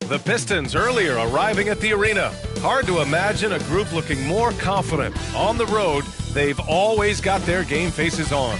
The Pistons earlier arriving at the arena. Hard to imagine a group looking more confident. On the road, they've always got their game faces on.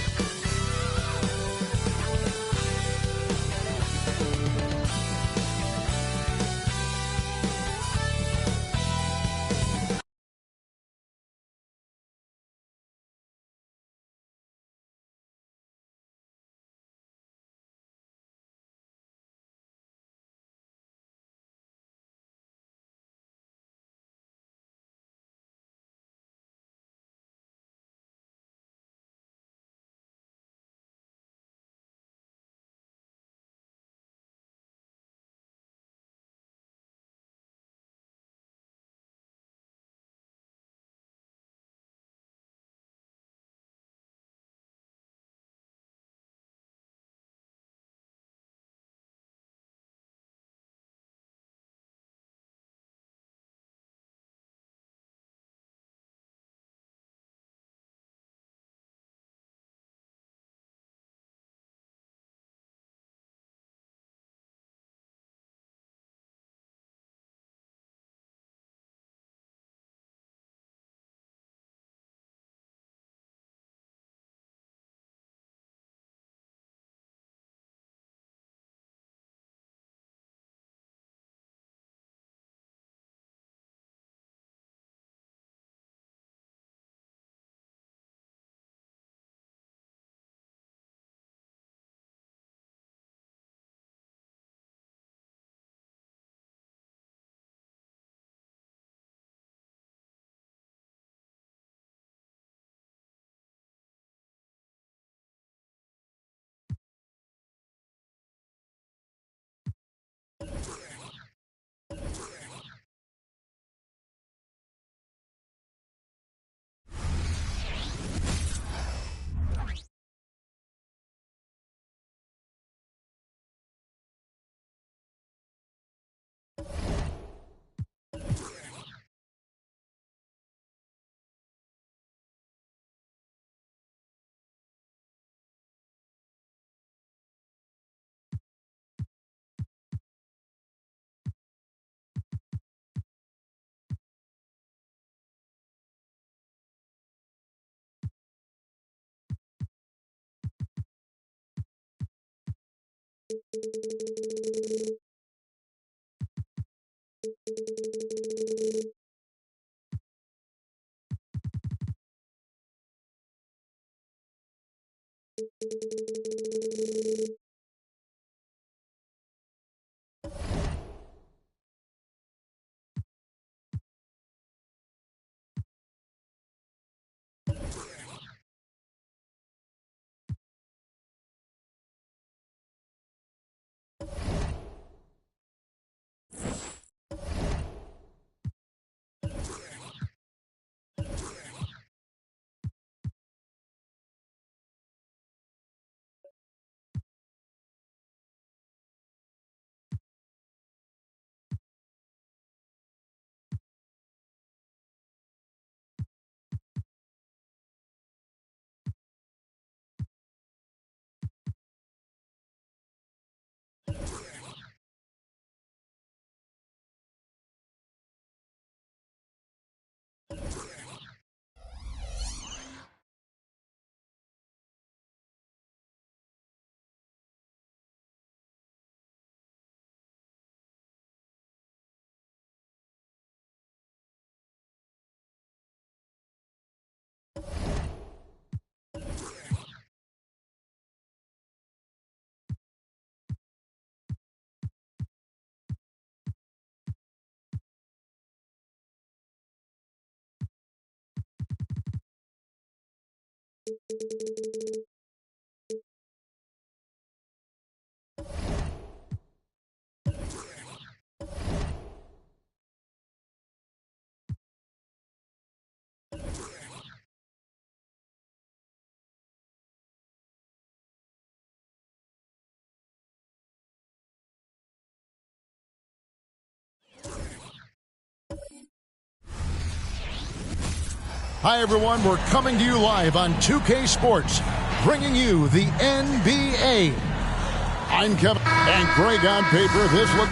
Hi, everyone. We're coming to you live on 2K Sports, bringing you the NBA. I'm Kevin, and Greg on paper. This look.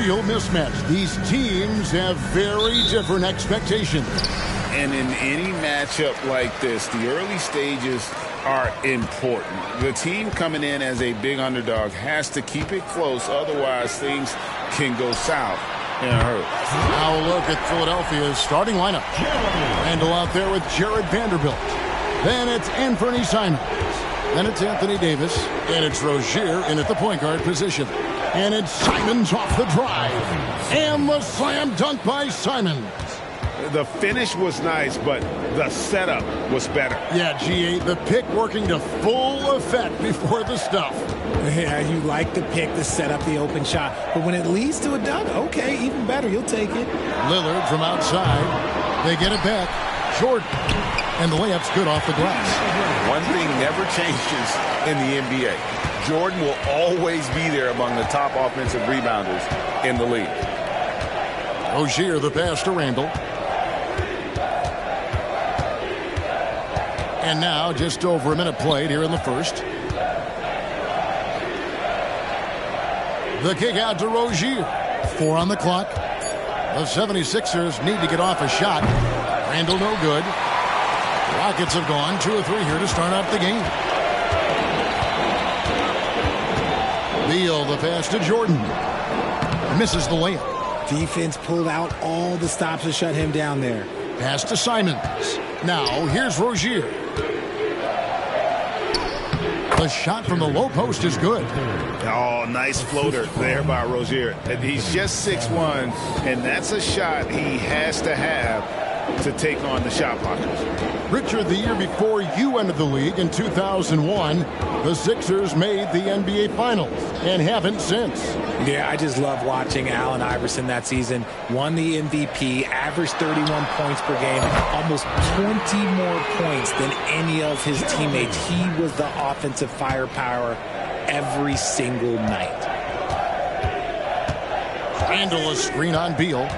real mismatch. These teams have very different expectations. And in any matchup like this, the early stages are important. The team coming in as a big underdog has to keep it close, otherwise things can go south in a hurry. Now a look at Philadelphia's starting lineup. Randall out there with Jared Vanderbilt. Then it's Anthony Simons. Then it's Anthony Davis. And it's Rozier in at the point guard position. And it's Simons off the drive. And the slam dunk by Simons. The finish was nice, but the setup was better. Yeah, G8, the pick working to full effect before the stuff. Yeah, you like the pick to set up the open shot. But when it leads to a dunk, okay, even better. You'll take it. Lillard from outside. They get it back. Jordan. And the layup's good off the glass. One thing never changes in the NBA. Jordan will always be there among the top offensive rebounders in the league. Rozier, the pass to Randall. And now just over a minute played here in the first. The kick out to Rozier. 4 on the clock. The 76ers need to get off a shot. Randall no good. Rockets have gone 2 or 3 here to start out the game. Beal, the pass to Jordan. Misses the layup. Defense pulled out all the stops to shut him down there. Pass to Simons. Now here's Rozier. The shot from the low post is good. Oh, nice floater there by Rozier. And he's just 6'1", and that's a shot he has to have to take on the shot blockers. Richard, the year before you entered the league in 2001, the Sixers made the NBA Finals and haven't since. Yeah, I just love watching Allen Iverson that season. Won the MVP, averaged 31 points per game, almost 20 more points than any of his teammates. He was the offensive firepower every single night. Randall, a screen on Beal.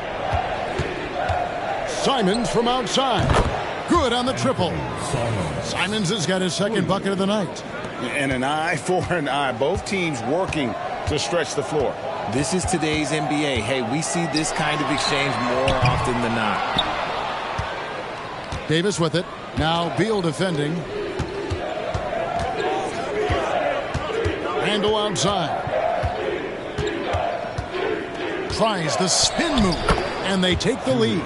Simons from outside. Good on the triple. Simons has got his second bucket of the night. And an eye for an eye. Both teams working to stretch the floor. This is today's NBA. Hey, we see this kind of exchange more often than not. Davis with it. Now Beal defending. Randall outside. Tries the spin move. And they take the lead.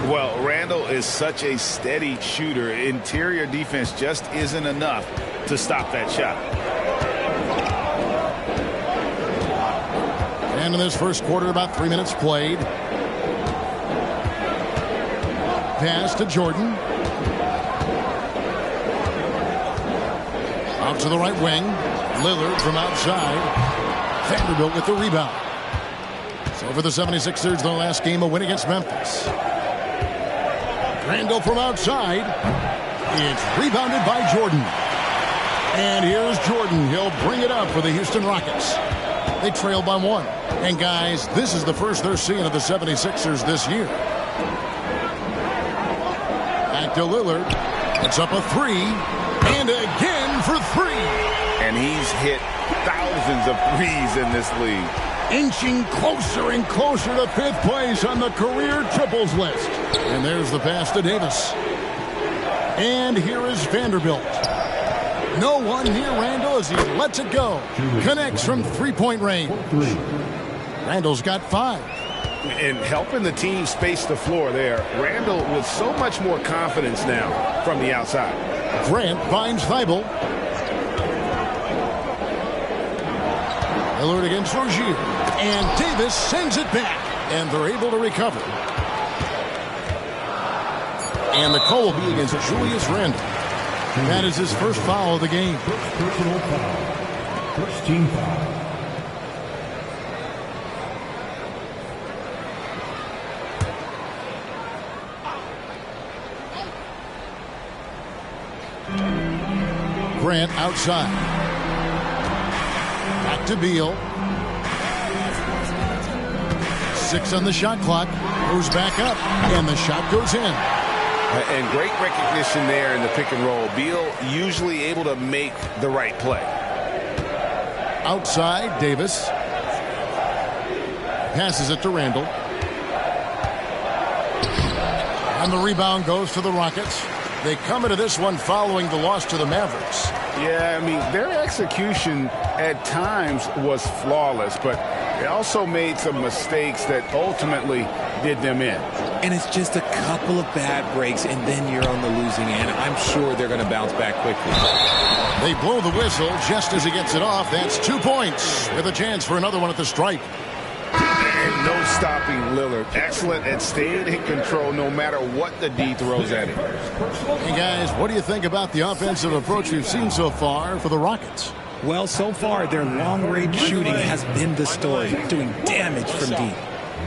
Well, Randall is such a steady shooter. Interior defense just isn't enough to stop that shot. And in this first quarter, about 3 minutes played. Pass to Jordan. Out to the right wing. Lillard from outside. Vanderbilt with the rebound. So for the 76ers, their last game, a win against Memphis. Randall from outside. It's rebounded by Jordan. And here's Jordan. He'll bring it up for the Houston Rockets. They trail by 1. And guys, this is the first they're seeing of the 76ers this year. Back to Lillard. It's up a 3. And again for 3. And he's hit thousands of threes in this league. Inching closer and closer to 5th place on the career triples list. And there's the pass to Davis. And here is Vanderbilt. No one near Randall as he lets it go. Connects from 3-point range. Randall's got 5. And helping the team space the floor there. Randall with so much more confidence now from the outside. Grant finds Thibault. Lillard against Rozier. And Davis sends it back. And they're able to recover. And the call will be against Julius Randle. That is his first foul of the game. First personal foul. First team foul. Grant outside. Back to Beal. 6 on the shot clock. Goes back up. And the shot goes in. And great recognition there in the pick and roll. Beal usually able to make the right play. Outside, Davis. Passes it to Randall. And the rebound goes to the Rockets. They come into this one following the loss to the Mavericks. Yeah, I mean, their execution at times was flawless, but they also made some mistakes that ultimately did them in. And it's just a couple of bad breaks, and then you're on the losing end. I'm sure they're going to bounce back quickly. They blow the whistle just as he gets it off. That's 2 points with a chance for another one at the stripe. And no stopping Lillard. Excellent at staying in control no matter what the D throws at him. Hey, guys, what do you think about the offensive approach we've seen so far for the Rockets? Well, so far, their long-range shooting has been the story, doing damage from deep.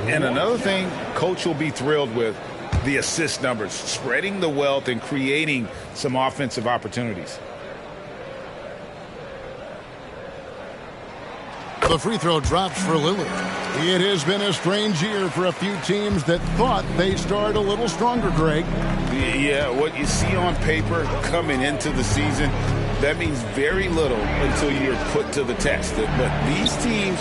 And another thing Coach will be thrilled with, the assist numbers, spreading the wealth and creating some offensive opportunities. The free throw drops for Lillard. It has been a strange year for a few teams that thought they started a little stronger, Greg. Yeah, what you see on paper coming into the season, that means very little until you're put to the test. But these teams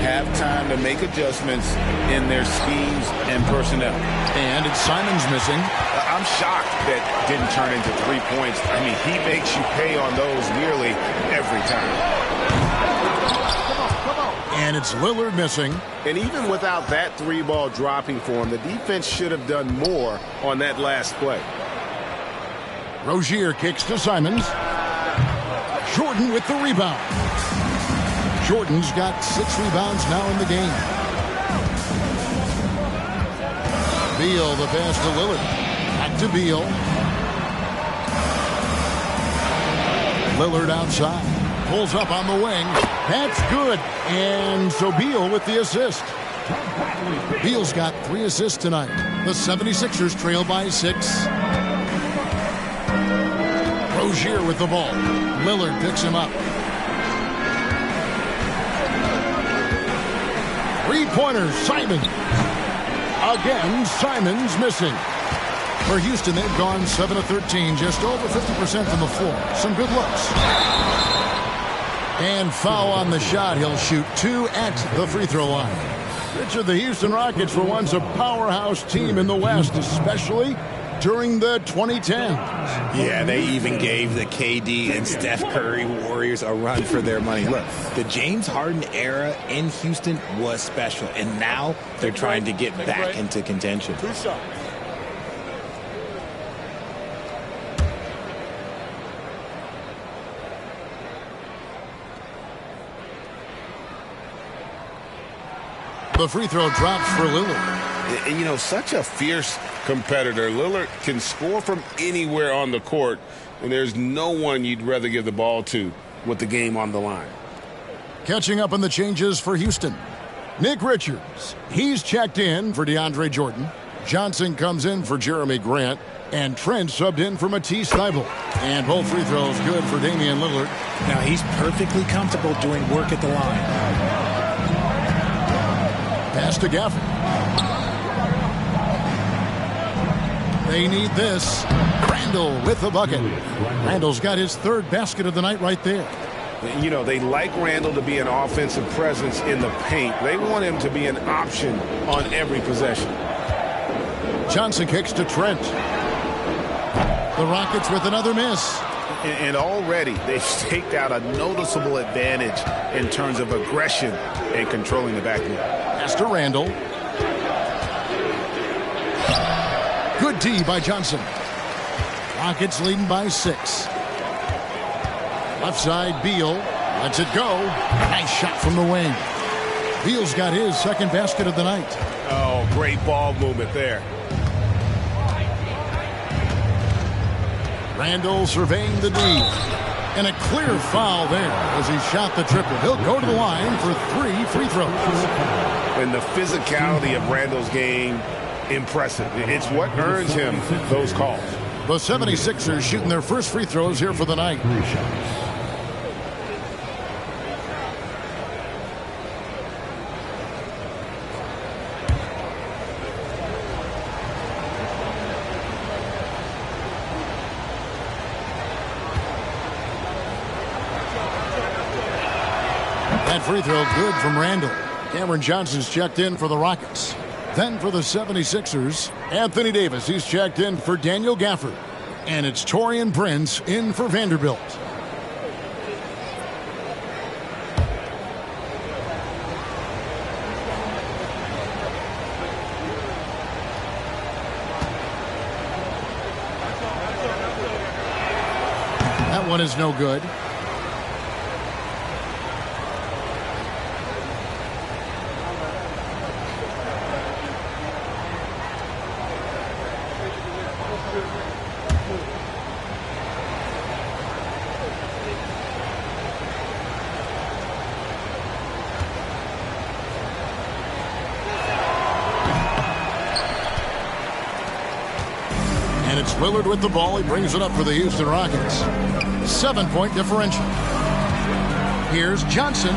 have time to make adjustments in their schemes and personnel. And it's Simons missing. I'm shocked that didn't turn into 3 points. I mean, he makes you pay on those nearly every time. And it's Lillard missing. And even without that 3-ball dropping for him, the defense should have done more on that last play. Rozier kicks to Simons. Jordan with the rebound. Jordan's got 6 rebounds now in the game. Beal, the pass to Lillard. Back to Beal. Lillard outside. Pulls up on the wing. That's good. And so Beal with the assist. Beal's got 3 assists tonight. The 76ers trail by 6. Rozier with the ball. Lillard picks him up. 3-pointers, Simons. Again, Simons missing. For Houston, they've gone 7 of 13, just over 50% from the floor. Some good looks. And foul on the shot. He'll shoot 2 at the free throw line. Richard, the Houston Rockets were once a powerhouse team in the West, especially during the 2010s. Yeah, they even gave the KD and Steph Curry Warriors a run for their money. Look, the James Harden era in Houston was special, and now they're trying to get back into contention. The free throw drops for Lillard. And, you know, such a fierce competitor. Lillard can score from anywhere on the court, and there's no one you'd rather give the ball to with the game on the line. Catching up on the changes for Houston. Nick Richards, he's checked in for DeAndre Jordan. Johnson comes in for Jeremy Grant. And Trent subbed in for Matisse Thybulle. And both free throws good for Damian Lillard. Now he's perfectly comfortable doing work at the line. Pass to Gafford. They need this. Randall with the bucket. Randall's got his 3rd basket of the night right there. You know, they like Randall to be an offensive presence in the paint. They want him to be an option on every possession. Johnson kicks to Trent. The Rockets with another miss. And already they've staked out a noticeable advantage in terms of aggression and controlling the backcourt. Pass to Randall. Good D by Johnson. Rockets leading by 6. Left side, Beal. Lets it go. Nice shot from the wing. Beal's got his 2nd basket of the night. Oh, great ball movement there. Randall surveying the D. And a clear foul there as he shot the triple. He'll go to the line for 3 free throws. And the physicality of Randall's game, impressive. It's what earns him those calls. The 76ers shooting their first free throws here for the night. That free throw good from Randall. Cameron Johnson's checked in for the Rockets. Then for the 76ers, Anthony Davis. He's checked in for Daniel Gafford. And it's Taurean Prince in for Vanderbilt. That one is no good. Lillard with the ball. He brings it up for the Houston Rockets. 7-point differential. Here's Johnson.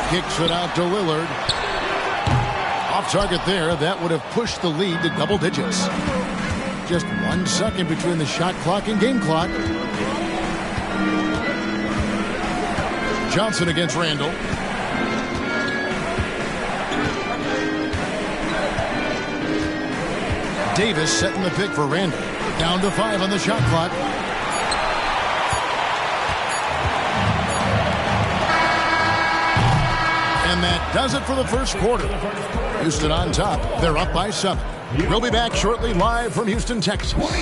Kicks it out to Lillard. Off target there. That would have pushed the lead to double digits. Just 1 second between the shot clock and game clock. Johnson against Randall. Davis setting the pick for Randall. Down to 5 on the shot clock. And that does it for the first quarter. Houston on top. They're up by 7. We'll be back shortly live from Houston, Texas. 22.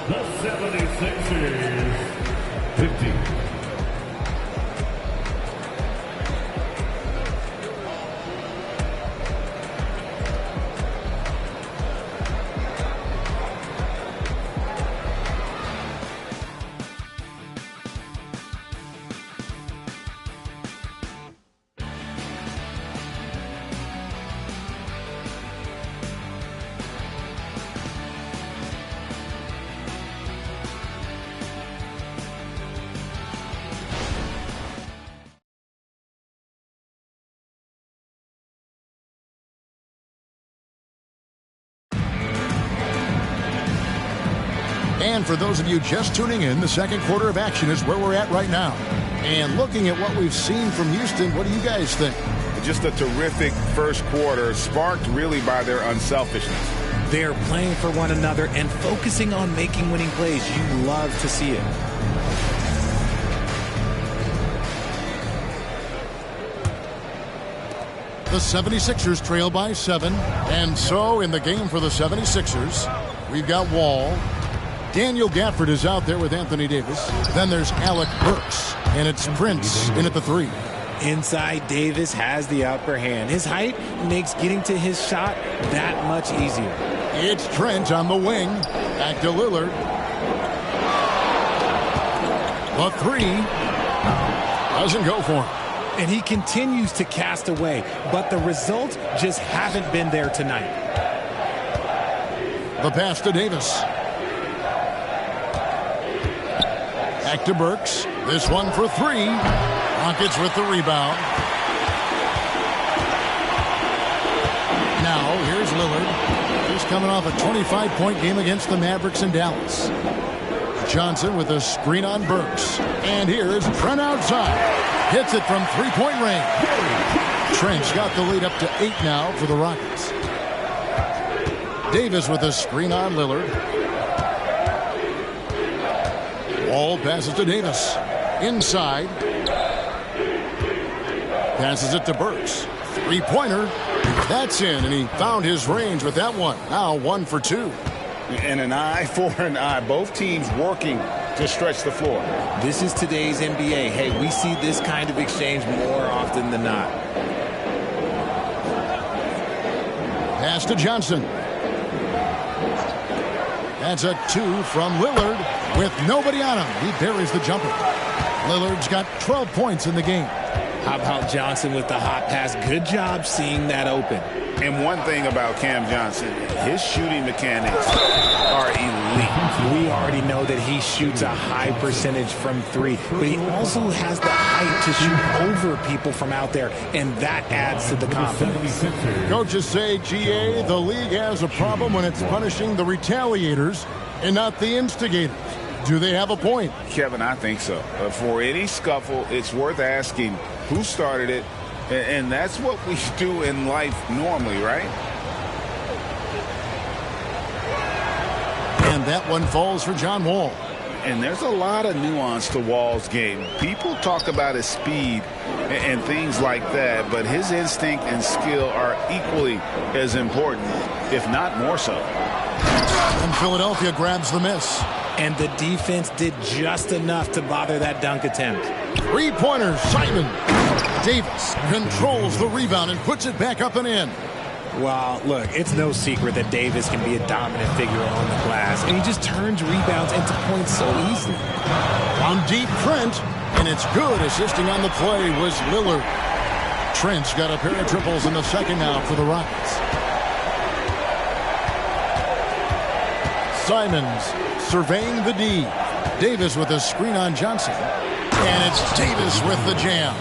The 76ers 50. And for those of you just tuning in, the second quarter of action is where we're at right now. And looking at what we've seen from Houston, what do you guys think? Just a terrific first quarter, sparked really by their unselfishness. They're playing for one another and focusing on making winning plays. You love to see it. The 76ers trail by 7. And so in the game for the 76ers, we've got Wall. Daniel Gafford is out there with Anthony Davis. Then there's Alec Burks. And it's Prince in at the 3. Inside, Davis has the upper hand. His height makes getting to his shot that much easier. It's Trent on the wing. Back to Lillard. The 3 doesn't go for him. And he continues to cast away, but the results just haven't been there tonight. The pass to Davis. Back to Burks. This one for 3. Rockets with the rebound. Now, here's Lillard. He's coming off a 25-point game against the Mavericks in Dallas. Johnson with a screen on Burks. And here's Trent outside. Hits it from three-point range. Trent's got the lead up to 8 now for the Rockets. Davis with a screen on Lillard. Wall passes to Davis. Inside. Passes it to Burks. Three-pointer. That's in, and he found his range with that one. Now 1 for 2. And an eye for an eye. Both teams working to stretch the floor. This is today's NBA. Hey, we see this kind of exchange more often than not. Pass to Johnson. That's a 2 from Lillard with nobody on him. He buries the jumper. Lillard's got 12 points in the game. How about Johnson with the hot pass? Good job seeing that open. And one thing about Cam Johnson, his shooting mechanics are elite. We already know that he shoots a high percentage from 3, but he also has the height to shoot over people from out there, and that adds to the confidence. Coaches say, GA, the league has a problem when it's punishing the retaliators and not the instigators. Do they have a point? Kevin, I think so. For any scuffle, it's worth asking who started it And that's what we do in life normally, right? And that one falls for John Wall. And there's a lot of nuance to Wall's game. People talk about his speed and things like that, but his instinct and skill are equally as important, if not more so. And Philadelphia grabs the miss. And the defense did just enough to bother that dunk attempt. Three-pointer, Simon. Davis controls the rebound and puts it back up and in. Well, look, it's no secret that Davis can be a dominant figure on the glass, and he just turns rebounds into points so easily. On deep, Trent, and it's good. Assisting on the play was Lillard. Trent's got a pair of triples in the second now for the Rockets. Simons surveying the D. Davis with a screen on Johnson. And it's Davis with the jam.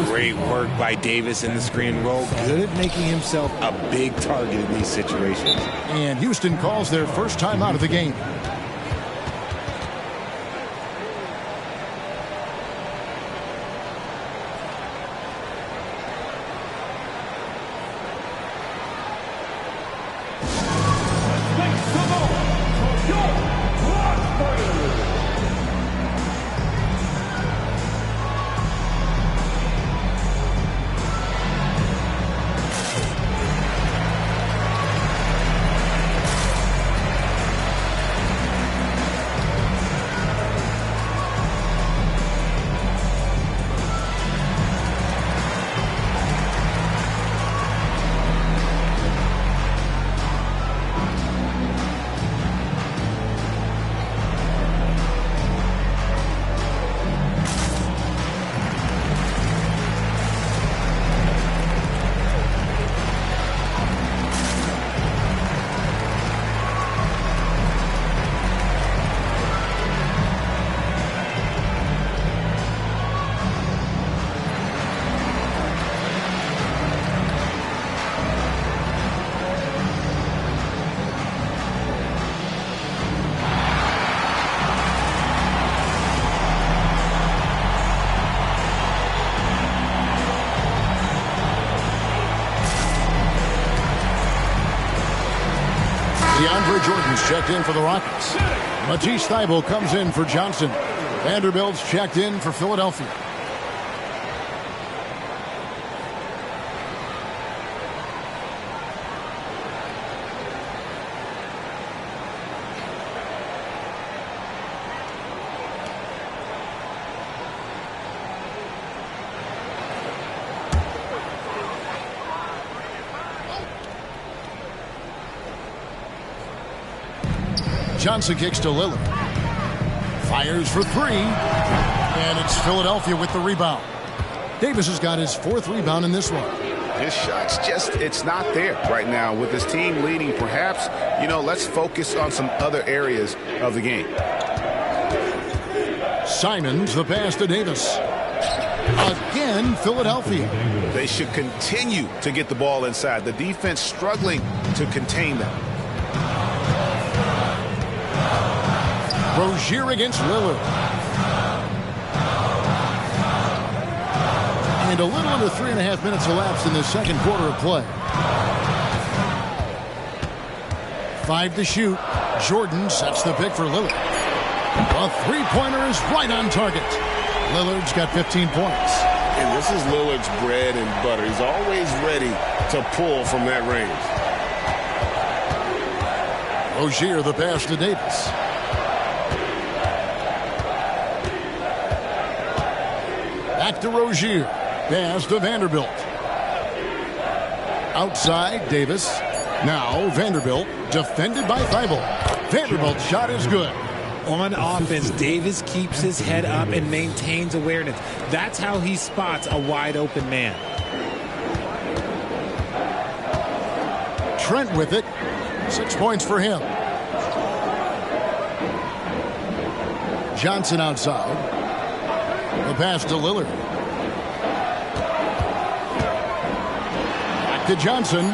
Great work by Davis in the screen roll. Good at making himself a big target in these situations. And Houston calls their first time out of the game. Jordan's checked in for the Rockets. Matisse Thybulle comes in for Johnson. Vanderbilt's checked in for Philadelphia. Johnson kicks to Lillard. Fires for three. And it's Philadelphia with the rebound. Davis has got his fourth rebound in this one. His shot's it's not there right now. With his team leading, perhaps, let's focus on some other areas of the game. Simons, the pass to Davis. Again, Philadelphia. They should continue to get the ball inside. The defense struggling to contain them. Rozier against Lillard. And a little under 3.5 minutes elapsed in the second quarter of play. 5 to shoot. Jordan sets the pick for Lillard. A three-pointer is right on target. Lillard's got 15 points. And this is Lillard's bread and butter. He's always ready to pull from that range. Rozier, the pass to Davis. Back to Rozier. Pass to Vanderbilt. Outside, Davis. Now Vanderbilt, defended by Thybulle. Vanderbilt's shot is good. On offense, Davis keeps his head up and maintains awareness. That's how he spots a wide open man. Trent with it. 6 points for him. Johnson outside. The pass to Lillard. Back to Johnson.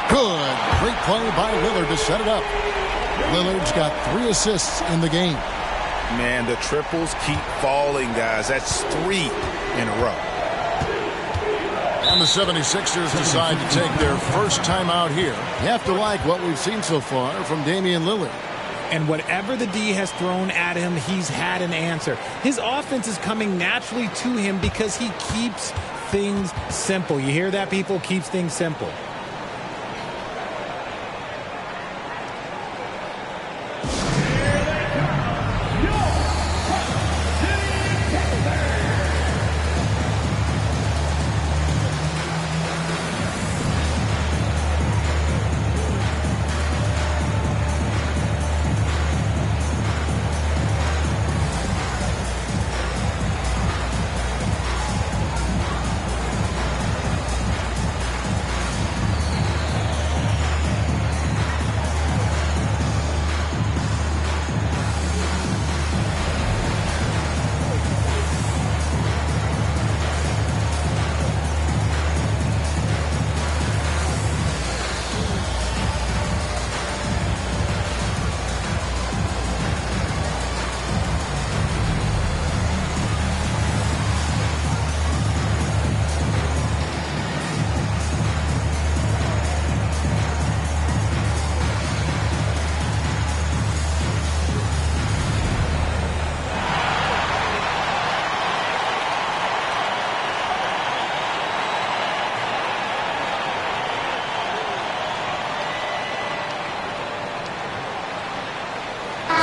Good. Great play by Lillard to set it up. Lillard's got 3 assists in the game. Man, the triples keep falling, guys. That's 3 in a row. And the 76ers decide to take their first time out here. You have to like what we've seen so far from Damian Lillard. And whatever the D has thrown at him, he's had an answer. His offense is coming naturally to him because he keeps things simple. You hear that, people? Keeps things simple.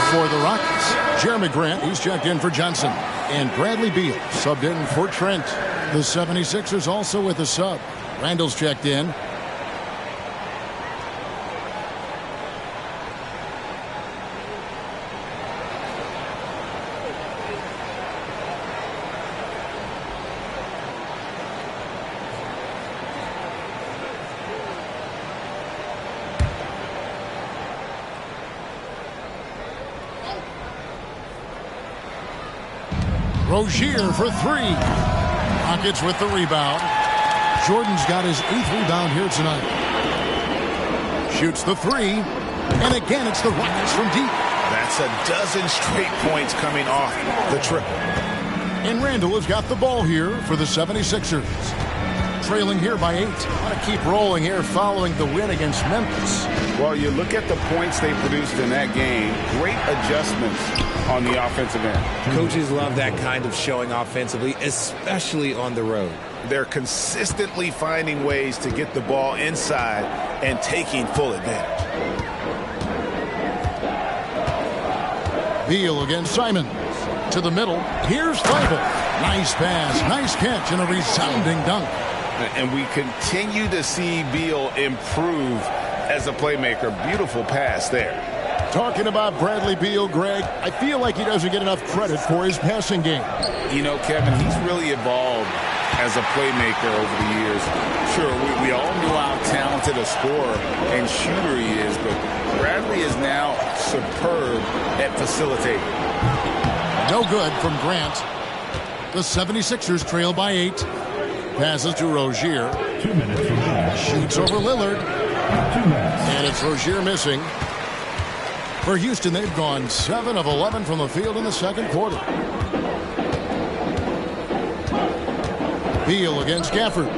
For the Rockets, Jeremy Grant, he's checked in for Johnson. And Bradley Beal subbed in for Trent. The 76ers also with a sub. Randall's checked in. Rozier for three. Rockets with the rebound. Jordan's got his 8th rebound here tonight. Shoots the three. And again, it's the Rockets from deep. That's a dozen straight points coming off the triple. And Randall has got the ball here for the 76ers. Trailing here by 8. Want to keep rolling here following the win against Memphis. Well, you look at the points they produced in that game. Great adjustments on the offensive end. Coaches love that kind of showing offensively, especially on the road. They're consistently finding ways to get the ball inside and taking full advantage. Beal against Simon. To the middle. Here's Feibel. Nice pass. Nice catch and a resounding dunk. And we continue to see Beal improve as a playmaker. Beautiful pass there. Talking about Bradley Beal, Greg, I feel like he doesn't get enough credit for his passing game. You know, Kevin, he's really evolved as a playmaker over the years. Sure, we all knew how talented a scorer and shooter he is, but Bradley is now superb at facilitating. No good from Grant. The 76ers trail by 8. Passes to Rozier. 2 minutes remaining. Shoots over Lillard. 2 minutes. And it's Rozier missing. For Houston, they've gone 7 of 11 from the field in the second quarter. Beal against Gafford.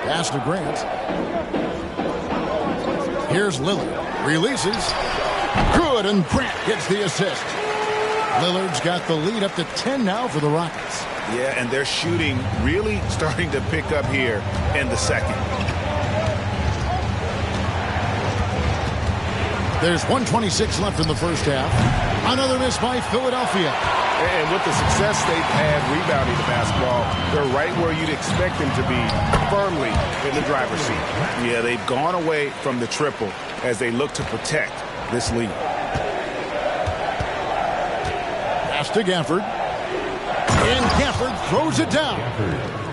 Pass to Grant. Here's Lillard. Releases. Good, and Grant gets the assist. Lillard's got the lead up to 10 now for the Rockets. Yeah, and their shooting really starting to pick up here in the second. There's 1:26 left in the first half. Another miss by Philadelphia. And with the success they've had rebounding the basketball, they're right where you'd expect them to be, firmly in the driver's seat. Yeah, they've gone away from the triple as they look to protect this lead. Pass to Gafford. And Gafford throws it down.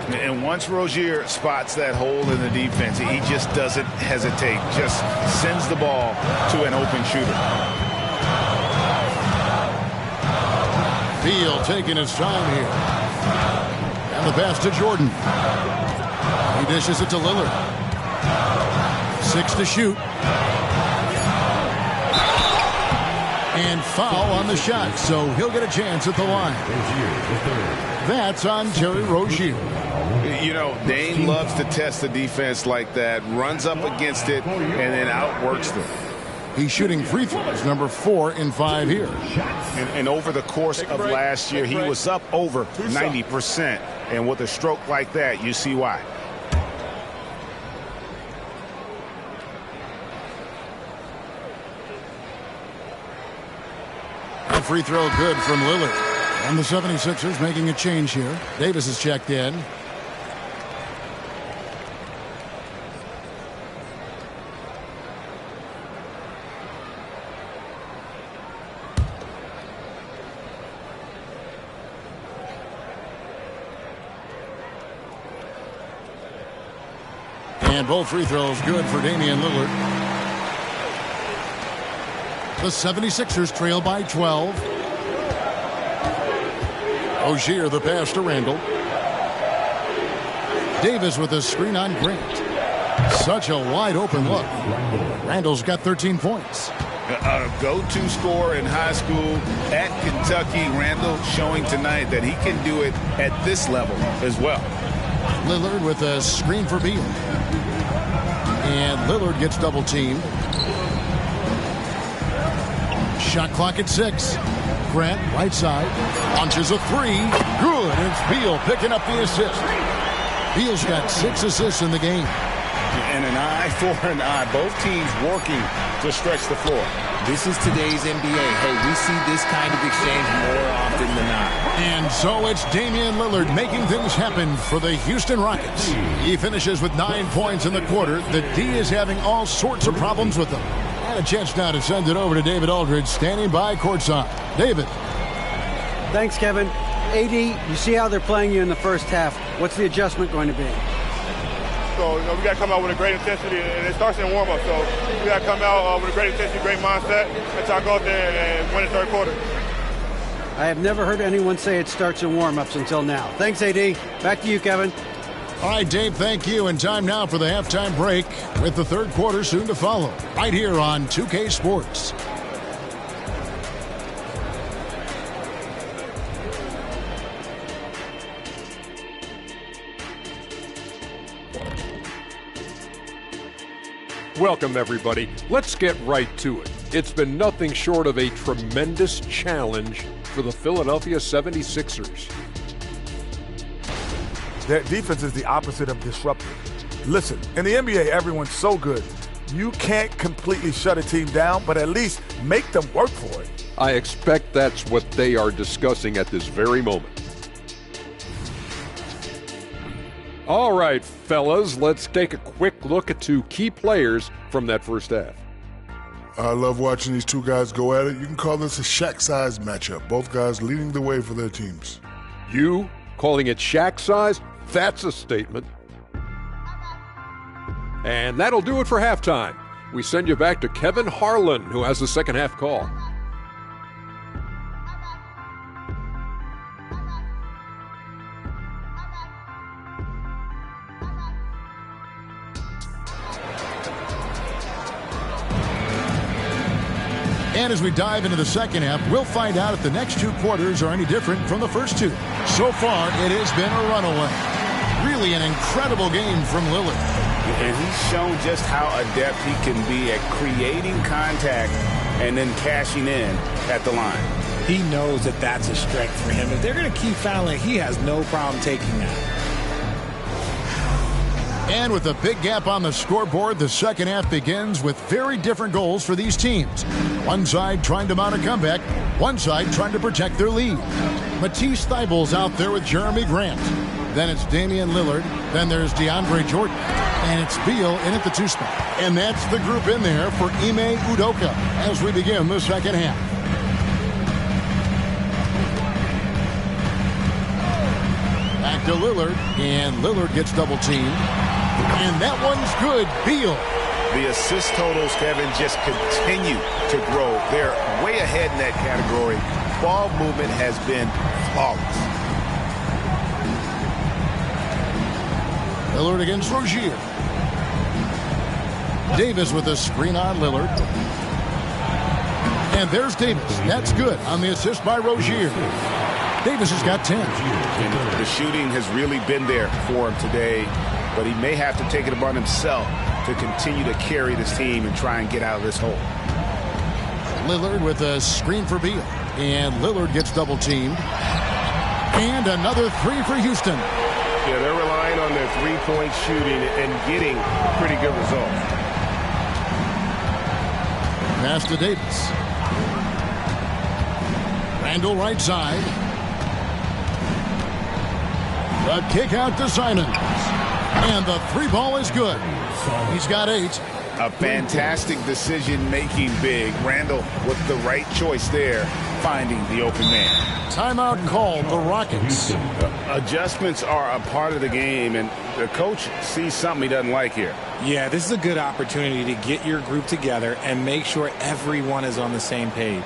And once Rozier spots that hole in the defense, he just doesn't hesitate. Just sends the ball to an open shooter. Beal taking his time here. And the pass to Jordan. He dishes it to Lillard. 6 to shoot. And foul on the shot, so he'll get a chance at the line. That's on Terry Rozier. You know, Dame loves to test the defense like that, runs up against it, and then outworks them. He's shooting free throws, number 4 in 5 here. And over the course of last year, he was up over 90%. And with a stroke like that, you see why. A free throw good from Lillard. And the 76ers making a change here. Davis is checked in. And both free throws good for Damian Lillard. The 76ers trail by 12. Rozier the pass to Randall. Davis with a screen on Grant. Such a wide open look. Randall's got 13 points. A go-to scorer in high school at Kentucky. Randall showing tonight that he can do it at this level as well. Lillard with a screen for Beal. And Lillard gets double teamed. Shot clock at 6. Grant, right side, launches a 3. Good. And it's Beal picking up the assist. Beal's got 6 assists in the game. And an eye for an eye. Both teams working to stretch the floor. This is today's NBA. Hey, we see this kind of exchange more often than not. And so it's Damian Lillard making things happen for the Houston Rockets. He finishes with 9 points in the quarter. The D is having all sorts of problems with them. And a chance now to send it over to David Aldridge, standing by courtside. David. Thanks, Kevin. AD, you see how they're playing you in the first half. What's the adjustment going to be? So, we got to come out with a great intensity, and it starts in warm-up. So, we got to come out with a great intensity, great mindset, and try to go out there and win the third quarter. I have never heard anyone say it starts in warm-ups until now. Thanks, AD. Back to you, Kevin. All right, Dave, thank you. And time now for the halftime break with the third quarter soon to follow. Right here on 2K Sports. Welcome, everybody. Let's get right to it. It's been nothing short of a tremendous challenge for the Philadelphia 76ers. Their defense is the opposite of disruptive. Listen, in the NBA, everyone's so good. You can't completely shut a team down, but at least make them work for it. I expect that's what they are discussing at this very moment. All right, fellas, let's take a quick look at 2 key players from that first half. I love watching these 2 guys go at it. You can call this a Shaq-size matchup. Both guys leading the way for their teams. You calling it Shaq size? That's a statement. And that'll do it for halftime. We send you back to Kevin Harlan, who has the second half call. And as we dive into the second half, we'll find out if the next 2 quarters are any different from the first 2. So far, it has been a runaway. Really an incredible game from Lillard. And he's shown just how adept he can be at creating contact and then cashing in at the line. He knows that that's a strength for him. If they're going to keep fouling, he has no problem taking that. And with a big gap on the scoreboard, the second half begins with very different goals for these teams. One side trying to mount a comeback, one side trying to protect their lead. Matisse Thybulle's out there with Jeremy Grant. Then it's Damian Lillard. Then there's DeAndre Jordan. And it's Beal in at the 2 spot. And that's the group in there for Ime Udoka as we begin the second half. Back to Lillard, and Lillard gets double teamed. And that one's good. Beal. The assist totals, Kevin, just continue to grow. They're way ahead in that category. Ball movement has been flawless. Lillard against Rozier. Davis with a screen on Lillard. And there's Davis. That's good on the assist by Rozier. Davis has got 10. And the shooting has really been there for him today, but he may have to take it upon himself to continue to carry this team and try and get out of this hole. Lillard with a screen for Beal. And Lillard gets double-teamed. And another three for Houston. Yeah, they're relying on their three-point shooting and getting pretty good results. Pass to Davis. Randall right side. The kick out to Simons. And the three ball is good. He's got 8. A fantastic decision-making big. Randall with the right choice there, finding the open man. Timeout called the Rockets. Adjustments are a part of the game, and the coach sees something he doesn't like here. Yeah, this is a good opportunity to get your group together and make sure everyone is on the same page.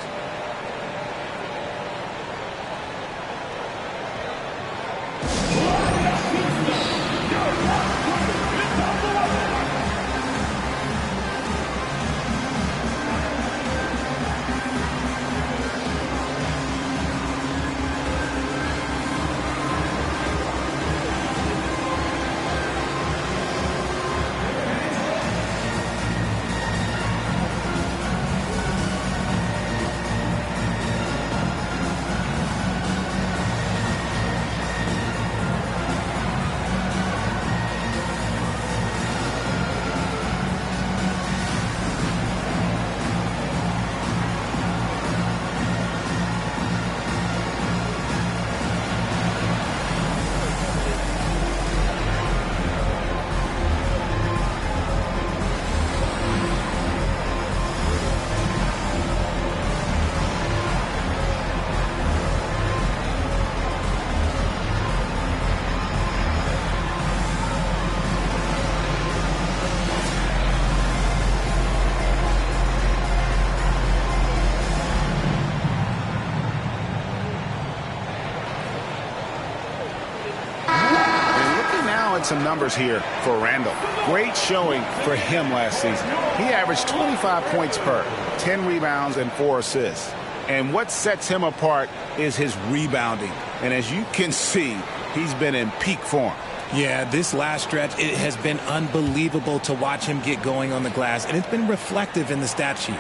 Some numbers here for Randall. Great showing for him last season. He averaged 25 points per, 10 rebounds, and 4 assists. And what sets him apart is his rebounding. And as you can see, he's been in peak form. Yeah, this last stretch, it has been unbelievable to watch him get going on the glass, and it's been reflective in the stat sheet.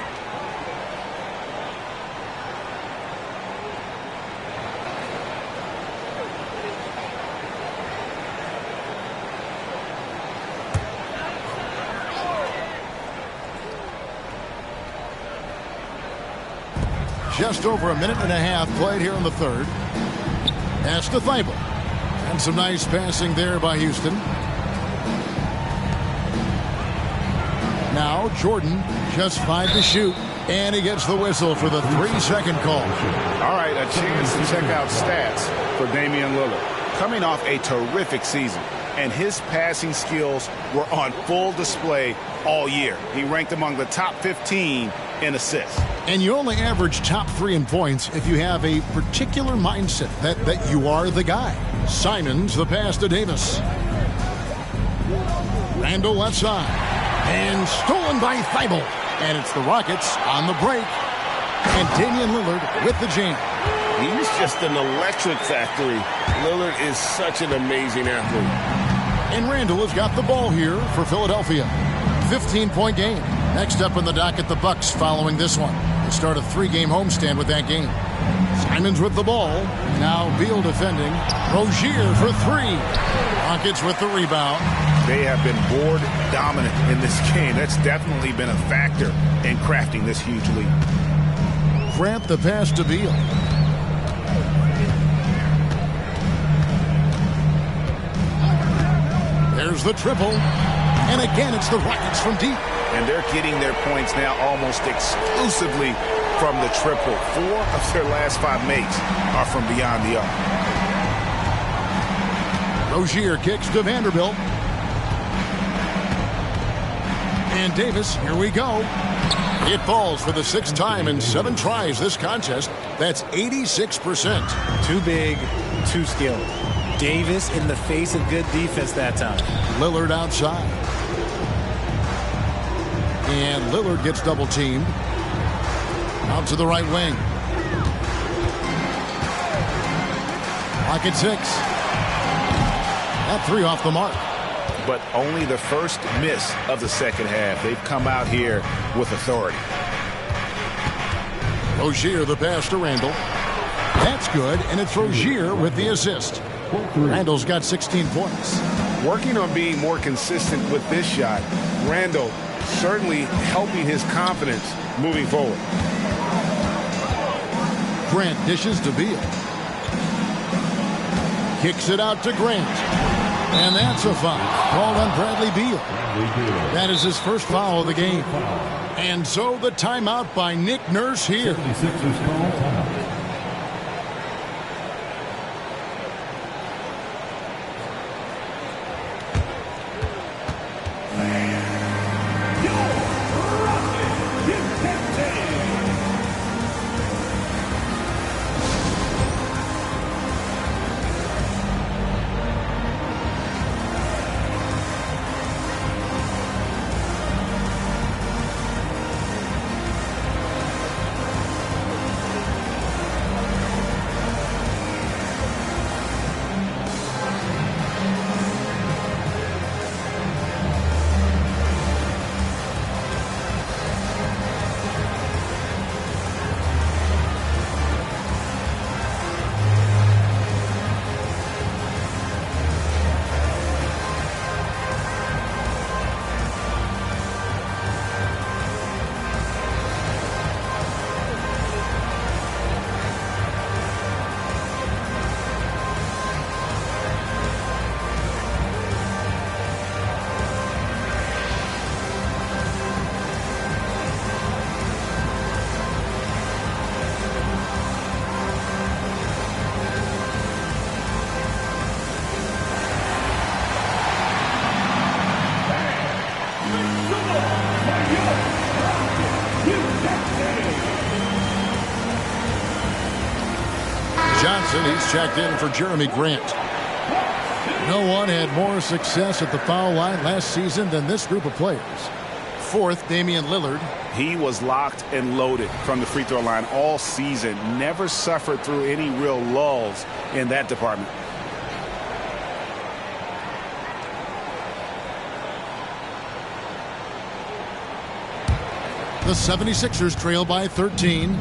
Just over a minute and a half played here in the third. Pass to Thibault. And some nice passing there by Houston. Now Jordan just 5 to shoot. And he gets the whistle for the 3-second call. All right, a chance to check out stats for Damian Lillard. Coming off a terrific season, and his passing skills were on full display all year. He ranked among the top 15 in assists. And you only average top 3 in points if you have a particular mindset that you are the guy. Simons, the pass to Davis. Randall left side. And stolen by Thibault. And it's the Rockets on the break. And Damian Lillard with the jam. He's just an electric factory. Lillard is such an amazing athlete. And Randall has got the ball here for Philadelphia. 15-point game. Next up in the docket, the Bucks following this one. They start a 3-game homestand with that game. Simons with the ball. Now Beal defending. Rozier for 3. Rockets with the rebound. They have been board dominant in this game. That's definitely been a factor in crafting this huge lead. Grant the pass to Beal. There's the triple. And again, it's the Rockets from deep. And they're getting their points now almost exclusively from the triple. 4 of their last 5 makes are from beyond the arc. Rozier kicks to Vanderbilt. And Davis, here we go. It falls for the 6th time in 7 tries this contest. That's 86%. Too big, too skilled. Davis in the face of good defense that time. Lillard outside. And Lillard gets double teamed. Out to the right wing. Clock at 6. That 3 off the mark. But only the first miss of the second half. They've come out here with authority. Rozier, the pass to Randall. That's good, and it's Rozier with the assist. Randall's got 16 points. Working on being more consistent with this shot, Randall certainly helping his confidence moving forward. Grant dishes to Beal. Kicks it out to Grant. And that's a foul called on Bradley Beal. That is his first foul of the game. And so the timeout by Nick Nurse here. 76ers call timeout. Johnson, he's checked in for Jeremy Grant. No one had more success at the foul line last season than this group of players. Fourth, Damian Lillard. He was locked and loaded from the free throw line all season. Never suffered through any real lulls in that department. The 76ers trail by 13.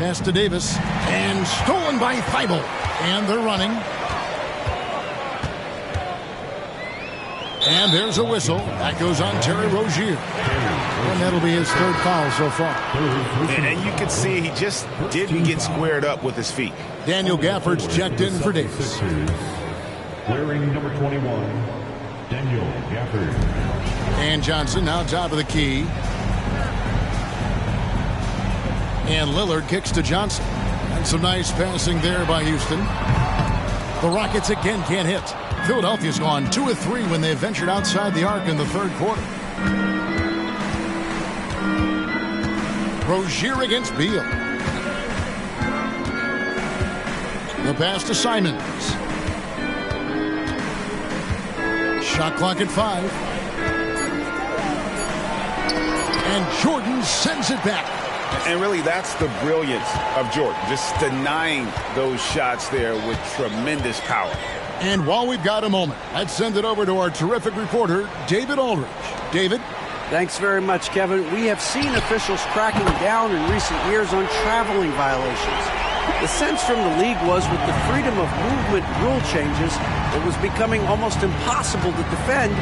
Pass to Davis. And stolen by Thibault. And they're running. And there's a whistle. That goes on Terry Rozier. And that'll be his third foul so far. And you can see he just didn't get squared up with his feet. Daniel Gafford's checked in for Davis. Wearing number 21, Daniel Gafford. And Johnson now top of the key. And Lillard kicks to Johnson. And some nice passing there by Houston. The Rockets again can't hit. Philadelphia's gone 2 of 3 when they ventured outside the arc in the third quarter. Rozier against Beal. The pass to Simons. Shot clock at 5. And Jordan sends it back. And really, that's the brilliance of Jordan. Just denying those shots there with tremendous power. And while we've got a moment, let's send it over to our terrific reporter, David Aldridge. David? Thanks very much, Kevin. We have seen officials cracking down in recent years on traveling violations. The sense from the league was with the freedom of movement rule changes, it was becoming almost impossible to defend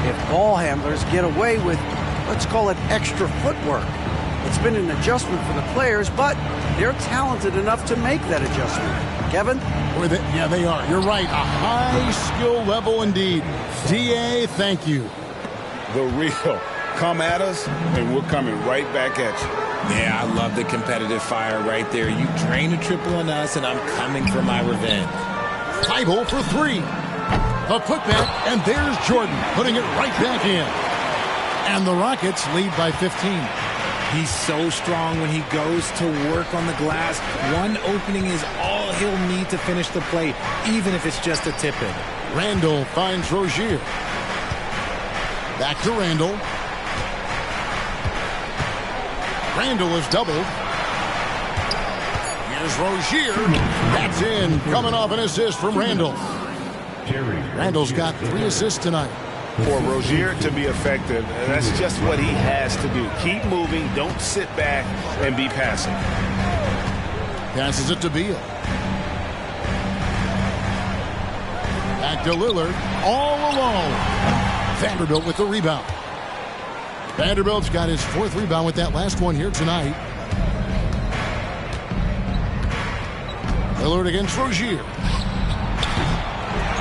if ball handlers get away with, let's call it, extra footwork. It's been an adjustment for the players, but they're talented enough to make that adjustment. Kevin? Yeah, they are. You're right. A high skill level indeed. DA, thank you. The real. Come at us, and we're coming right back at you. Yeah, I love the competitive fire right there. You drain a triple on us, and I'm coming for my revenge. Thibault for 3. A putback, and there's Jordan putting it right back in. And the Rockets lead by 15. He's so strong when he goes to work on the glass. One opening is all he'll need to finish the play, even if it's just a tip-in. Randall finds Rozier. Back to Randall. Randall is doubled. Here's Rozier. That's in. Coming off an assist from Randall. Randall's got 3 assists tonight. For Rozier to be effective, that's just what he has to do. Keep moving. Don't sit back and be passive. Passes it to Beal. Back to Lillard. All alone. Vanderbilt with the rebound. Vanderbilt's got his 4th rebound with that last one here tonight. Lillard against Rozier.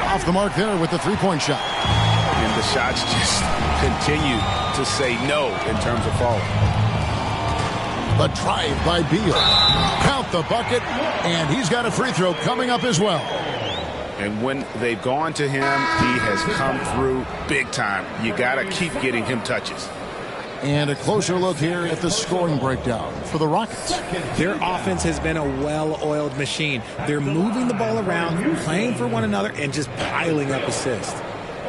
Off the mark there with the 3-point shot. And the shots just continue to say no in terms of falling. The drive by Beal. Count the bucket, and he's got a free throw coming up as well. And when they've gone to him, he has come through big time. You got to keep getting him touches. And a closer look here at the scoring breakdown for the Rockets. Their offense has been a well-oiled machine. They're moving the ball around, playing for one another, and just piling up assists.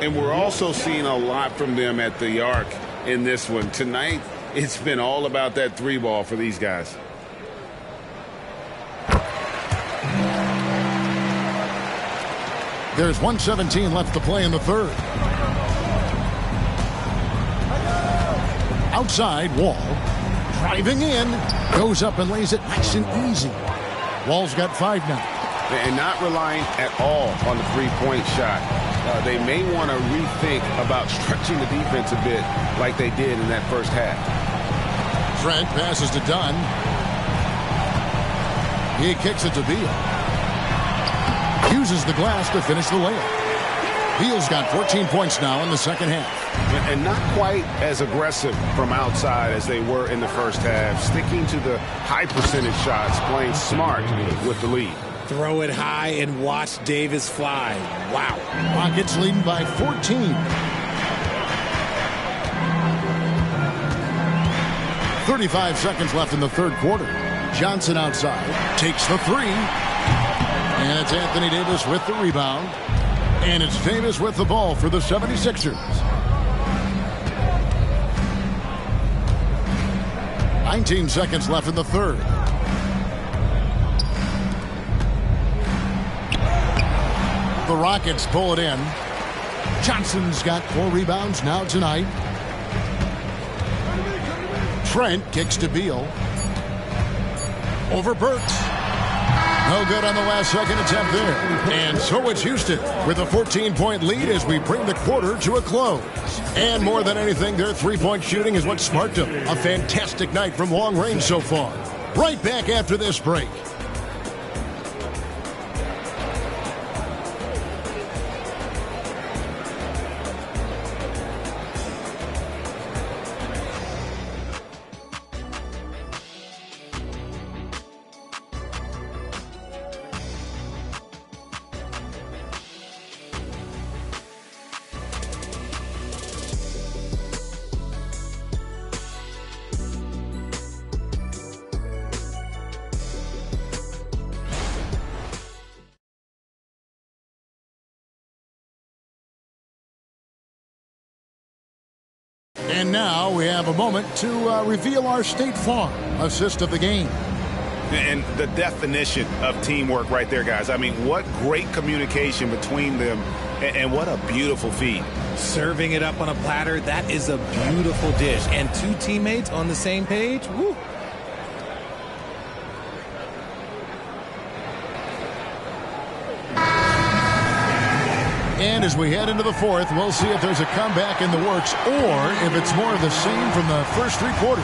And we're also seeing a lot from them at the arc in this one. Tonight, it's been all about that 3-ball for these guys. There's 1:17 left to play in the third. Outside, Wall. Driving in. Goes up and lays it nice and easy. Wall's got 5 now. And not relying at all on the 3-point shot. They may want to rethink about stretching the defense a bit like they did in that first half. Trent passes to Dunn. He kicks it to Beal. Uses the glass to finish the layup. Beal's got 14 points now in the second half. And not quite as aggressive from outside as they were in the first half. Sticking to the high percentage shots, playing smart with the lead. Throw it high and watch Davis fly. Wow. Rockets leading by 14. 35 seconds left in the third quarter. Johnson outside. Takes the 3. And it's Anthony Davis with the rebound. And it's Davis with the ball for the 76ers. 19 seconds left in the third. The Rockets pull it in. Johnson's got 4 rebounds now tonight. Trent kicks to Beal. Over Burks. No good on the last second attempt there. And so it's Houston with a 14-point lead as we bring the quarter to a close. And more than anything, their 3-point shooting is what sparked them. A fantastic night from long range so far. Right back after this break. And now we have a moment to reveal our State Farm assist of the game. And the definition of teamwork right there, guys. I mean, what great communication between them, and what a beautiful feed. Serving it up on a platter, that is a beautiful dish. And 2 teammates on the same page, woo. And as we head into the fourth, we'll see if there's a comeback in the works or if it's more of the same from the first 3 quarters.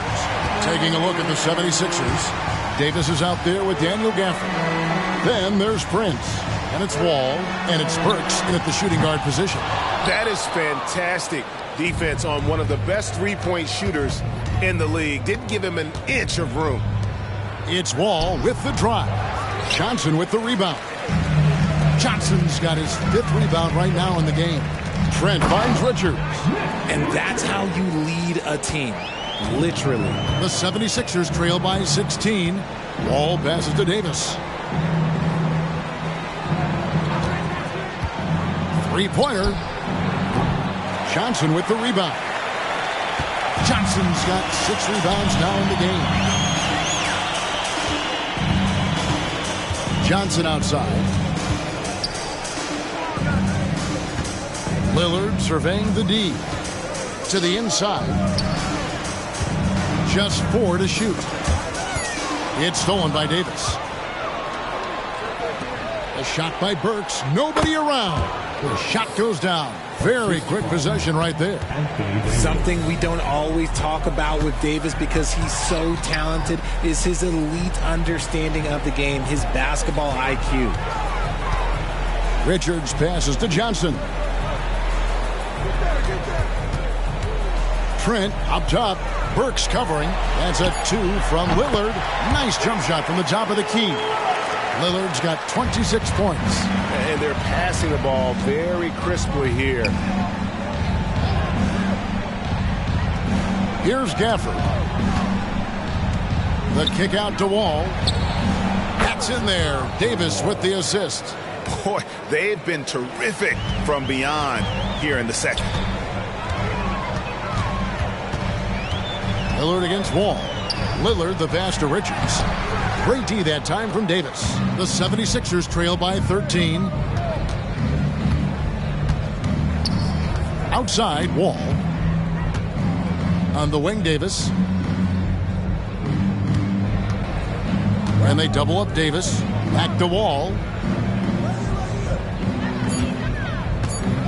Taking a look at the 76ers. Davis is out there with Daniel Gafford. Then there's Prince. And it's Wall. And it's Burks in at the shooting guard position. That is fantastic defense on one of the best 3-point shooters in the league. Didn't give him an inch of room. It's Wall with the drive. Johnson with the rebound. Johnson's got his 5th rebound right now in the game. Trent finds Richards. And that's how you lead a team. Literally. The 76ers trail by 16. Wall passes to Davis. 3-pointer. Johnson with the rebound. Johnson's got 6 rebounds now in the game. Johnson outside. Lillard surveying the D. To the inside. Just 4 to shoot. It's stolen by Davis. A shot by Burks. Nobody around. The shot goes down. Very quick possession right there. Something we don't always talk about with Davis because he's so talented is his elite understanding of the game, his basketball IQ. Richards passes to Johnson. Trent up top. Burks covering. That's a 2 from Lillard. Nice jump shot from the top of the key. Lillard's got 26 points. And they're passing the ball very crisply here. Here's Gafford. The kick out to Wall. That's in there. Davis with the assist. Boy, they've been terrific from beyond here in the second. Lillard against Wall. Lillard the pass to Richards. Great D that time from Davis. The 76ers trail by 13. Outside, Wall. On the wing, Davis. And they double up Davis. Back to Wall.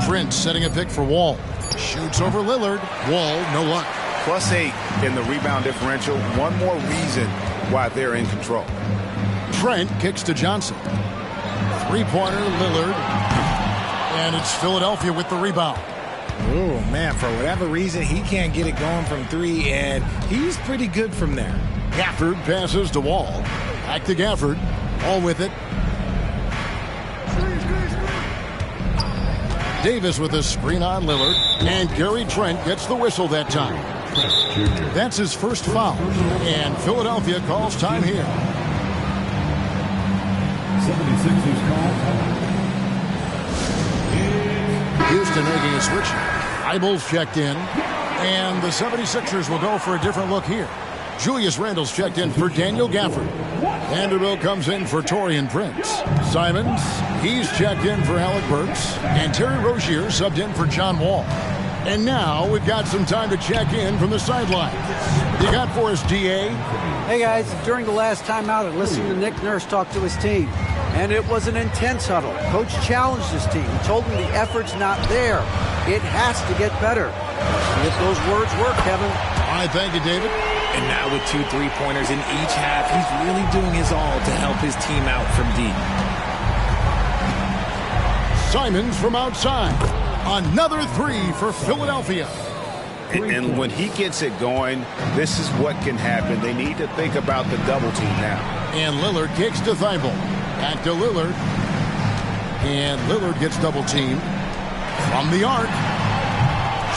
Trent setting a pick for Wall. Shoots over Lillard. Wall, no luck. +8 in the rebound differential. One more reason why they're in control. Trent kicks to Johnson. Three-pointer, Lillard. And it's Philadelphia with the rebound. Oh, man, for whatever reason, he can't get it going from 3, and he's pretty good from there. Gafford passes to Wall. Back to Gafford. All with it. Davis with a screen on Lillard. And Gary Trent gets the whistle that time. That's his first foul. And Philadelphia calls time here. 76ers call. Houston making a switch. Eibel's checked in. And the 76ers will go for a different look here. Julius Randle's checked in for Daniel Gafford. Vanderbilt comes in for Taurean Prince. Simons, he's checked in for Alec Burks. And Terry Rozier subbed in for John Wall. And now we've got some time to check in from the sideline. You got for us, DA? Hey, guys. During the last timeout, I listened to Nick Nurse talk to his team. And it was an intense huddle. Coach challenged his team. He told them the effort's not there. It has to get better. See if those words work, Kevin. All right, thank you, David. And now with 2 3-pointers in each half, he's really doing his all to help his team out from deep. Simons from outside. Another 3 for Philadelphia. And when he gets it going, this is what can happen. They need to think about the double team now. And Lillard kicks to Thibault. Back to Lillard. And Lillard gets double teamed. From the arc.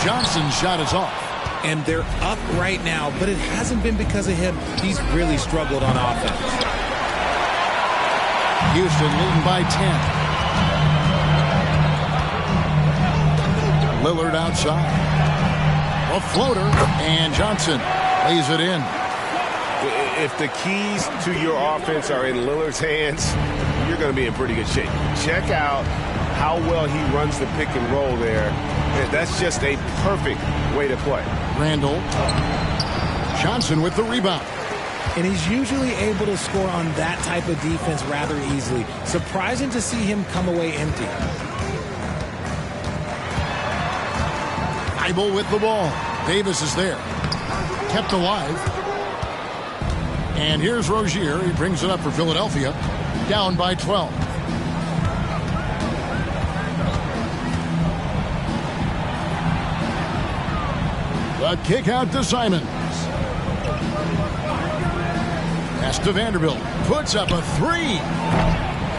Johnson's shot is off. And they're up right now, but it hasn't been because of him. He's really struggled on offense. Houston leading by 10. Lillard outside. A floater, and Johnson lays it in. If the keys to your offense are in Lillard's hands, you're going to be in pretty good shape. Check out how well he runs the pick and roll there. That's just a perfect way to play. Randle. Johnson with the rebound. And he's usually able to score on that type of defense rather easily. Surprising to see him come away empty. Eibel with the ball. Davis is there. Kept alive. And here's Rozier. He brings it up for Philadelphia. Down by 12. The kick out to Simons. Pass to Vanderbilt. Puts up a 3.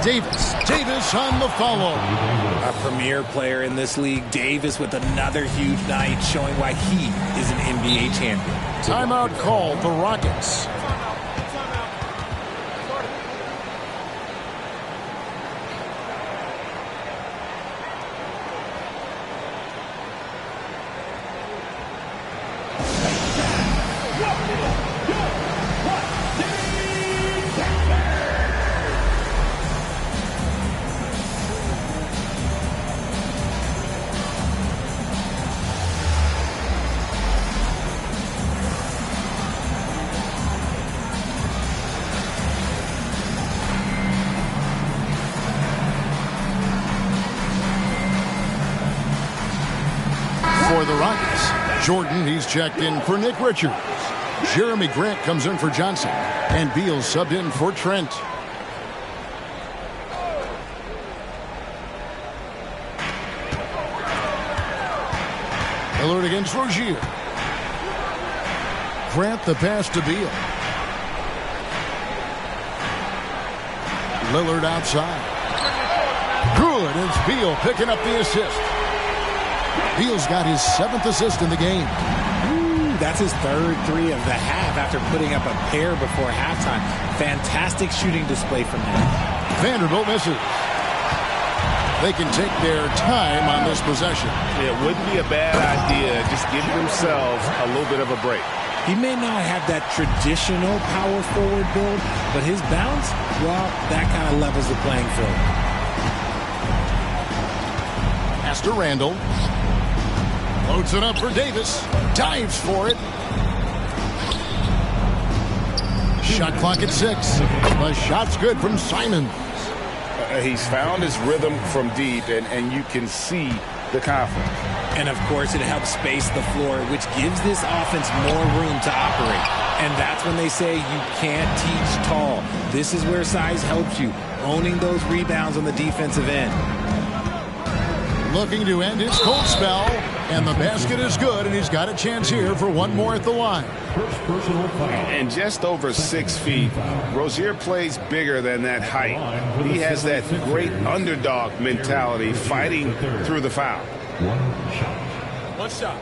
Davis on the follow. A premier player in this league, Davis with another huge night, showing why he is an NBA champion. Timeout called the Rockets. for the Rockets. Jordan, he's checked in for Nick Richards. Jeremy Grant comes in for Johnson. And Beal subbed in for Trent. Lillard against Rozier. Grant the pass to Beal. Lillard outside. Good. It's Beal picking up the assist. Beal's got his 7th assist in the game. Ooh, that's his 3rd three of the half after putting up a pair before halftime. Fantastic shooting display from him. Vanderbilt misses. They can take their time on this possession. It wouldn't be a bad idea just giving themselves a little bit of a break. He may not have that traditional power forward build, but his bounce, well, that kind of levels the playing field. Pass to Randall. Loads it up for Davis. Dives for it. Shot clock at 6. The shot's good from Simons. He's found his rhythm from deep, and you can see the confidence. And, of course, it helps space the floor, which gives this offense more room to operate. And that's when they say you can't teach tall. This is where size helps you, owning those rebounds on the defensive end. Looking to end his cold spell, and the basket is good, and he's got a chance here for one more at the line. And just over 6 feet, Rozier plays bigger than that height. He has that great underdog mentality, fighting through the foul. One shot.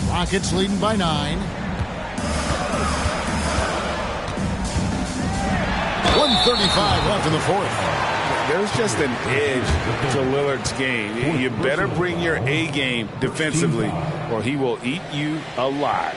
Rockets leading by 9. 1:35 left in the 4th. There's just an edge to Lillard's game. You better bring your A game defensively, or he will eat you alive.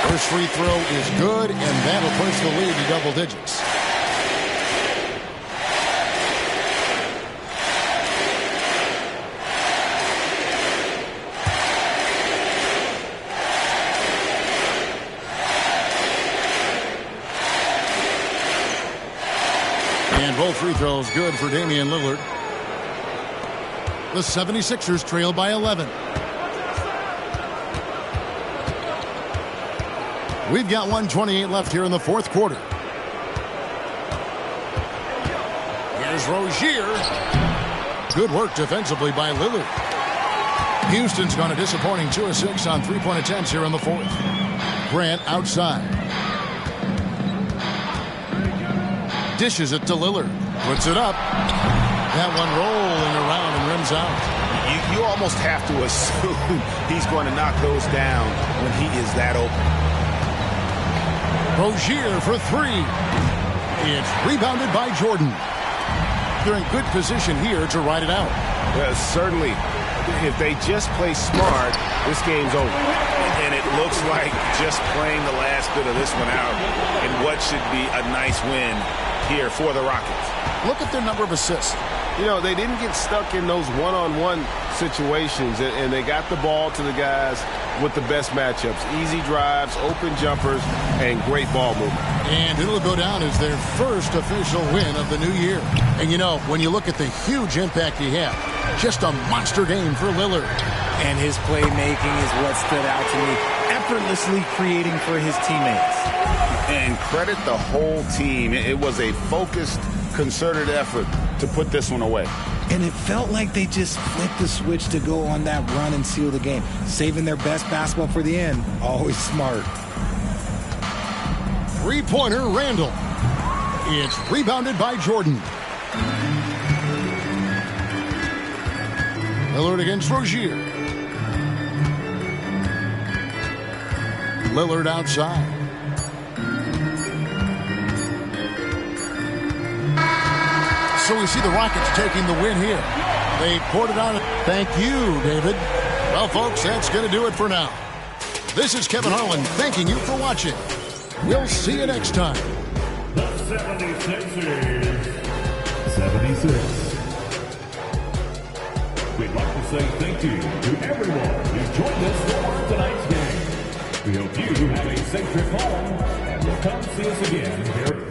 First free throw is good, and that'll push the lead to double digits. And both free throws good for Damian Lillard. The 76ers trail by 11. We've got 1:28 left here in the 4th quarter. Here's Rozier. Good work defensively by Lillard. Houston's gone a disappointing 2 of 6 on three-point attempts here in the 4th. Grant outside. Dishes it to Lillard. Puts it up. That one rolling around and rims out. You almost have to assume he's going to knock those down when he is that open. Rozier for 3. It's rebounded by Jordan. They're in good position here to ride it out. Certainly, if they just play smart, this game's over. And it looks like just playing the last bit of this one out in what should be a nice win here for the Rockets. Look at their number of assists. You know, they didn't get stuck in those one-on-one situations, and they got the ball to the guys with the best matchups. Easy drives, open jumpers, and great ball movement. And it'll go down as their first official win of the new year. And, you know, when you look at the huge impact he had, just a monster game for Lillard. And his playmaking is what stood out to me, effortlessly creating for his teammates. And credit the whole team. It was a focused, concerted effort to put this one away. And it felt like they just flipped the switch to go on that run and seal the game. Saving their best basketball for the end. Always smart. Three-pointer, Randall. It's rebounded by Jordan. Lillard against Rozier. Lillard outside. So we see the Rockets taking the win here. They poured it on. Thank you, David. Well, folks, that's going to do it for now. This is Kevin Harlan thanking you for watching. We'll see you next time. The 76ers, 76. We'd like to say thank you to everyone who joined us for tonight's game. We hope you have a safe trip home and will come see us again here.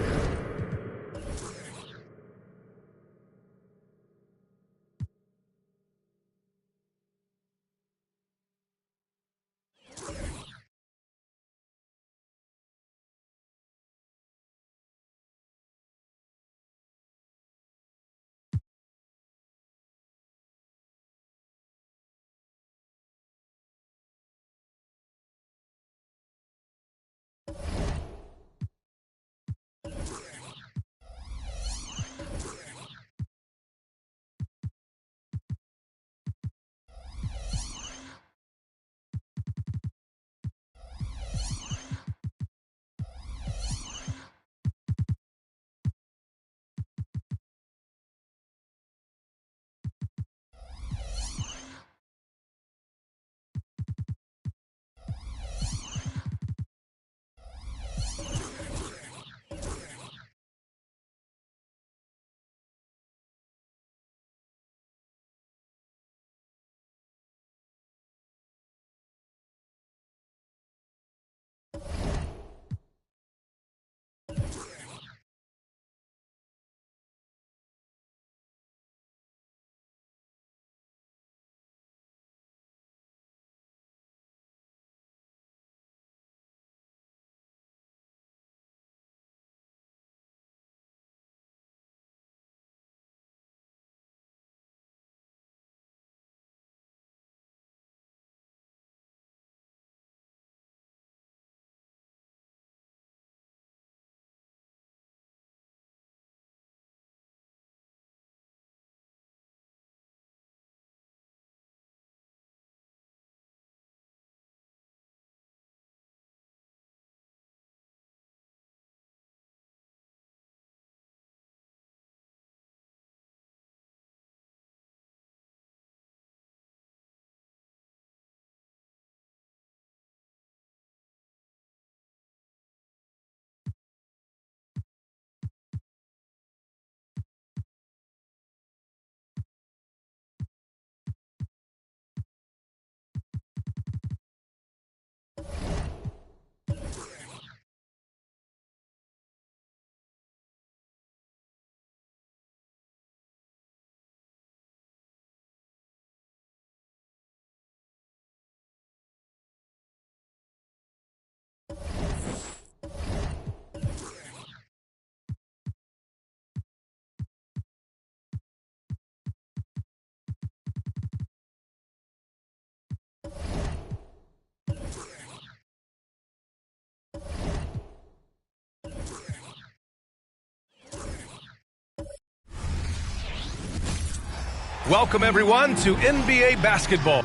Welcome, everyone, to NBA basketball.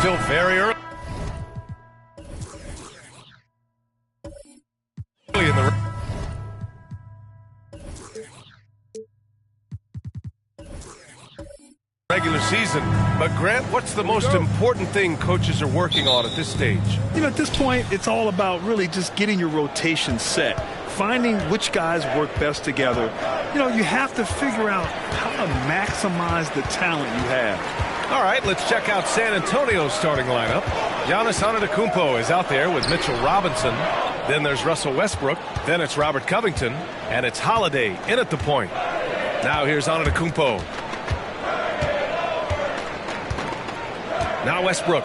Still very early in the regular season. But, Grant, what's the most important thing coaches are working on at this stage? You know, at this point, it's all about really just getting your rotation set, finding which guys work best together. You know, you have to figure out how to maximize the talent you have. All right, let's check out San Antonio's starting lineup. Giannis Antetokounmpo is out there with Mitchell Robinson. Then there's Russell Westbrook. Then it's Robert Covington. And it's Holiday in at the point. Now here's Antetokounmpo. Now Westbrook.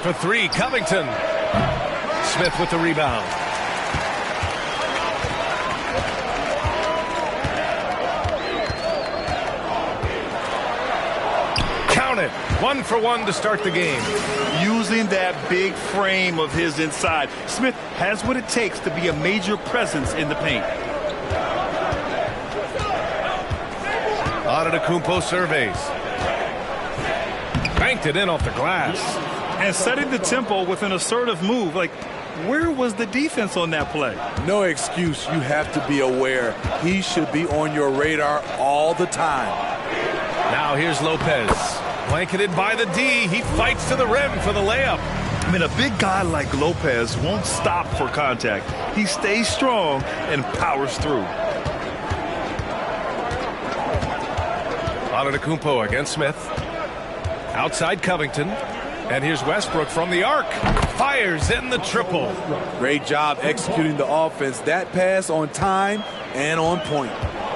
For three, Covington. Smith with the rebound. Count it. 1 for 1 to start the game. Using that big frame of his inside, Smith has what it takes to be a major presence in the paint. Antetokounmpo surveys. Banked it in off the glass. And setting the tempo with an assertive move. Like, where was the defense on that play? No excuse. You have to be aware. He should be on your radar all the time. Now here's Lopez. Blanketed by the D. He fights to the rim for the layup. I mean, a big guy like Lopez won't stop for contact. He stays strong and powers through. Antetokounmpo against Smith. Outside Covington. And here's Westbrook from the arc. Fires in the triple. Great job executing the offense. That pass on time and on point.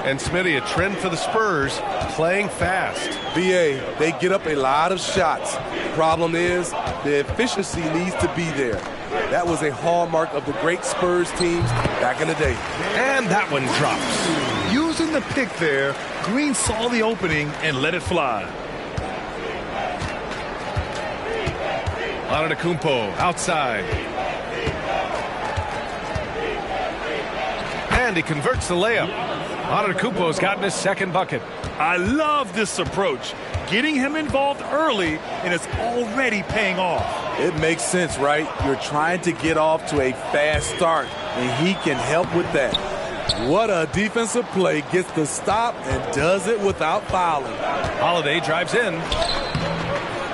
And Smitty, a trend for the Spurs, playing fast. BA, they get up a lot of shots. Problem is, the efficiency needs to be there. That was a hallmark of the great Spurs teams back in the day. And that one drops. Using the pick there, Green saw the opening and let it fly. Antetokounmpo outside. And he converts the layup. Antetokounmpo's gotten his second bucket. I love this approach. Getting him involved early, and it's already paying off. It makes sense, right? You're trying to get off to a fast start, and he can help with that. What a defensive play. Gets the stop and does it without fouling. Holiday drives in.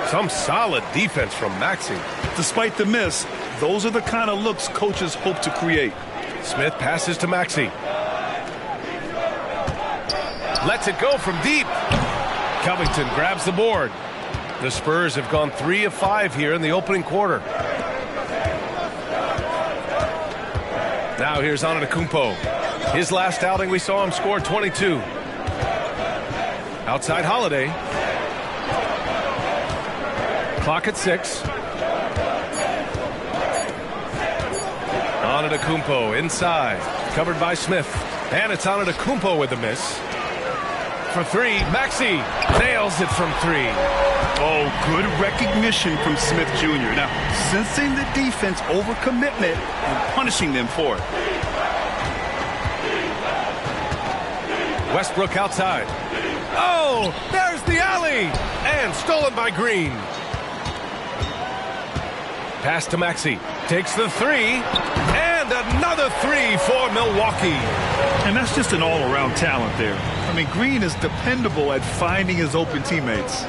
Some solid defense from Maxey. Despite the miss, those are the kind of looks coaches hope to create. Smith passes to Maxey. Lets it go from deep. Covington grabs the board. The Spurs have gone 3 of 5 here in the opening quarter. Now here's Antetokounmpo. His last outing, we saw him score 22. Outside Holiday. Clock at 6. Antetokounmpo inside. Covered by Smith. And it's Antetokounmpo with the miss. For 3, Maxey nails it from 3. Oh, good recognition from Smith Jr. Now, sensing the defense overcommitment and punishing them for it. Westbrook outside. Oh, there's the alley. And stolen by Green. Pass to Maxey. Takes the 3. And another 3 for Milwaukee. And that's just an all-around talent there. I mean, Green is dependable at finding his open teammates.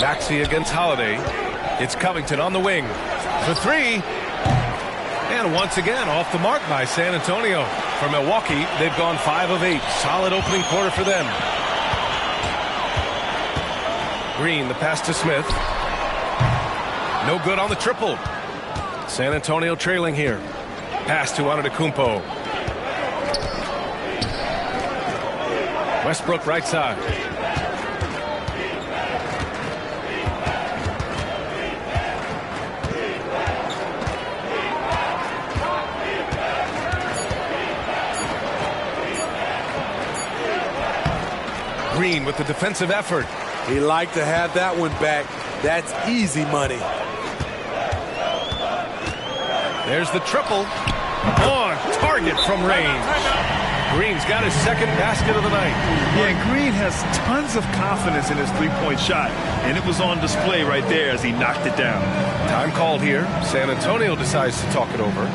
Maxey against Holiday. It's Covington on the wing. For 3. And once again, off the mark by San Antonio. For Milwaukee, they've gone 5 of 8. Solid opening quarter for them. Green, the pass to Smith. No good on the triple. San Antonio trailing here. Pass to Antetokounmpo. Westbrook right side. Green with the defensive effort. He liked to have that one back. That's easy money. There's the triple. On target from range. Green's got his second basket of the night. Yeah, Green has tons of confidence in his three-point shot, and it was on display right there as he knocked it down. Time called here. San Antonio decides to talk it over.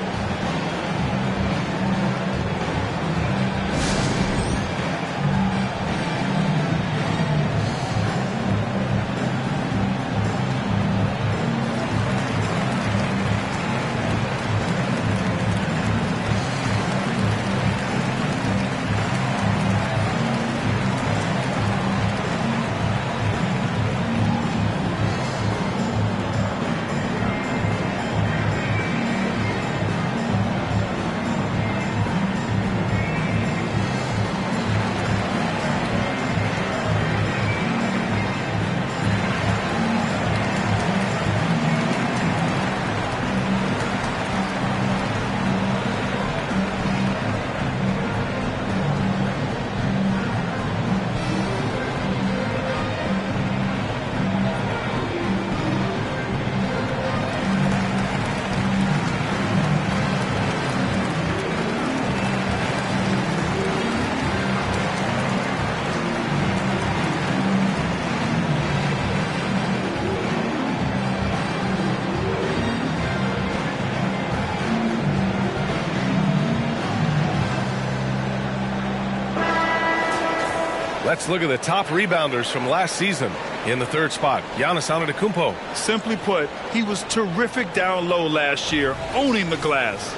Let's look at the top rebounders from last season. In the third spot, Giannis Antetokounmpo. Simply put, he was terrific down low last year, owning the glass.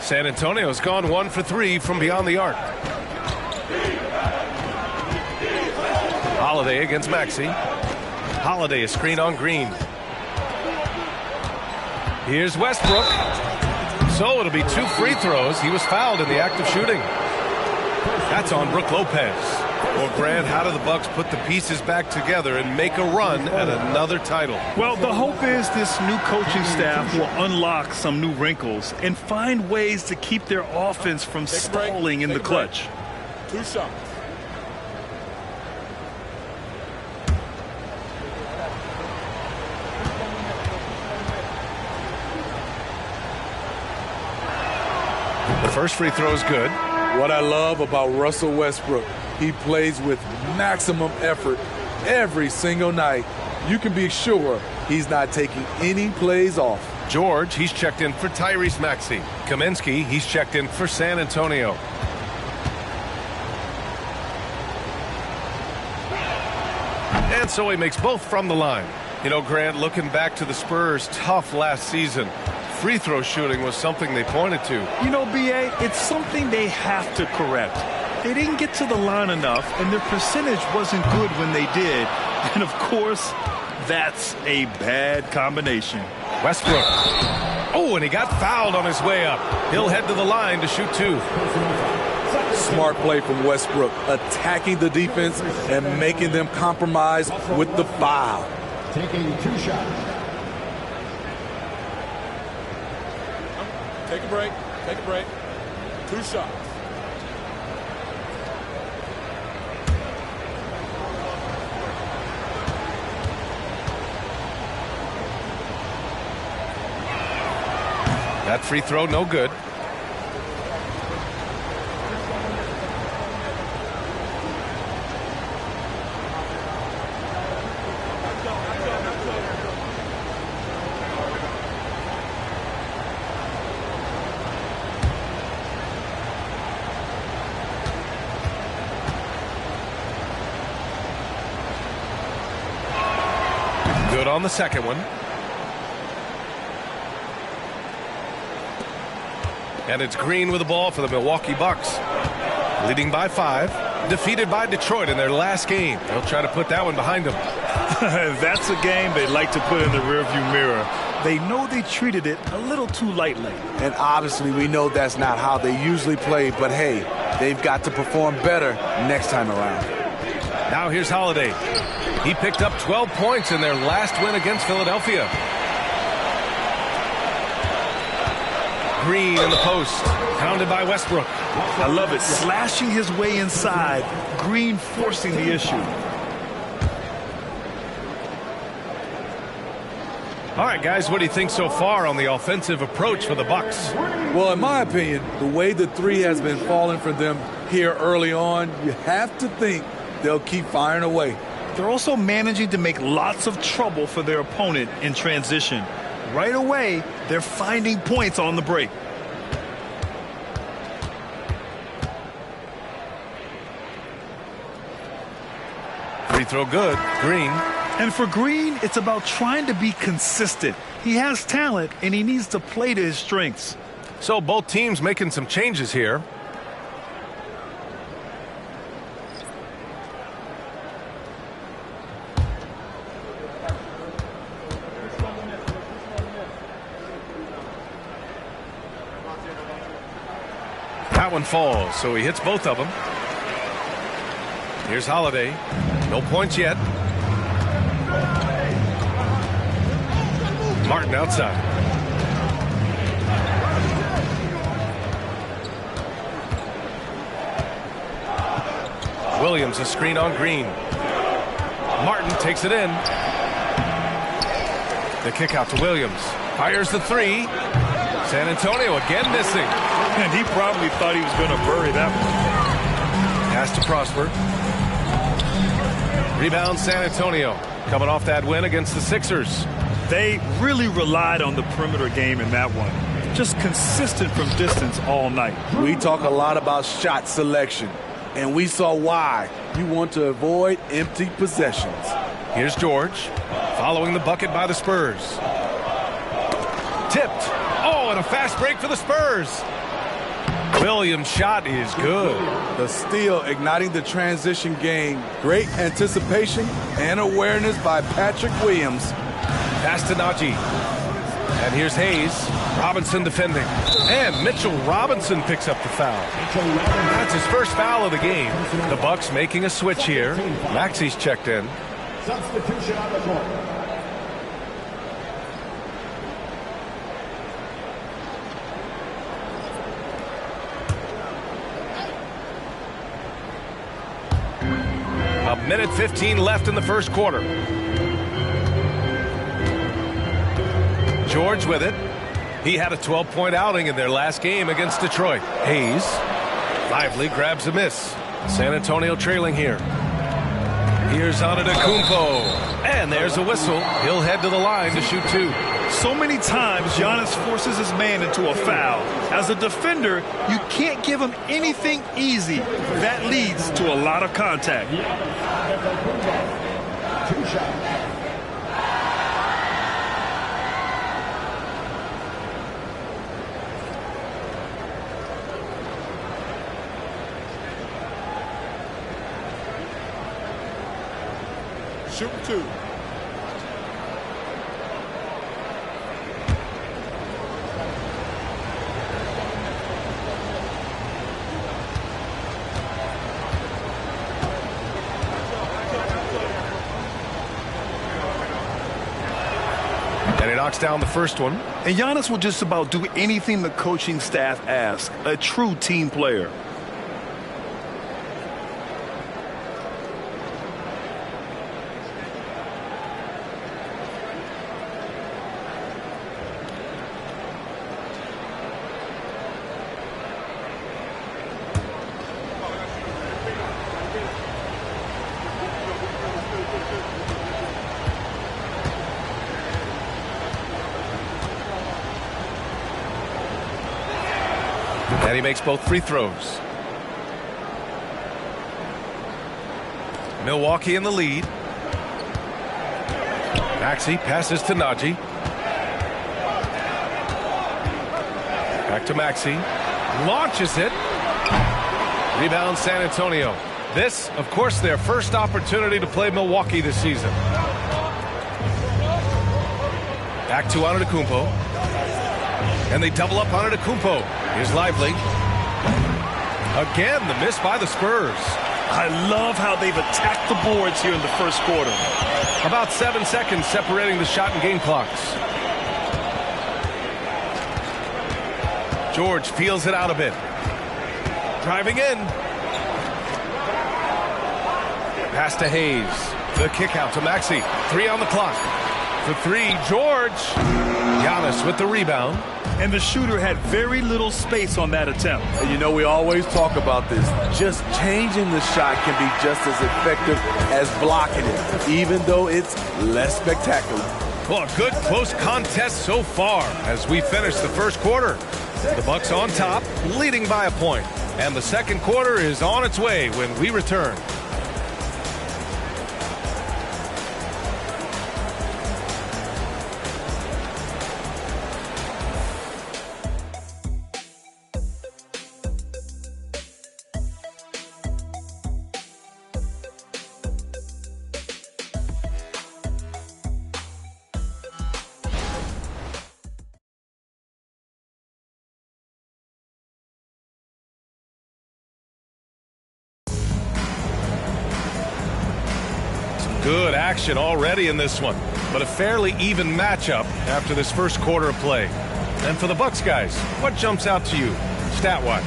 San Antonio's gone 1 for 3 from beyond the arc. Holiday against Maxey. Holiday, a screen on Green. Here's Westbrook. So it'll be 2 free throws. He was fouled in the act of shooting. That's on Brook Lopez. Well, Grant, how do the Bucks put the pieces back together and make a run at another title? Well, the hope is this new coaching staff will unlock some new wrinkles and find ways to keep their offense from stalling in the clutch. 2 shots. The first free throw is good. What I love about Russell Westbrook, he plays with maximum effort every single night. You can be sure he's not taking any plays off. George, he's checked in for Tyrese Maxey. Kaminsky, he's checked in for San Antonio. And so he makes both from the line. You know, Grant, looking back to the Spurs' tough last season, free throw shooting was something they pointed to. You know, B.A., it's something they have to correct. They didn't get to the line enough, and their percentage wasn't good when they did. And, of course, that's a bad combination. Westbrook. Oh, and he got fouled on his way up. He'll head to the line to shoot 2. Smart play from Westbrook, attacking the defense and making them compromise with the foul. Taking 2 shots. Take a break. Take a break. 2 shots. That free throw, no good. Good on the second one. And it's Green with the ball for the Milwaukee Bucks. Leading by 5. Defeated by Detroit in their last game. They'll try to put that one behind them. That's a game they'd like to put in the rearview mirror. They know they treated it a little too lightly. And obviously we know that's not how they usually play, but hey, they've got to perform better next time around. Now here's Holiday. He picked up 12 points in their last win against Philadelphia. Green in the post, pounded by Westbrook. I love it. Slashing his way inside. Green forcing the issue. All right, guys, what do you think so far on the offensive approach for the Bucks? Well, in my opinion, the way the 3 has been falling for them here early on, you have to think they'll keep firing away. They're also managing to make lots of trouble for their opponent in transition. Right away, they're finding points on the break. Free throw good. Green. And for Green, it's about trying to be consistent. He has talent, and he needs to play to his strengths. So both teams making some changes here. That one falls, so he hits both of them. Here's Holiday. No points yet. Martin outside. Williams a screen on Green. Martin takes it in. The kick out to Williams. Fires the 3. San Antonio again missing. And he probably thought he was going to bury that one. Pass to Prosper. Rebound San Antonio. Coming off that win against the Sixers. They really relied on the perimeter game in that one. Just consistent from distance all night. We talk a lot about shot selection, and we saw why. You want to avoid empty possessions. Here's George, following the bucket by the Spurs. Tipped. Oh, and a fast break for the Spurs. Williams' shot is good. The steal igniting the transition game. Great anticipation and awareness by Patrick Williams. Pass to Najee. And here's Hayes. Robinson defending. And Mitchell Robinson picks up the foul. That's his first foul of the game. The Bucks making a switch here. Maxi's checked in. Substitution on the court. A minute 15 left in the first quarter. George with it. He had a 12-point outing in their last game against Detroit. Hayes, lively, grabs a miss. San Antonio trailing here. Here's Antetokounmpo. And there's a whistle. He'll head to the line to shoot two. So many times Giannis forces his man into a foul. As a defender, you can't give him anything easy. That leads to a lot of contact. Two shots. Shoot two. And he knocks down the first one. And Giannis will just about do anything the coaching staff asks. A true team player. And he makes both free throws. Milwaukee in the lead. Maxey passes to Najee. Back to Maxey. Launches it. Rebound San Antonio. This, of course, their first opportunity to play Milwaukee this season. Back to Antetokounmpo. And they double up Antetokounmpo. Here's Lively. Again, the miss by the Spurs. I love how they've attacked the boards here in the first quarter. About 7 seconds separating the shot and game clocks. George feels it out a bit. Driving in. Pass to Hayes. The kick out to Maxey. 3 on the clock. For 3, George. Giannis with the rebound. And the shooter had very little space on that attempt. And you know, we always talk about this. Just changing the shot can be just as effective as blocking it, even though it's less spectacular. Well, a good close contest so far as we finish the first quarter. The Bucks on top, leading by a point. And the second quarter is on its way when we return. Good action already in this one, but a fairly even matchup after this first quarter of play. And for the Bucks guys, what jumps out to you, stat-wise?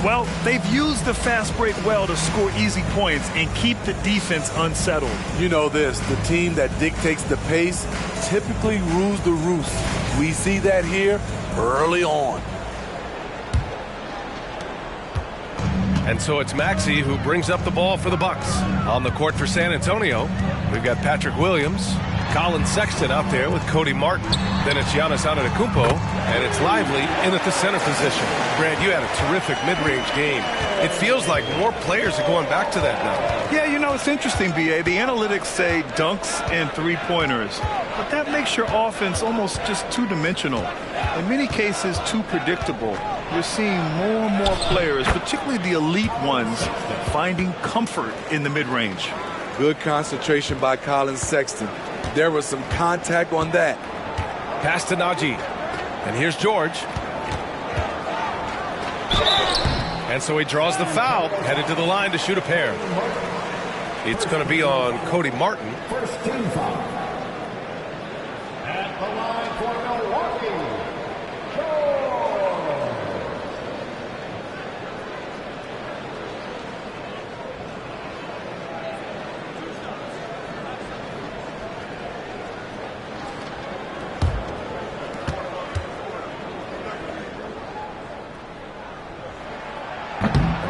Well, they've used the fast break well to score easy points and keep the defense unsettled. You know this, the team that dictates the pace typically rules the roost. We see that here early on. And so it's Maxey who brings up the ball for the Bucks. On the court for San Antonio, we've got Patrick Williams, Colin Sexton out there with Cody Martin. Then it's Giannis Antetokounmpo, and it's Lively in at the center position. Brad, you had a terrific mid-range game. It feels like more players are going back to that now. Yeah, you know, it's interesting, B.A. The analytics say dunks and three-pointers, but that makes your offense almost just two-dimensional. In many cases, too predictable. You're seeing more and more players, particularly the elite ones, finding comfort in the mid-range. Good concentration by Colin Sexton. There was some contact on that. Pass to Najee. And here's George. And so he draws the foul, headed to the line to shoot a pair. It's going to be on Cody Martin. First team foul. At the line for Milwaukee,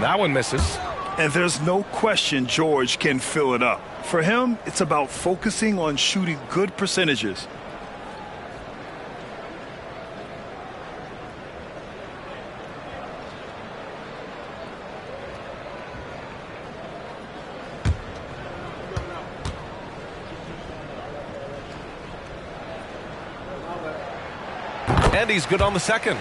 That one misses. And there's no question George can fill it up. For him, it's about focusing on shooting good percentages. And he's good on the second.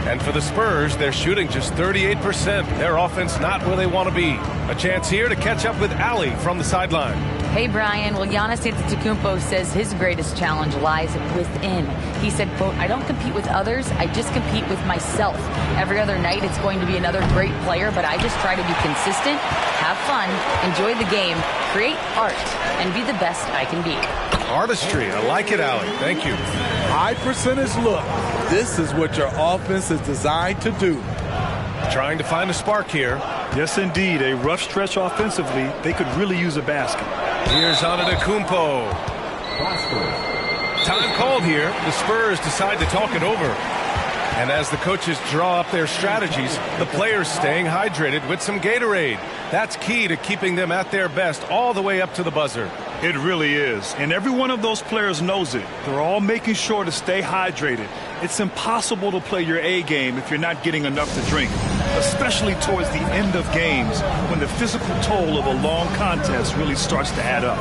And for the Spurs, they're shooting just 38%. Their offense not where they want to be. A chance here to catch up with Allie from the sideline. Hey, Brian. Well, Giannis Antetokounmpo says his greatest challenge lies within. He said, quote, I don't compete with others. I just compete with myself. Every other night, it's going to be another great player, but I just try to be consistent, have fun, enjoy the game, create art, and be the best I can be. Artistry. I like it, Allie. Thank you. High percentage look. This is what your offense is designed to do. Trying to find a spark here. Yes, indeed. A rough stretch offensively. They could really use a basket. Here's Antetokounmpo. Time called here. The Spurs decide to talk it over. And as the coaches draw up their strategies, the players staying hydrated with some Gatorade. That's key to keeping them at their best all the way up to the buzzer. It really is. And every one of those players knows it. They're all making sure to stay hydrated. It's impossible to play your A game if you're not getting enough to drink, especially towards the end of games when the physical toll of a long contest really starts to add up.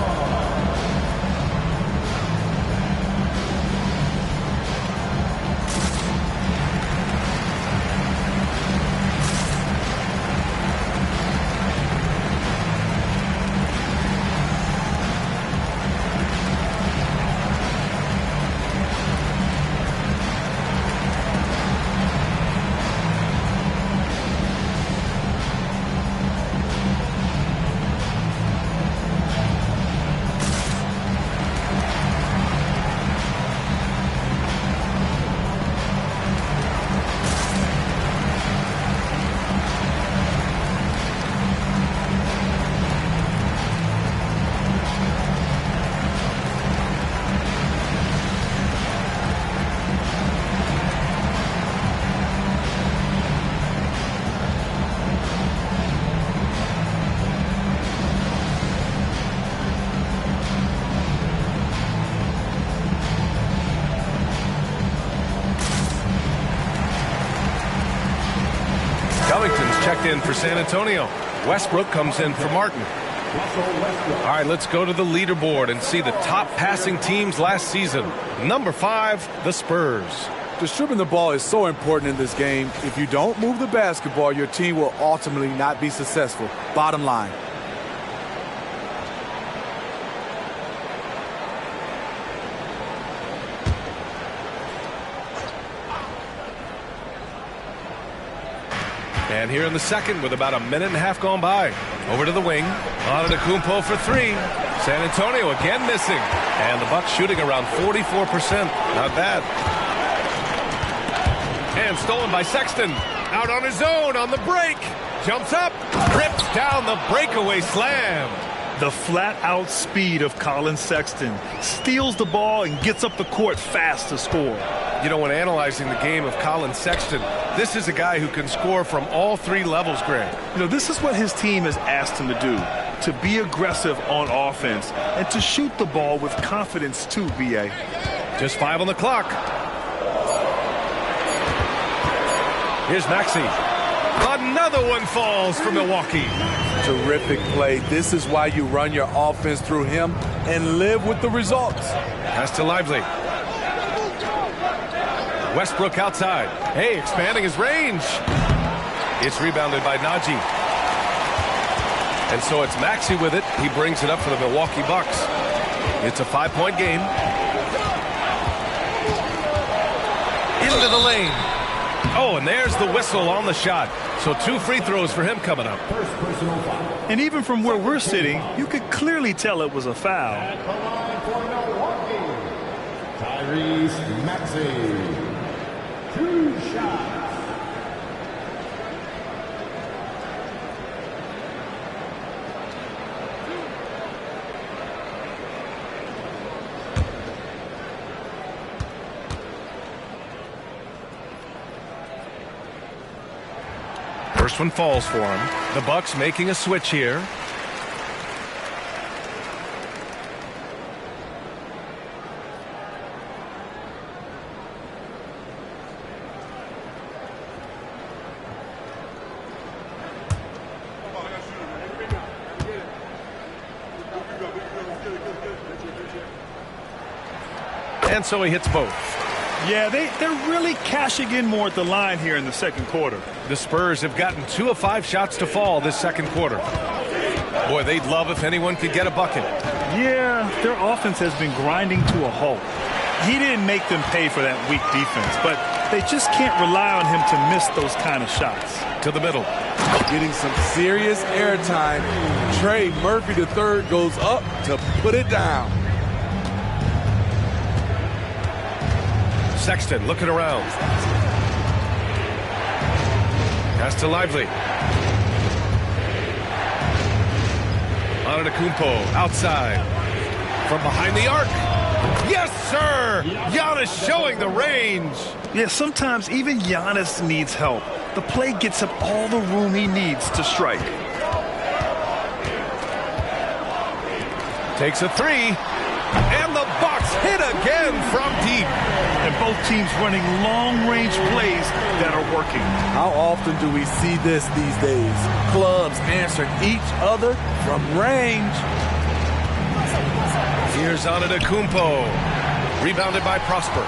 Checked in for San Antonio. Westbrook comes in for Martin. All right, let's go to the leaderboard and see the top passing teams last season. Number 5, the Spurs. Distributing the ball is so important in this game. If you don't move the basketball, your team will ultimately not be successful. Bottom line. And here in the second with about a minute and a half gone by. Over to the wing. Antetokounmpo for 3. San Antonio again missing. And the Bucks shooting around 44%. Not bad. And stolen by Sexton. Out on his own on the break. Jumps up. Rips down the breakaway slam. The flat-out speed of Colin Sexton. Steals the ball and gets up the court fast to score. You know, when analyzing the game of Colin Sexton, This is a guy who can score from all three levels, Greg. You know, this is what his team has asked him to do, to be aggressive on offense and to shoot the ball with confidence too, B.A. Just 5 on the clock. Here's Maxey. Another one falls for Milwaukee. Terrific play. This is why you run your offense through him and live with the results. Pass to Lively. Westbrook outside. Hey, expanding his range. It's rebounded by Najee. And so it's Maxey with it. He brings it up for the Milwaukee Bucks. It's a 5-point game. Into the lane. Oh, and there's the whistle on the shot. So 2 free throws for him coming up. And even from where we're sitting, you could clearly tell it was a foul. Tyrese Maxey. 2 shots. First one falls for him. The Bucks making a switch here. And so he hits both. Yeah, they're really cashing in more at the line here in the second quarter. The Spurs have gotten 2 of 5 shots to fall this second quarter. Boy, they'd love if anyone could get a bucket. Yeah, their offense has been grinding to a halt. He didn't make them pay for that weak defense, but they just can't rely on him to miss those kind of shots. To the middle. Getting some serious airtime. Trey Murphy III goes up to put it down. Sexton looking around. Pass to Lively. Antetokounmpo outside. From behind the arc. Yes, sir! Giannis showing the range. Yeah, sometimes even Giannis needs help. The play gets him all the room he needs to strike. Takes a 3. And the Bucks hit again from deep. And both teams running long-range plays that are working. How often do we see this these days? Clubs answering each other from range. Here's Antetokounmpo. Rebounded by Prosper.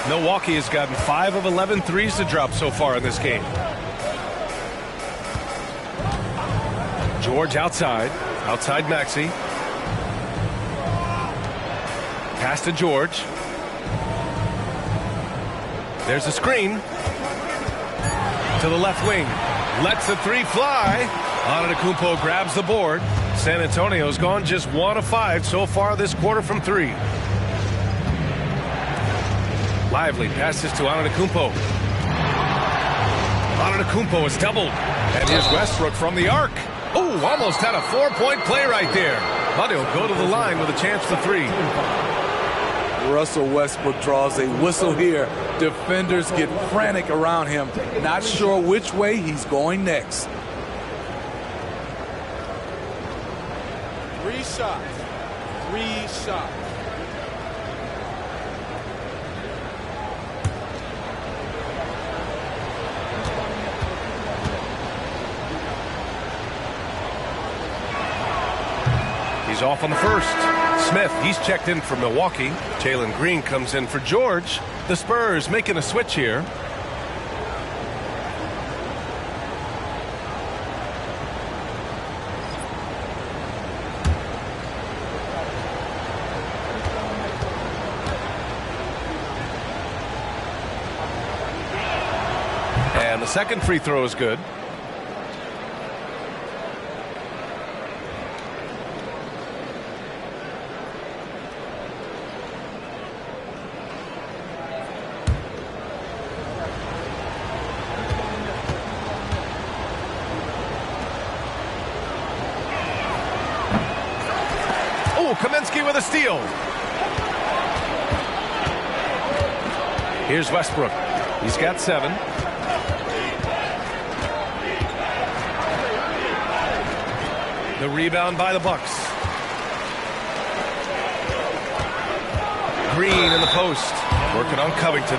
Milwaukee has gotten 5 of 11 threes to drop so far in this game. George outside. Outside Maxey. Pass to George. There's a screen. To the left wing. Lets the 3 fly. Antetokounmpo grabs the board. San Antonio's gone just 1 of 5 so far this quarter from 3. Lively passes to Antetokounmpo. Antetokounmpo is doubled. And here's Westbrook from the arc. Oh, almost had a 4-point play right there. But he'll go to the line with a chance for 3. Russell Westbrook draws a whistle here. Defenders get frantic around him, not sure which way he's going next. 3 shots. 3 shots. He's off on the first. Smith, he's checked in for Milwaukee. Jalen Green comes in for George. The Spurs making a switch here. And the second free throw is good. Kaminsky with a steal. Here's Westbrook. He's got 7. The rebound by the Bucks. Green in the post, working on Covington.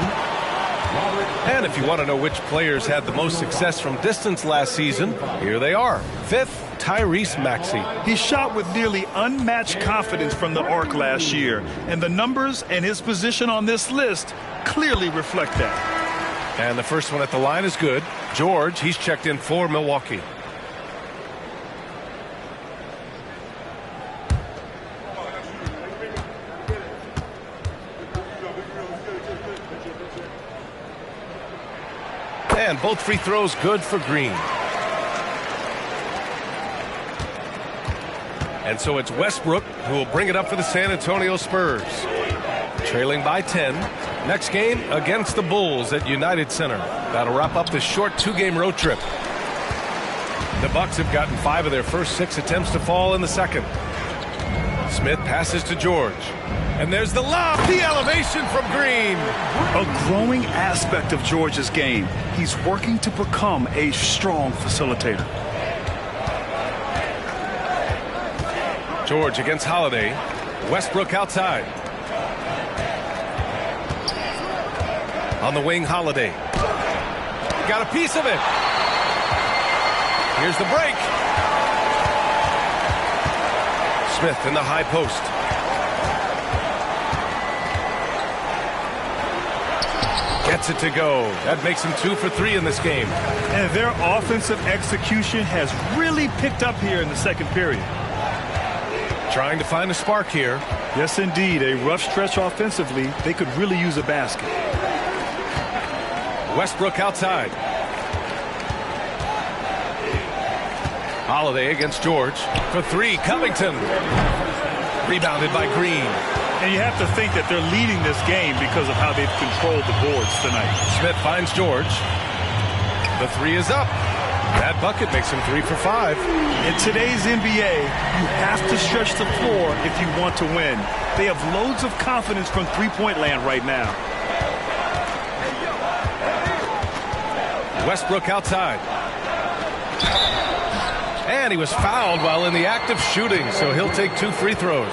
And if you want to know which players had the most success from distance last season, here they are. 5th, Tyrese Maxey. He shot with nearly unmatched confidence from the arc last year, and the numbers and his position on this list clearly reflect that. And the first one at the line is good. George, he's checked in for Milwaukee. And both free throws good for Green. And so it's Westbrook who will bring it up for the San Antonio Spurs. Trailing by 10. Next game against the Bulls at United Center. That'll wrap up this short 2-game road trip. The Bucks have gotten 5 of their first 6 attempts to fall in the second. Smith passes to George. And there's the lob, the elevation from Green. A growing aspect of George's game. He's working to become a strong facilitator. George against Holiday. Westbrook outside. On the wing, Holiday. Got a piece of it. Here's the break. Smith in the high post. Gets it to go. That makes him 2 for 3 in this game. And their offensive execution has really picked up here in the second period. Trying to find a spark here. Yes, indeed. A rough stretch offensively. They could really use a basket. Westbrook outside. Holiday against George. For 3, Covington. Rebounded by Green. And you have to think that they're leading this game because of how they've controlled the boards tonight. Smith finds George. The 3 is up. That bucket makes him 3 for 5. In today's NBA, you have to stretch the floor if you want to win. They have loads of confidence from three-point land right now. Westbrook outside. And he was fouled while in the act of shooting, so he'll take 2 free throws.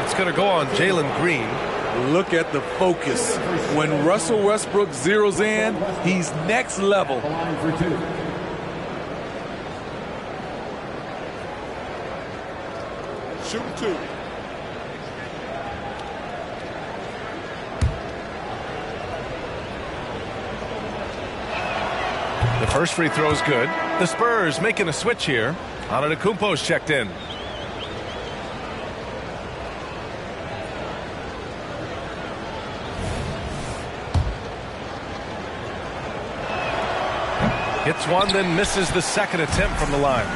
It's going to go on Jalen Green. Look at the focus. When Russell Westbrook zeroes in, he's next level. Shoot 2. The first free throw is good. The Spurs making a switch here. Antetokounmpo's checked in. Hits one, then misses the second attempt from the line.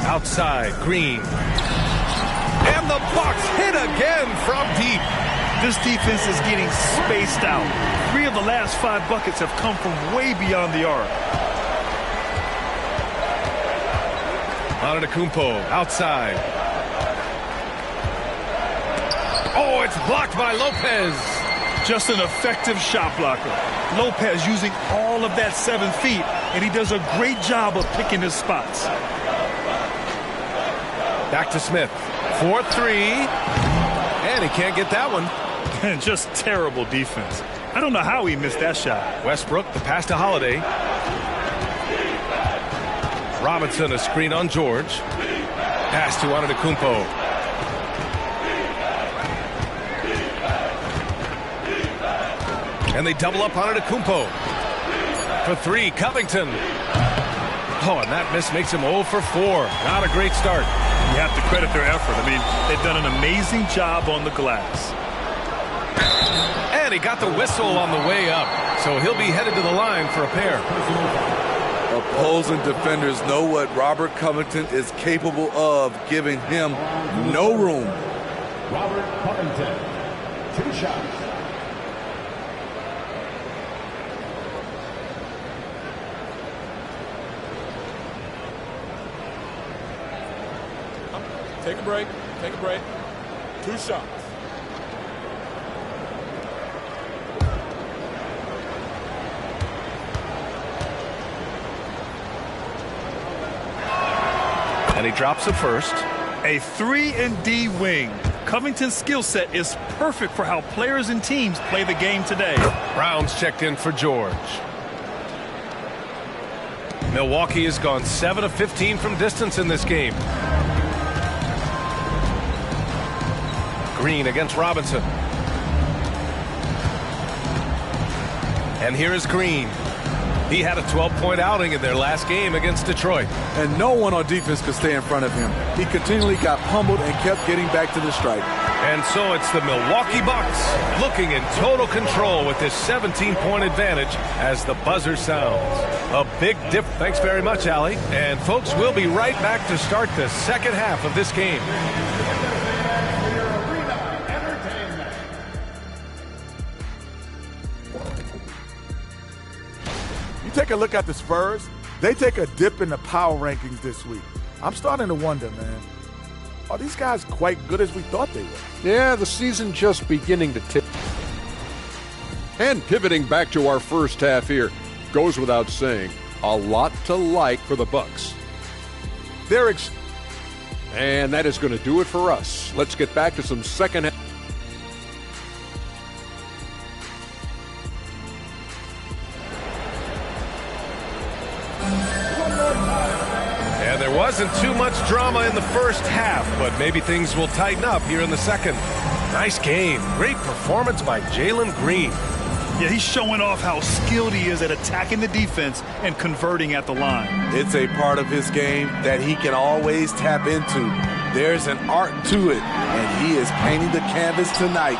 Outside, Green. And the Bucks hit again from deep. This defense is getting spaced out. 3 of the last 5 buckets have come from way beyond the arc. Antetokounmpo outside. Oh, it's blocked by Lopez. Just an effective shot blocker. Lopez using all of that 7 feet, and he does a great job of picking his spots. Back to Smith. 4-3. And he can't get that one. Just terrible defense. I don't know how he missed that shot. Westbrook, the pass to Holiday. Robinson, a screen on George. Pass to Antetokounmpo. And they double up on Antetokounmpo. For 3, Covington. Oh, and that miss makes him 0 for 4. Not a great start. You have to credit their effort. I mean, they've done an amazing job on the glass. And he got the whistle on the way up. So he'll be headed to the line for a pair. Opposing defenders know what Robert Covington is capable of, giving him no room. Robert Covington, 2 shots. Take a break. Take a break. 2 shots. And he drops the first. A 3-and-D wing. Covington's skill set is perfect for how players and teams play the game today. Brown's checked in for George. Milwaukee has gone 7 of 15 from distance in this game. Green against Robinson. And here is Green. He had a 12-point outing in their last game against Detroit. And no one on defense could stay in front of him. He continually got pummeled and kept getting back to the stripe. And so it's the Milwaukee Bucks looking in total control with this 17-point advantage as the buzzer sounds. A big dip. Thanks very much, Allie. And folks, we'll be right back to start the second half of this game. Take a look at the Spurs. They take a dip in the power rankings this week. I'm starting to wonder, man, are these guys quite good as we thought they were? Yeah, the season just beginning to tip. And pivoting back to our first half here, goes without saying, a lot to like for the Bucks. And that is going to do it for us. Let's get back to some second half. There wasn't too much drama in the first half, but maybe things will tighten up here in the second. Nice game. Great performance by Jalen Green. Yeah, he's showing off how skilled he is at attacking the defense and converting at the line. It's a part of his game that he can always tap into. There's an art to it, and he is painting the canvas tonight.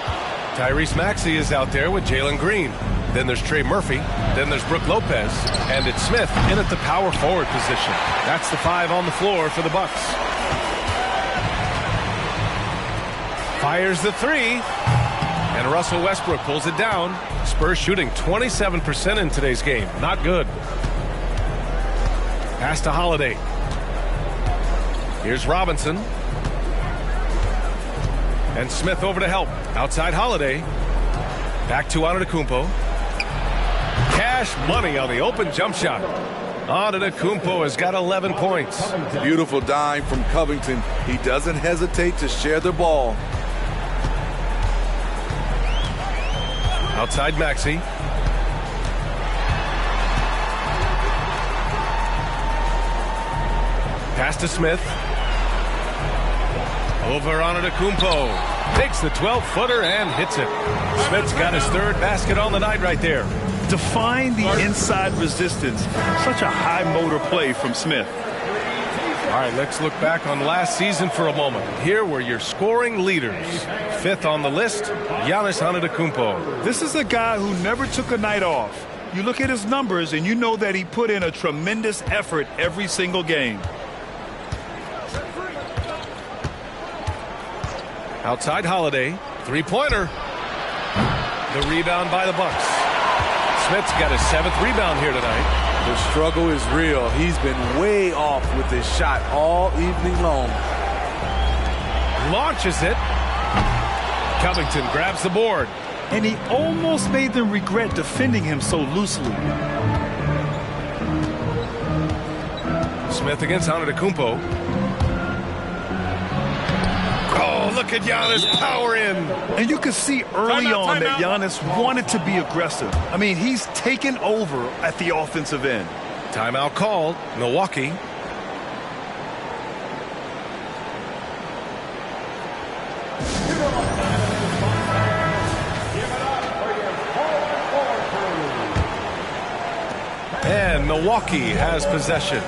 Tyrese Maxey is out there with Jalen Green. Then there's Trey Murphy. Then there's Brook Lopez. And it's Smith in at the power forward position. That's the 5 on the floor for the Bucks. Fires the 3. And Russell Westbrook pulls it down. Spurs shooting 27% in today's game. Not good. Pass to Holiday. Here's Robinson. And Smith over to help. Outside Holiday. Back to Antetokounmpo. Cash money on the open jump shot. Antetokounmpo has got 11 points. Beautiful dime from Covington. He doesn't hesitate to share the ball. Outside Maxey. Pass to Smith. Over Antetokounmpo. Takes the 12-footer and hits it. Smith's got his third basket on the night right there. Defying the inside resistance. Such a high motor play from Smith. All right, let's look back on last season for a moment. Here were your scoring leaders. 5th on the list, Giannis Antetokounmpo. This is a guy who never took a night off. You look at his numbers and you know that he put in a tremendous effort every single game. Outside Holiday, 3-pointer. The rebound by the Bucks. Smith's got his 7th rebound here tonight. The struggle is real. He's been way off with his shot all evening long. Launches it. Covington grabs the board. And he almost made them regret defending him so loosely. Smith against Antetokounmpo. Oh, look at Giannis power in. And you could see early on that Giannis wanted to be aggressive. I mean, he's taken over at the offensive end. Timeout called. Milwaukee. And Milwaukee has possession.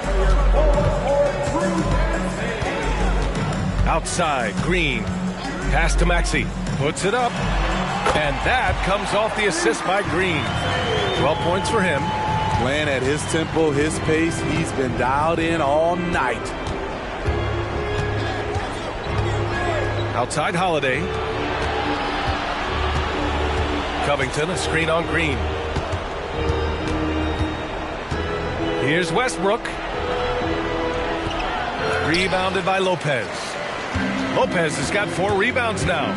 Outside, Green. Pass to Maxey. Puts it up. And that comes off the assist by Green. 12 points for him. Playing at his tempo, his pace. He's been dialed in all night. Outside Holiday. Covington, a screen on Green. Here's Westbrook. Rebounded by Lopez. Lopez has got 4 rebounds now.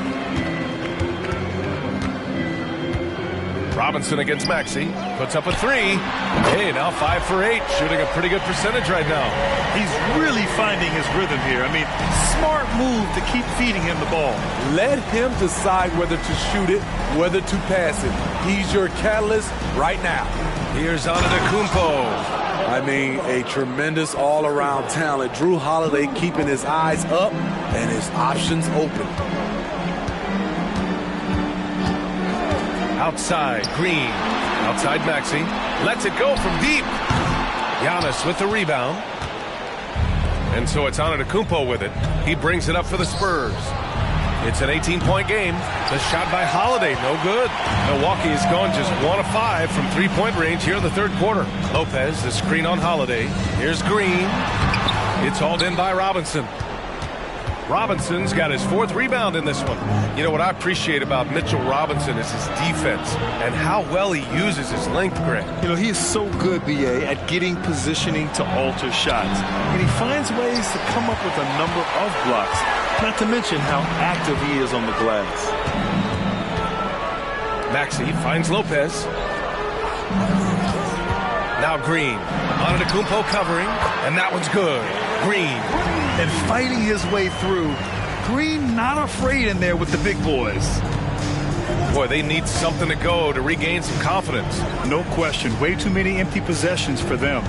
Robinson against Maxey. Puts up a 3. Hey, now 5 for 8. Shooting a pretty good percentage right now. He's really finding his rhythm here. I mean, smart move to keep feeding him the ball. Let him decide whether to shoot it, whether to pass it. He's your catalyst right now. Here's Antetokounmpo. I mean, a tremendous all-around talent. Drew Holiday keeping his eyes up and his options open. Outside, Green. Outside, Maxey. Lets it go from deep. Giannis with the rebound. And so it's Antetokounmpo with it. He brings it up for the Spurs. It's an 18-point game. The shot by Holiday, no good. Milwaukee has gone just 1 of 5 from three-point range here in the third quarter. Lopez, the screen on Holiday. Here's Green. It's hauled in by Robinson. Robinson's got his 4th rebound in this one. You know what I appreciate about Mitchell Robinson is his defense and how well he uses his length, Greg. You know, he is so good, B.A., at getting positioning to alter shots. And he finds ways to come up with a number of blocks, not to mention how active he is on the glass. Maxey finds Lopez. Now Green. Antetokounmpo covering, and that one's good. Green. And fighting his way through. Green not afraid in there with the big boys. Boy, they need something to go to regain some confidence. No question. Way too many empty possessions for them.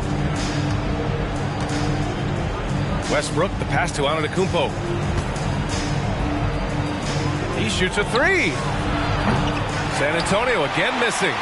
Westbrook, the pass to Antetokounmpo. He shoots a 3. San Antonio again missing.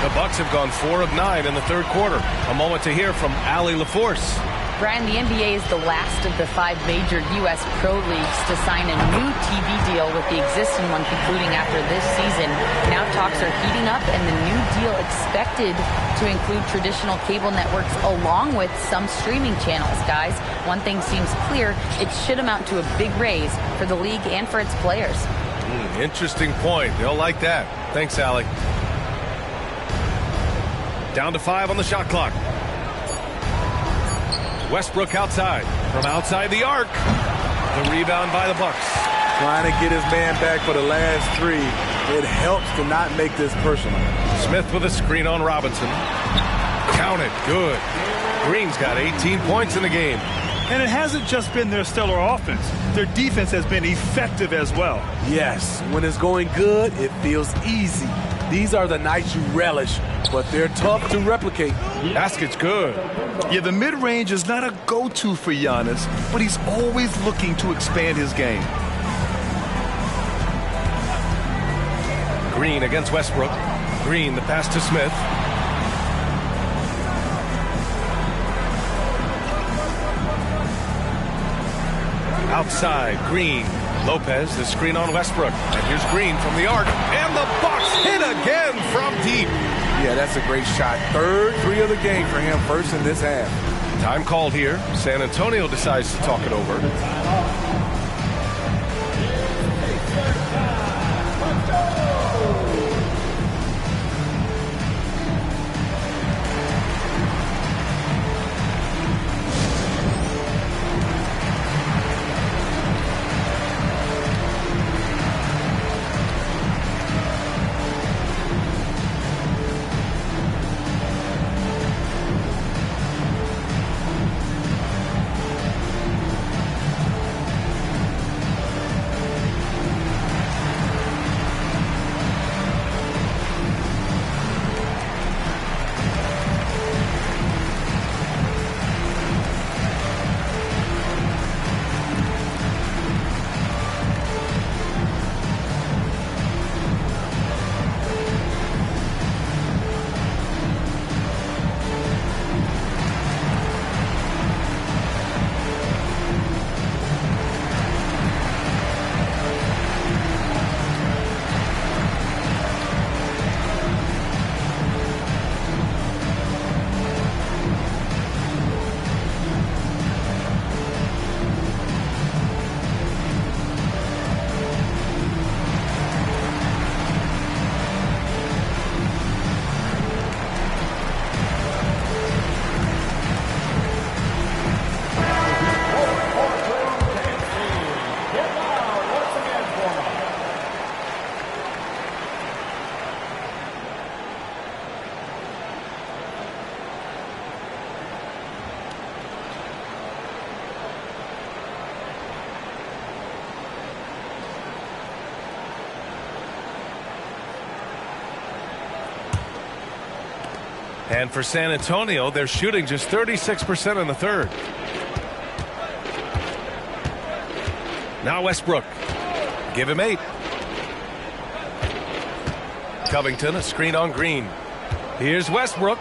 The Bucks have gone 4 of 9 in the third quarter. A moment to hear from Allie LaForce. Brian, the NBA is the last of the 5 major U.S. pro leagues to sign a new TV deal with the existing one concluding after this season. Now talks are heating up, and the new deal expected to include traditional cable networks along with some streaming channels. Guys, one thing seems clear. It should amount to a big raise for the league and for its players. Interesting point. They'll like that. Thanks, Allie. Down to 5 on the shot clock. Westbrook outside. From outside the arc. The rebound by the Bucks. Trying to get his man back for the last 3. It helps to not make this personal. Smith with a screen on Robinson. Count it. Good. Green's got 18 points in the game. And it hasn't just been their stellar offense. Their defense has been effective as well. Yes, when it's going good, it feels easy. These are the nights you relish, but they're tough to replicate. Basket's good. Yeah, the mid-range is not a go-to for Giannis, but he's always looking to expand his game. Green against Westbrook. Green, the pass to Smith. Outside, Green. Lopez, the screen on Westbrook. And here's Green from the arc. And the Bucks hit again from deep. Yeah, that's a great shot. 3rd 3 of the game for him, first in this half. Time called here. San Antonio decides to talk it over. And for San Antonio, they're shooting just 36% in the third. Now Westbrook. Give him 8. Covington, a screen on Green. Here's Westbrook.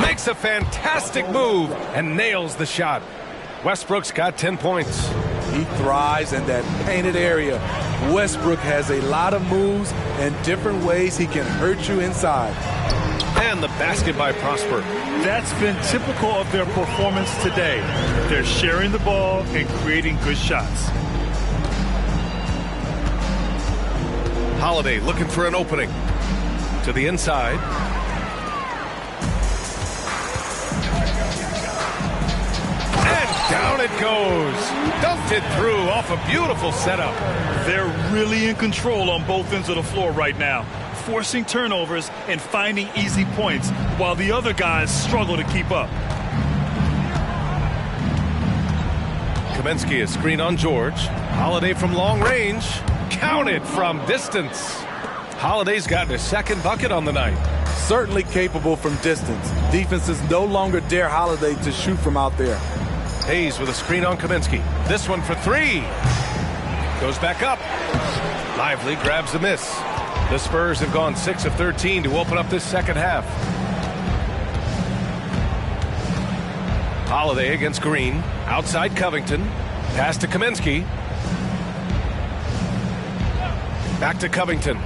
Makes a fantastic move and nails the shot. Westbrook's got 10 points. He thrives in that painted area. Westbrook has a lot of moves and different ways he can hurt you inside. And the basket by Prosper. That's been typical of their performance today. They're sharing the ball and creating good shots. Holiday looking for an opening. To the inside. And down it goes. Dumped it through off a beautiful setup. They're really in control on both ends of the floor right now, forcing turnovers and finding easy points while the other guys struggle to keep up. Kaminsky, a screen on George. Holiday from long range. Counted from distance. Holiday's gotten his second bucket on the night. Certainly capable from distance. Defenses no longer dare Holiday to shoot from out there. Hayes with a screen on Kaminsky. This one for 3. Goes back up. Lively grabs the miss. The Spurs have gone 6 of 13 to open up this second half. Holiday against Green. Outside Covington. Pass to Kaminsky. Back to Covington.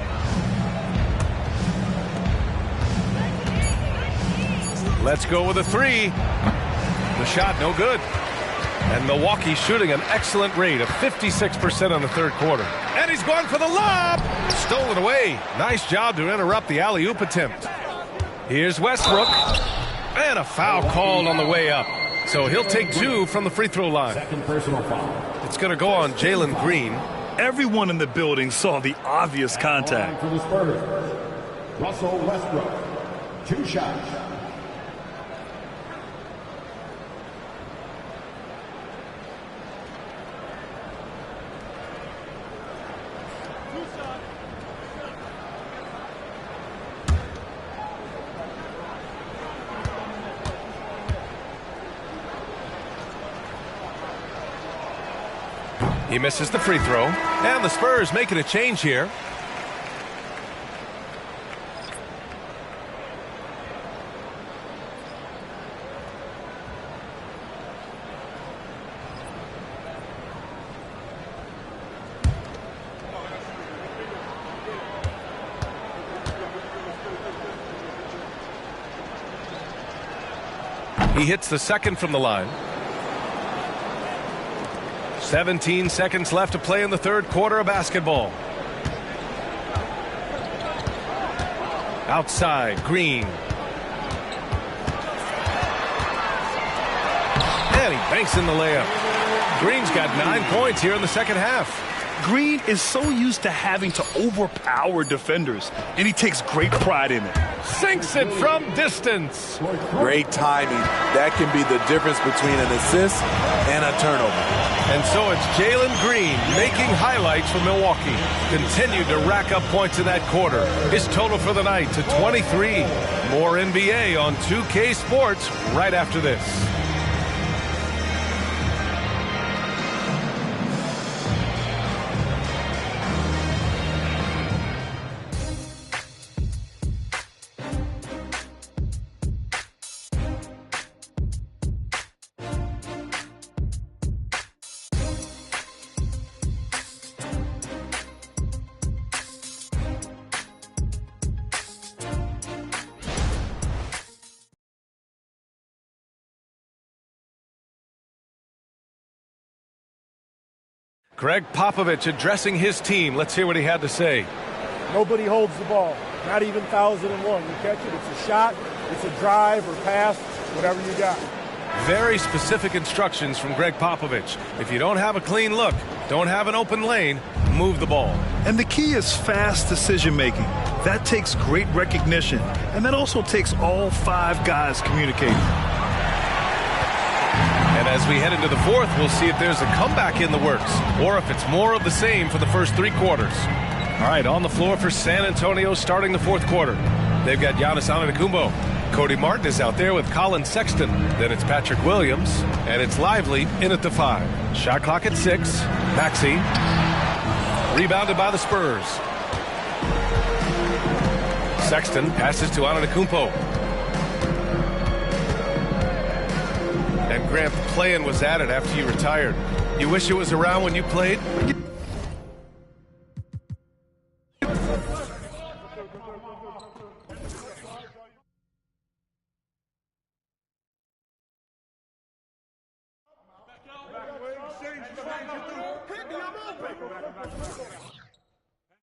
Let's go with a 3. The shot no good. And Milwaukee shooting an excellent rate of 56% in the third quarter. And he's going for the lob. Stolen away. Nice job to interrupt the alley-oop attempt. Here's Westbrook. And a foul called on the way up. So he'll take 2 from the free throw line. Second personal foul. It's going to go on Jalen Green. Everyone in the building saw the obvious contact. For the Spurs, Russell Westbrook. 2 shots. He misses the free throw. And the Spurs making a change here. He hits the second from the line. 17 seconds left to play in the third quarter of basketball. Outside, Green. And he banks in the layup. Green's got 9 points here in the second half. Green is so used to having to overpower defenders, and he takes great pride in it. Sinks it from distance. Great timing. That can be the difference between an assist and a turnover. And so it's Jalen Green making highlights for Milwaukee. Continued to rack up points in that quarter. His total for the night to 23. More NBA on 2K Sports right after this. Greg Popovich addressing his team. Let's hear what he had to say. Nobody holds the ball, not even 1,001. You catch it, it's a shot, it's a drive or pass, whatever you got. Very specific instructions from Greg Popovich. If you don't have a clean look, don't have an open lane, move the ball. And the key is fast decision-making. That takes great recognition, and that also takes all 5 guys communicating. And as we head into the fourth, we'll see if there's a comeback in the works or if it's more of the same for the first 3 quarters. All right, on the floor for San Antonio starting the fourth quarter. They've got Giannis Antetokounmpo. Cody Martin is out there with Colin Sexton. Then it's Patrick Williams, and it's Lively in at the 5. Shot clock at 6. Maxey. Rebounded by the Spurs. Sexton passes to Antetokounmpo. And Grant, the play-in was added after you retired. You wish it was around when you played?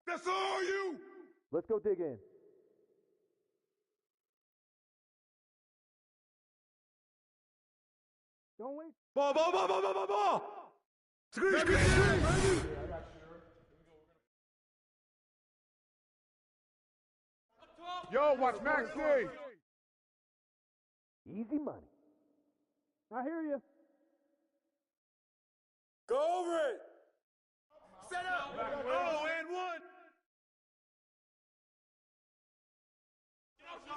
That's all you. Let's go dig in. Don't wait. Ball. Screen. Yo, watch Max G. Easy money. I hear you. Go over it. Set up. Oh, and one.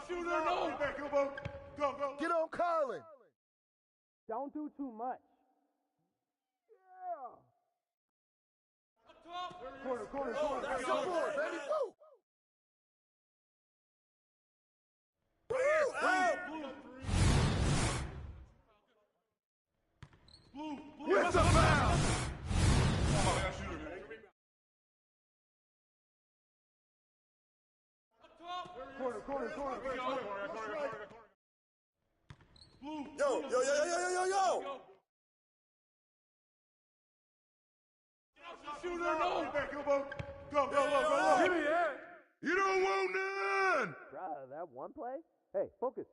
Shooter, no. Go. Get on Carlin. Don't do too much. Yeah. Corner. That's your board, baby. Blue. It's a foul. Corner. Yo. Shooter, no. Go. Give me that. You don't want none. That one play? Hey, focus.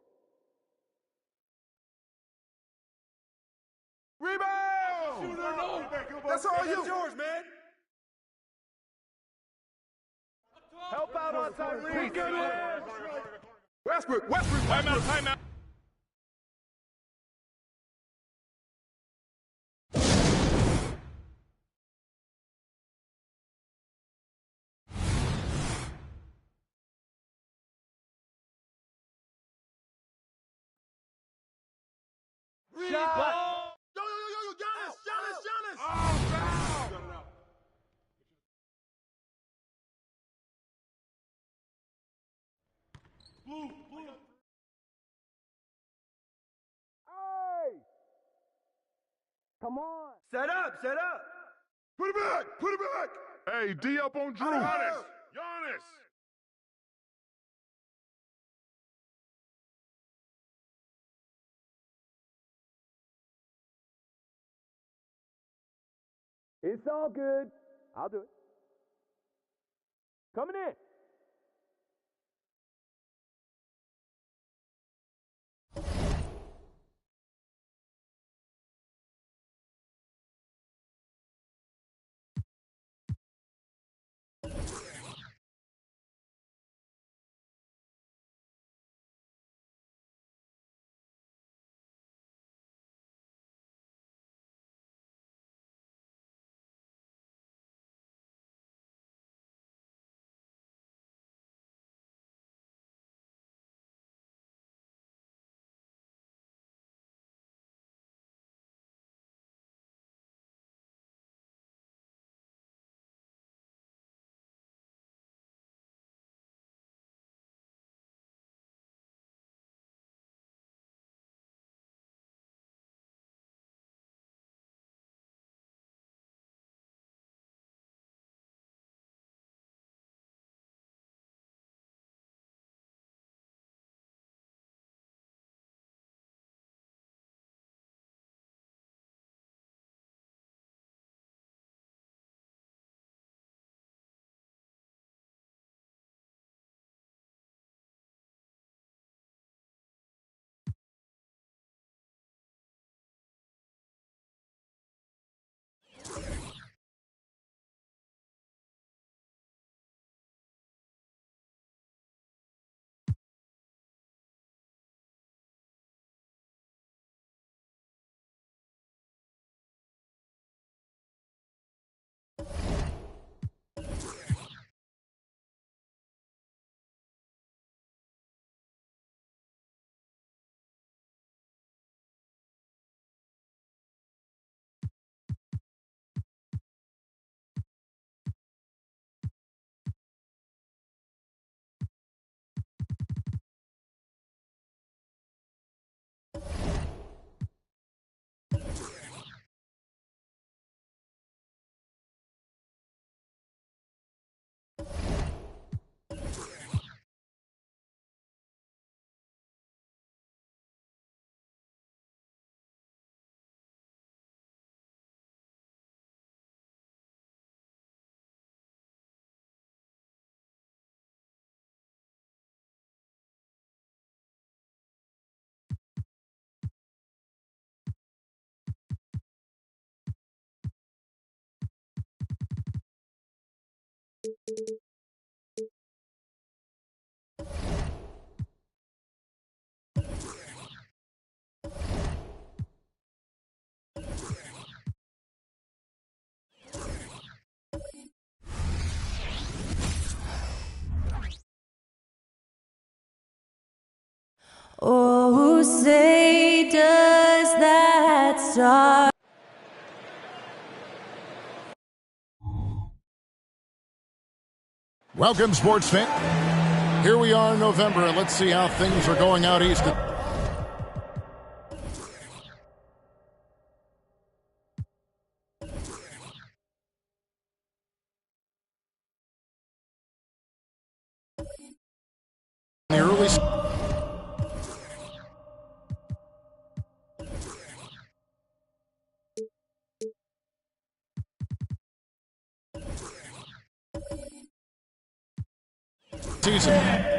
Rebound. Shooter, no. That's all you. That's yours, man. Help out on Tyrese. Westbrook. Timeout. Shot. Yo, Giannis. Oh, foul. Blue. Hey! Come on. Set up. Put it back. Hey, D up on Drew. Giannis. It's all good. I'll do it. Coming in. Oh, say does that star. Welcome, sports fan. Here we are in November, and let's see how things are going out east. The early season.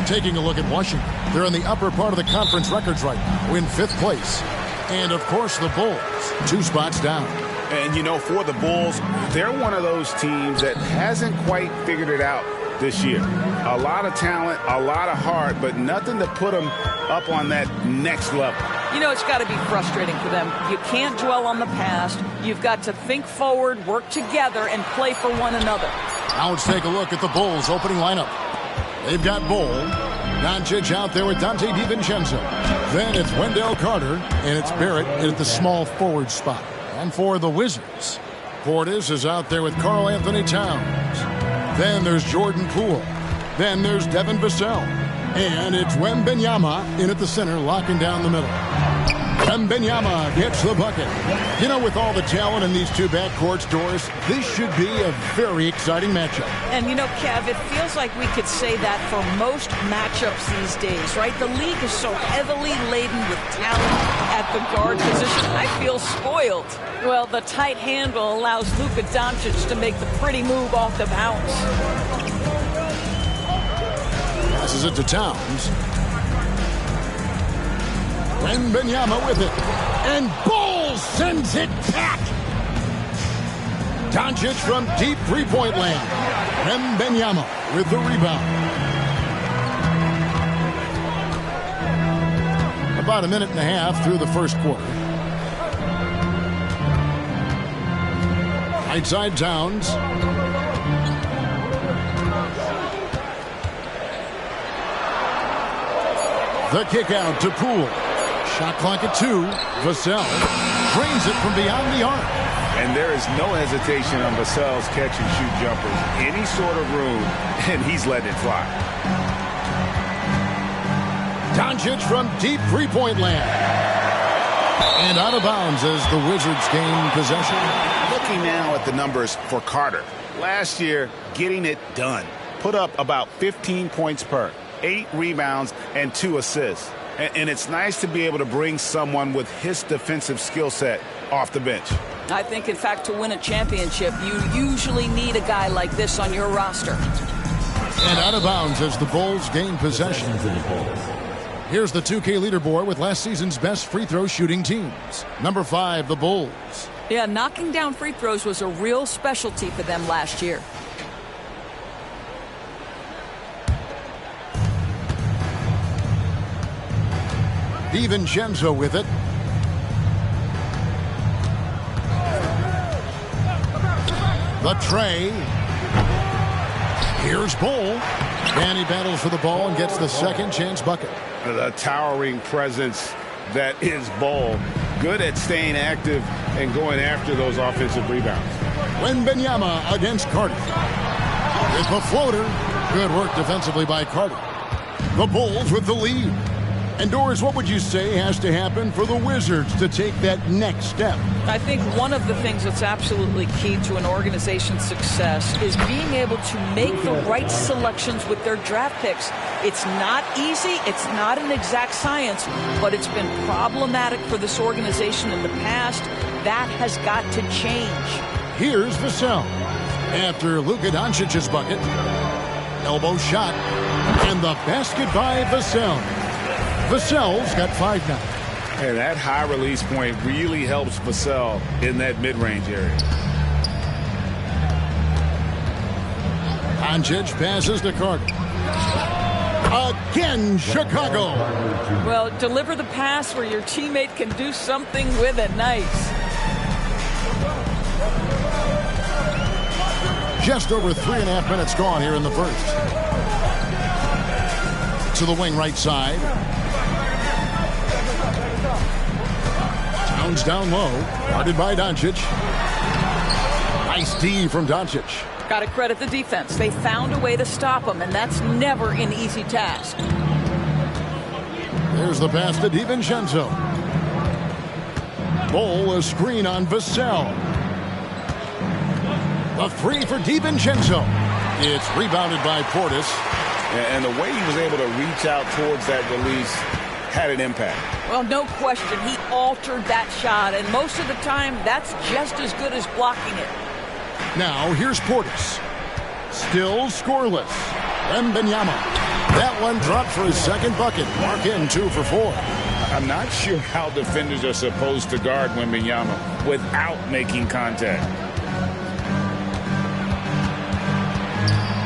Taking a look at Washington. They're in the upper part of the conference records right now, in 5th place. And, of course, the Bulls, 2 spots down. And, you know, for the Bulls, they're one of those teams that hasn't quite figured it out this year. A lot of talent, a lot of heart, but nothing to put them up on that next level. You know, it's got to be frustrating for them. You can't dwell on the past. You've got to think forward, work together, and play for one another. Now let's take a look at the Bulls' opening lineup. They've got Bull, Doncic out there with Dante DiVincenzo. Then it's Wendell Carter, and it's Barrett at the small forward spot. And for the Wizards, Portis is out there with Karl Anthony Towns. Then there's Jordan Poole. Then there's Devin Vassell. And it's Wembanyama in at the center, locking down the middle. Wembanyama gets the bucket. You know, with all the talent in these two backcourts, Doris, this should be a very exciting matchup. And, you know, Kev, it feels like we could say that for most matchups these days, right? The league is so heavily laden with talent at the guard position. I feel spoiled. Well, the tight handle allows Luka Doncic to make the pretty move off the bounce. Passes it to Towns. Wembanyama with it. And Bull sends it back. Doncic from deep three-point land. Wembanyama with the rebound. About a minute and a half through the first quarter. Right side Towns. The kick out to Poole. Shot clock at 2. Vassell drains it from beyond the arc. And there is no hesitation on Vassell's catch-and-shoot jumpers. Any sort of room, and he's letting it fly. Doncic from deep three-point land. And out of bounds as the Wizards gain possession. Looking now at the numbers for Carter. Last year, getting it done. Put up about 15 points per, 8 rebounds, and 2 assists. And it's nice to be able to bring someone with his defensive skill set off the bench. I think, in fact, to win a championship, you usually need a guy like this on your roster. And out of bounds as the Bulls gain possession. Here's the 2K leaderboard with last season's best free throw shooting teams. Number 5, the Bulls. Yeah, knocking down free throws was a real specialty for them last year. DiVincenzo with it. The tray. Here's Bull. And he battles for the ball and gets the second chance bucket. The towering presence that is Bull. Good at staying active and going after those offensive rebounds. Wembanyama against Carter. With the floater. Good work defensively by Carter. The Bulls with the lead. And Doris, what would you say has to happen for the Wizards to take that next step? I think one of the things that's absolutely key to an organization's success is being able to make the right selections with their draft picks. It's not easy. It's not an exact science, but it's been problematic for this organization in the past. That has got to change. Here's Vassell. After Luka Doncic's bucket, elbow shot, and the basket by Vassell. Vassell's got 5 now. And that high release point really helps Vassell in that mid-range area. Doncic passes to Carter. Again, Chicago. Well, deliver the pass where your teammate can do something with it. Nice. Just over 3.5 minutes gone here in the first. To the wing right side. Towns down low. Guarded by Doncic. Nice D from Doncic. Got to credit the defense. They found a way to stop him, and that's never an easy task. There's the pass to DiVincenzo. Bowl a screen on Vassell. A 3 for DiVincenzo. It's rebounded by Portis. And the way he was able to reach out towards that release had an impact. Well, no question. He altered that shot, and most of the time, that's just as good as blocking it. Now, here's Portis. Still scoreless. Wembanyama. That one dropped for his second bucket. Mark in 2 for 4. I'm not sure how defenders are supposed to guard Wembanyama without making contact.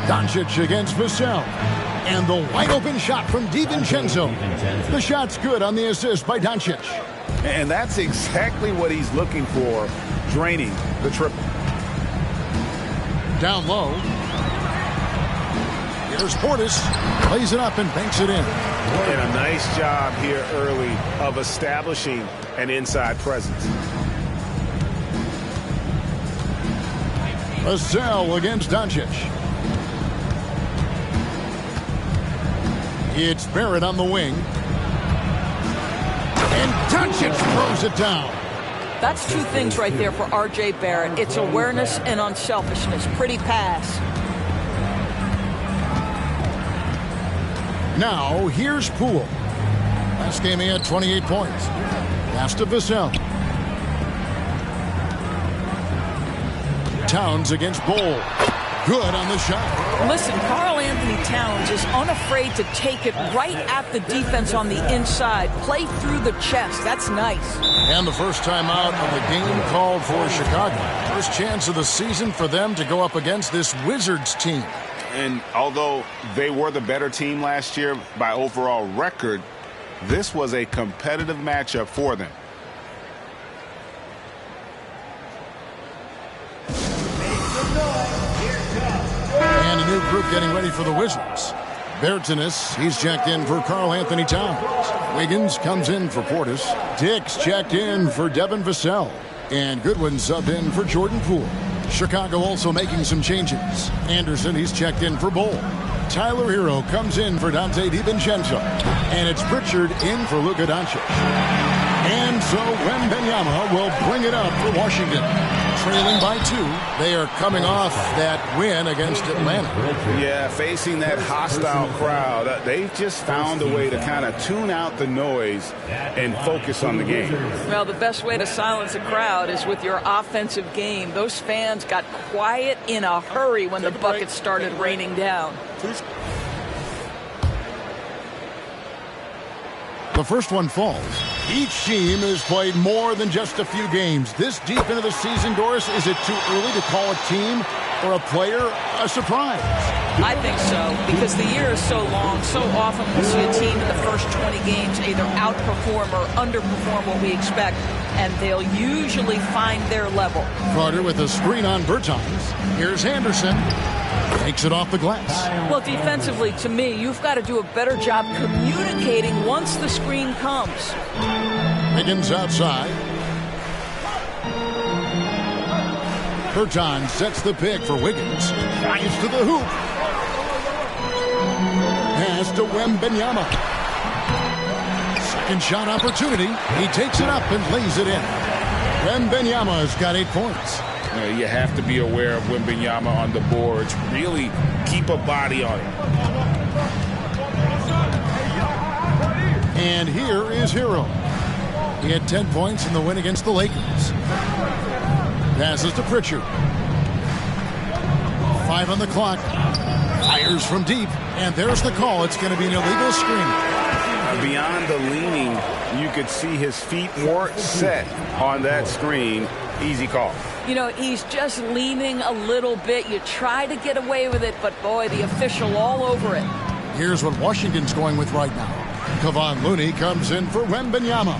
Doncic against Vassell. And the wide-open shot from DiVincenzo. The shot's good on the assist by Doncic. And that's exactly what he's looking for, draining the triple. Down low. Here's Portis. Plays it up and banks it in. And a nice job here early of establishing an inside presence. Vassell against Doncic. It's Barrett on the wing. And Doncic throws it down. That's 2 things right there for R.J. Barrett. It's awareness and unselfishness. Pretty pass. Now, here's Poole. Last game he had 28 points. Pass to Vassell. Towns against Bowl. Good on the shot. Listen, Karl Anthony Towns is unafraid to take it right at the defense on the inside. Play through the chest. That's nice. And the first time out of the game called for Chicago. First chance of the season for them to go up against this Wizards team. And although they were the better team last year by overall record, this was a competitive matchup for them. And a new group getting ready for the Wizards. Bertanis, he's checked in for Karl Anthony Towns. Wiggins comes in for Portis. Dix checked in for Devin Vassell. And Goodwin subbed in for Jordan Poole. Chicago also making some changes. Anderson, he's checked in for Bowl. Tyler Hero comes in for Dante DiVincenzo. And it's Pritchard in for Luka Doncic. And so Wembanyama will bring it up for Washington. Trailing by 2. They are coming off that win against Atlanta. Yeah, facing that hostile crowd. They've just found a way to kind of tune out the noise and focus on the game. Well, the best way to silence a crowd is with your offensive game. Those fans got quiet in a hurry when the buckets started raining down. The first one falls. Each team has played more than just a few games. This deep into the season, Doris, is it too early to call a team or a player a surprise? I think so, because the year is so long. So often we see a team in the first 20 games either outperform or underperform what we expect, and they'll usually find their level. Carter with a screen on Bertans. Here's Anderson. Takes it off the glass. Well, defensively, to me, you've got to do a better job communicating once the screen comes. Wiggins outside. Bertans sets the pick for Wiggins. Drives to the hoop. pass to Wembanyama. Second shot opportunity. He takes it up and lays it in. Wembanyama has got 8 points. You have to be aware of Wembanyama on the boards. Really keep a body on him. And here is Hero. He had 10 points in the win against the Lakers. Passes to Pritchard. 5 on the clock. Fires from deep. And there's the call. It's going to be an illegal screen. Beyond the leaning, you could see his feet weren't set on that screen. Easy call. You know, he's just leaning a little bit. You try to get away with it, but boy, the official all over it. Here's what Washington's going with right now. Kevon Looney comes in for Wembanyama.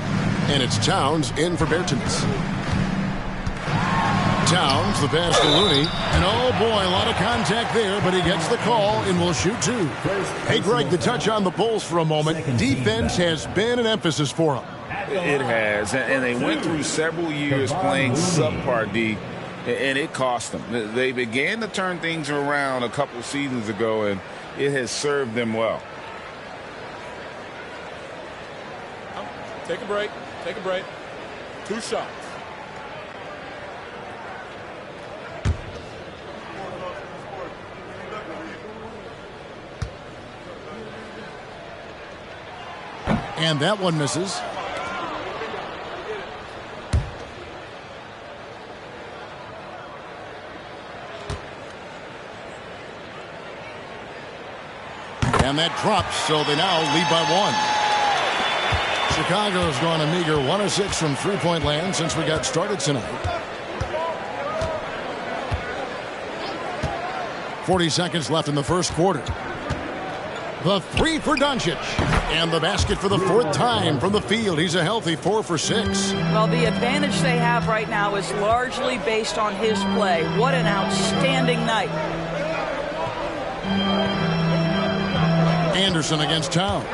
And it's Towns in for Bertans. Towns, the pass to Looney. And oh boy, a lot of contact there, but he gets the call and will shoot 2. Hey Greg, the touch on the Bulls for a moment. Defense has been an emphasis for them. It has, and they went through several years playing subpar D, and it cost them. They began to turn things around a couple seasons ago, and it has served them well. Take a break. Take a break. 2 shots. And that one misses. And that drops, so they now lead by 1. Chicago's gone a meager 1 of 6 from three-point land since we got started tonight. 40 seconds left in the first quarter. The 3 for Doncic. And the basket for the 4th time from the field. He's a healthy 4 for 6. Well, the advantage they have right now is largely based on his play. What an outstanding night. Anderson against Towns.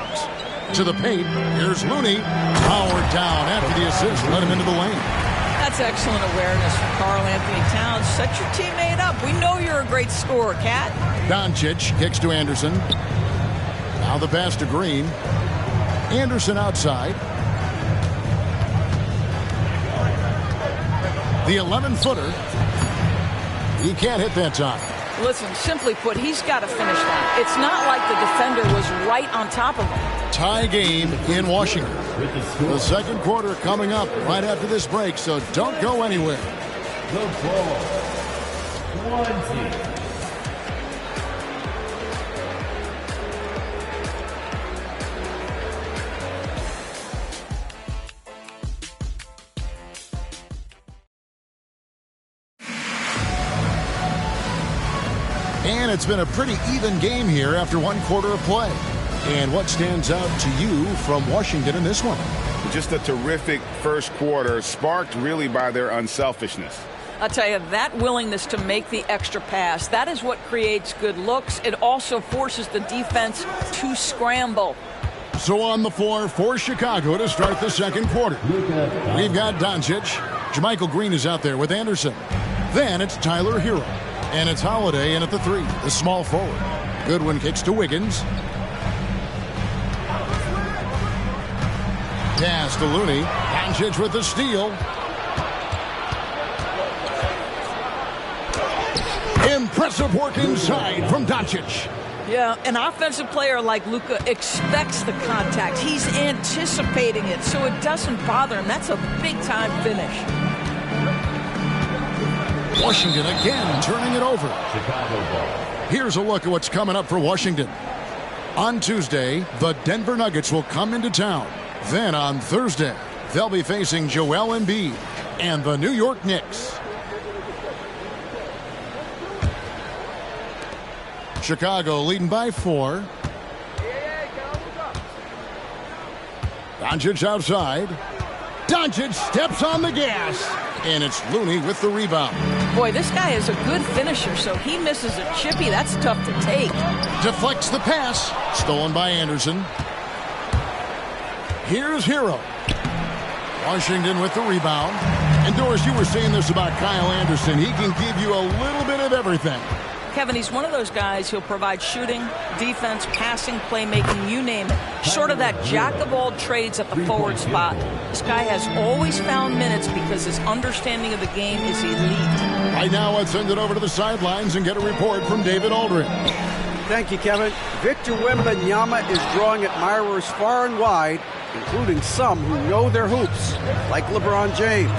To the paint. Here's Looney. Powered down after the assist. Let him into the lane. That's excellent awareness from Karl Anthony Towns. Set your teammate up. We know you're a great scorer, Cat. Doncic kicks to Anderson. Now the pass to Green. Anderson outside. The 11-footer. He can't hit that time. Listen, simply put, he's got to finish that. It's not like the defender was right on top of him. Tie game in Washington. The second quarter coming up right after this break, so don't go anywhere. The ball. 20. And it's been a pretty even game here after 1 quarter of play. And what stands out to you from Washington in this one? Just a terrific first quarter, sparked really by their unselfishness. I'll tell you, that willingness to make the extra pass, that is what creates good looks. It also forces the defense to scramble. So on the floor for Chicago to start the second quarter. We've got Doncic. Jermichael Green is out there with Anderson. Then it's Tyler Hero. And it's Holiday in at the 3, the small forward. Goodwin kicks to Wiggins. Pass to Looney. Doncic with the steal. Impressive work inside from Doncic. Yeah, an offensive player like Luka expects the contact. He's anticipating it, so it doesn't bother him. That's a big-time finish. Washington again turning it over. Chicago ball. Here's a look at what's coming up for Washington. On Tuesday, the Denver Nuggets will come into town. Then on Thursday, they'll be facing Joel Embiid and the New York Knicks. Chicago leading by 4. Doncic outside. Doncic steps on the gas. And it's Looney with the rebound. Boy, this guy is a good finisher, so he misses a chippy. That's tough to take. Deflects the pass. Stolen by Anderson. Here's Hero. Washington with the rebound. And Doris, you were saying this about Kyle Anderson. He can give you a little bit of everything. Kevin, he's one of those guys who'll provide shooting, defense, passing, playmaking, you name it. Sort of that jack of all trades at the forward spot. This guy has always found minutes because his understanding of the game is elite. Right now, let's send it over to the sidelines and get a report from David Aldridge. Thank you, Kevin. Victor Wembanyama is drawing admirers far and wide, including some who know their hoops, like LeBron James.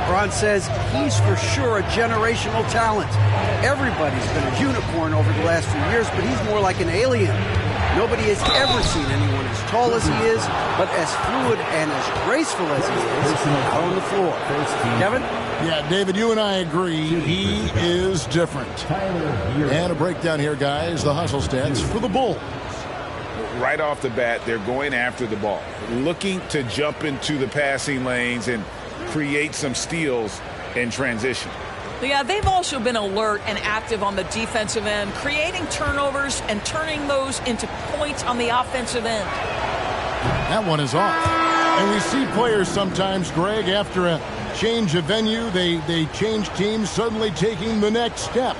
LeBron says he's for sure a generational talent. Everybody's been a unicorn over the last few years, but he's more like an alien. Nobody has ever seen anyone as tall as he is, but as fluid and as graceful as he is out on the floor. Kevin? Yeah, David, you and I agree. He is different. And a breakdown here, guys. The hustle stats for the Bulls. Right off the bat, they're going after the ball, looking to jump into the passing lanes and create some steals in transition. Yeah, they've also been alert and active on the defensive end, creating turnovers and turning those into points on the offensive end. That one is off. And we see players sometimes, Greg, after a change of venue, they change teams, suddenly taking the next step.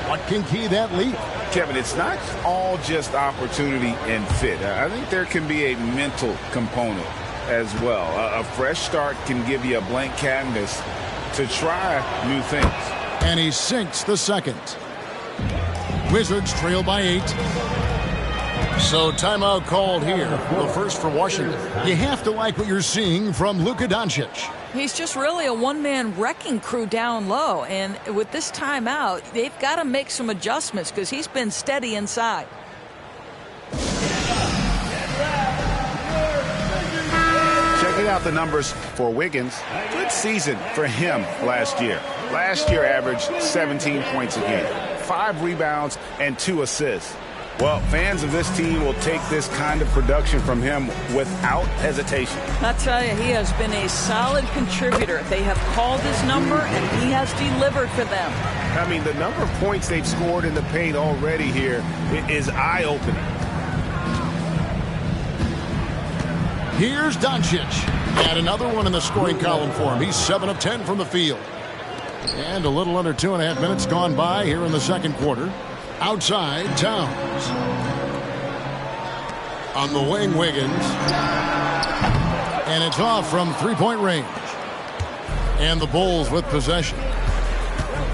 What can key that leap? Kevin, it's not all just opportunity and fit. I think there can be a mental component as well. A fresh start can give you a blank canvas to try new things. And he sinks the second. Wizards trail by 8. So timeout called here. The first for Washington. You have to like what you're seeing from Luka Doncic. He's just really a one-man wrecking crew down low. And with this timeout, they've got to make some adjustments because he's been steady inside. Checking out the numbers for Wiggins. Good season for him last year. Last year averaged 17 points a game, 5 rebounds, and 2 assists. Well, fans of this team will take this kind of production from him without hesitation. I tell you, he has been a solid contributor. They have called his number, and he has delivered for them. I mean, the number of points they've scored in the paint already here is eye-opening. Here's Doncic. And another one in the scoring column for him. He's 7 of 10 from the field. And a little under 2.5 minutes gone by here in the second quarter. Outside, Towns. On the wing, Wiggins. And it's off from three-point range. And the Bulls with possession.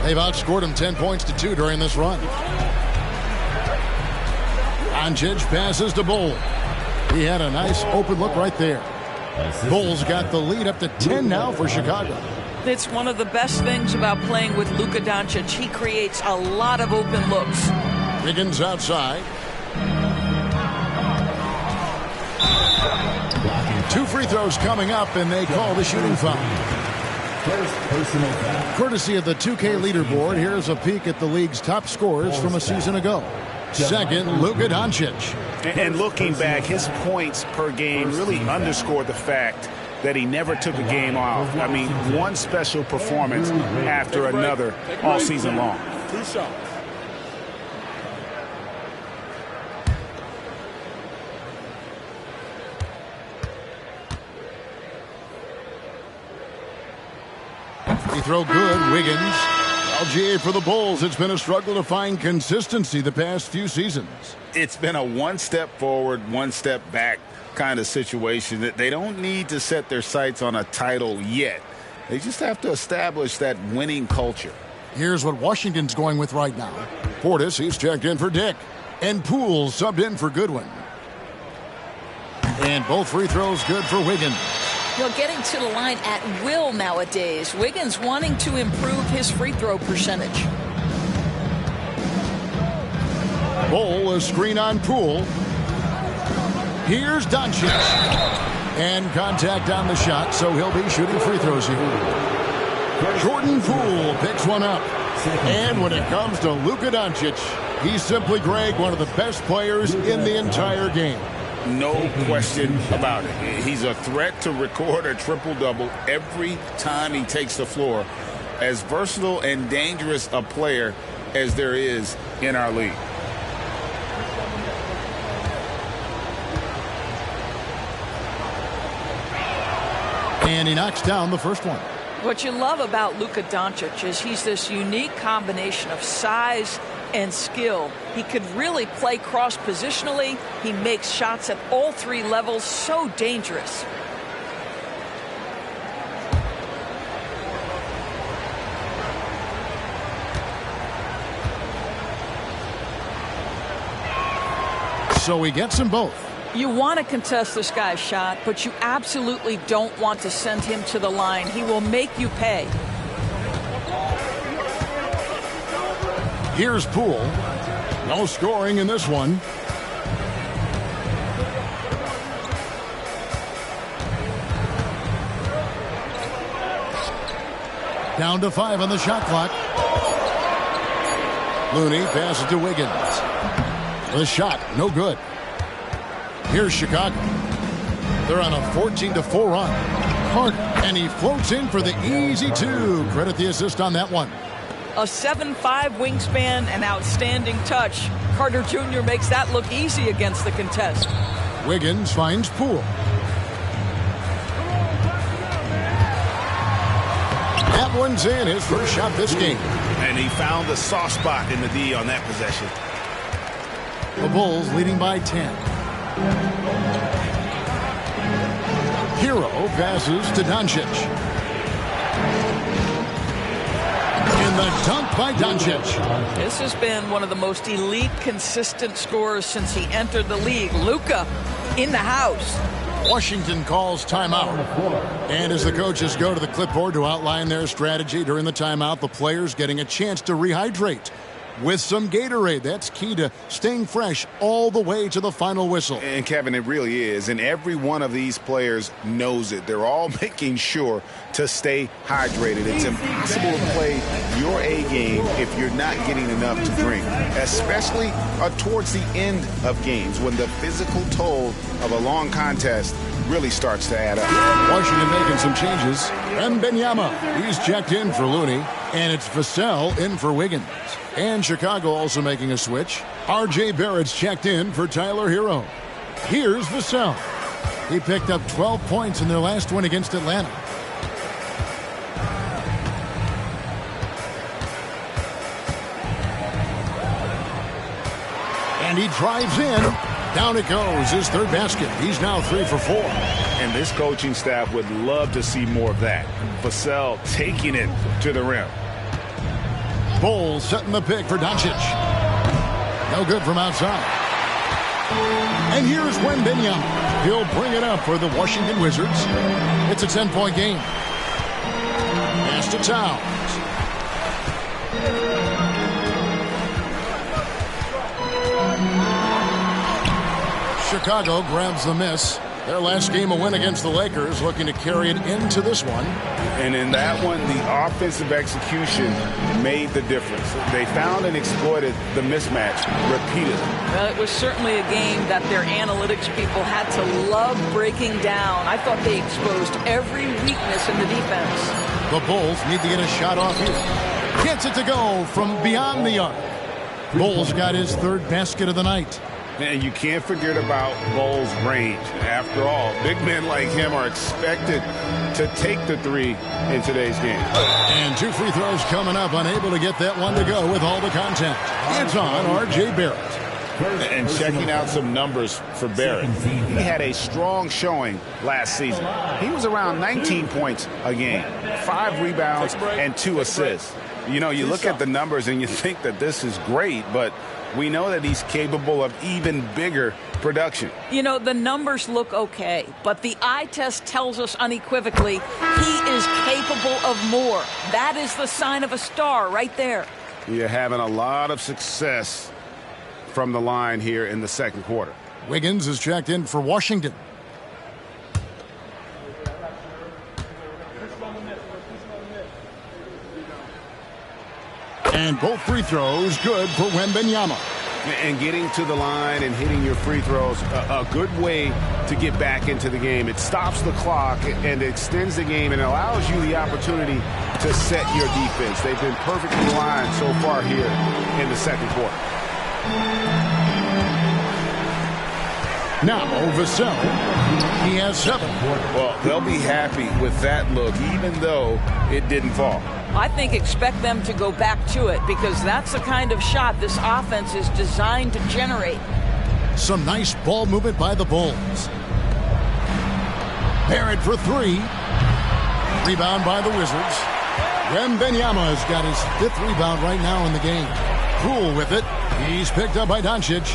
They've outscored him 10 points to 2 during this run. Doncic passes to Bull. He had a nice open look right there. Bulls got the lead up to 10 now for Chicago. It's one of the best things about playing with Luka Doncic. He creates a lot of open looks. Wiggins outside. 2 free throws coming up, and they call the shooting foul. Courtesy of the 2K leaderboard, here's a peek at the league's top scorers from a season ago. Second, Luka Doncic. And looking back, his points per game really underscored the fact that he never took a game off. I mean, one special performance after another all season long. 2 shots. He throw good, Wiggins. LGA for the Bulls. It's been a struggle to find consistency the past few seasons. It's been a one step forward, one step back kind of situation. That they don't need to set their sights on a title yet. They just have to establish that winning culture. Here's what Washington's going with right now. Portis, he's checked in for Dick. And Poole subbed in for Goodwin. And both free throws good for Wiggins. Getting to the line at will nowadays. Wiggins wanting to improve his free throw percentage. Bull, a screen on Poole. Here's Doncic. And contact on the shot, so he'll be shooting free throws here. Jordan Poole picks one up. And when it comes to Luka Doncic, he's simply, Greg, one of the best players in the entire game. No question about it. He's a threat to record a triple-double every time he takes the floor. As versatile and dangerous a player as there is in our league. And he knocks down the first one. What you love about Luka Doncic is he's this unique combination of size and skill. He could really play cross-positionally. He makes shots at all three levels, so dangerous. So he gets them both. You want to contest this guy's shot, but you absolutely don't want to send him to the line. He will make you pay. Here's Poole. No scoring in this one. Down to 5 on the shot clock. Looney passes to Wiggins. The shot, no good. Here's Chicago. They're on a 14-4 run. Harden, and he floats in for the easy 2. Credit the assist on that one. A 7'5" wingspan, an outstanding touch. Carter Jr. makes that look easy against the contest. Wiggins finds Poole. That one's in, his first shot this game. And he found the soft spot in the D on that possession. The Bulls leading by 10. Hero passes to Doncic. And the dunk by Doncic. This has been one of the most elite, consistent scorers since he entered the league. Luka in the house. Washington calls timeout. And as the coaches go to the clipboard to outline their strategy during the timeout, the players getting a chance to rehydrate with some Gatorade. That's key to staying fresh all the way to the final whistle. And Kevin, it really is. And every one of these players knows it. They're all making sure to stay hydrated. It's impossible to play your A game if you're not getting enough to drink, especially towards the end of games when the physical toll of a long contest really starts to add up. Washington making some changes. Wembanyama, he's checked in for Looney, and it's Vassell in for Wiggins. And Chicago also making a switch. R.J. Barrett's checked in for Tyler Hero. Here's Vassell. He picked up 12 points in their last one against Atlanta. And he drives in. Down it goes, his third basket. He's now 3 for 4. And this coaching staff would love to see more of that. Vassell taking it to the rim. Bulls setting the pick for Doncic. No good from outside. And here's Wembanyama. He'll bring it up for the Washington Wizards. It's a 10-point game. Pass to Towns. Chicago grabs the miss. Their last game, a win against the Lakers, looking to carry it into this one. And in that one, the offensive execution made the difference. They found and exploited the mismatch repeatedly. Well, it was certainly a game that their analytics people had to love breaking down. I thought they exposed every weakness in the defense. The Bulls need to get a shot off here. Gets it to go from beyond the arc. Bulls got his third basket of the night. And you can't forget about Bull's range. After all, big men like him are expected to take the three in today's game. And 2 free throws coming up, unable to get that one to go with all the contact. It's on R.J. Barrett. And checking out some numbers for Barrett. He had a strong showing last season. He was around 19 points a game, 5 rebounds, and 2 assists. You know, you look at the numbers and you think that this is great, but we know that he's capable of even bigger production. You know, the numbers look okay, but the eye test tells us unequivocally he is capable of more. That is the sign of a star right there. You're having a lot of success from the line here in the second quarter. Wiggins is checked in for Washington. And both free throws good for Wembanyama. And getting to the line and hitting your free throws, a good way to get back into the game. It stops the clock and extends the game and allows you the opportunity to set your defense. They've been perfectly aligned so far here in the second quarter. Now, Vassell, he has 7. Well, they'll be happy with that look, even though it didn't fall. I think expect them to go back to it because that's the kind of shot this offense is designed to generate. Some nice ball movement by the Bulls. Barrett for 3. Rebound by the Wizards. Wembanyama has got his 5th rebound right now in the game. Poole with it. He's picked up by Doncic.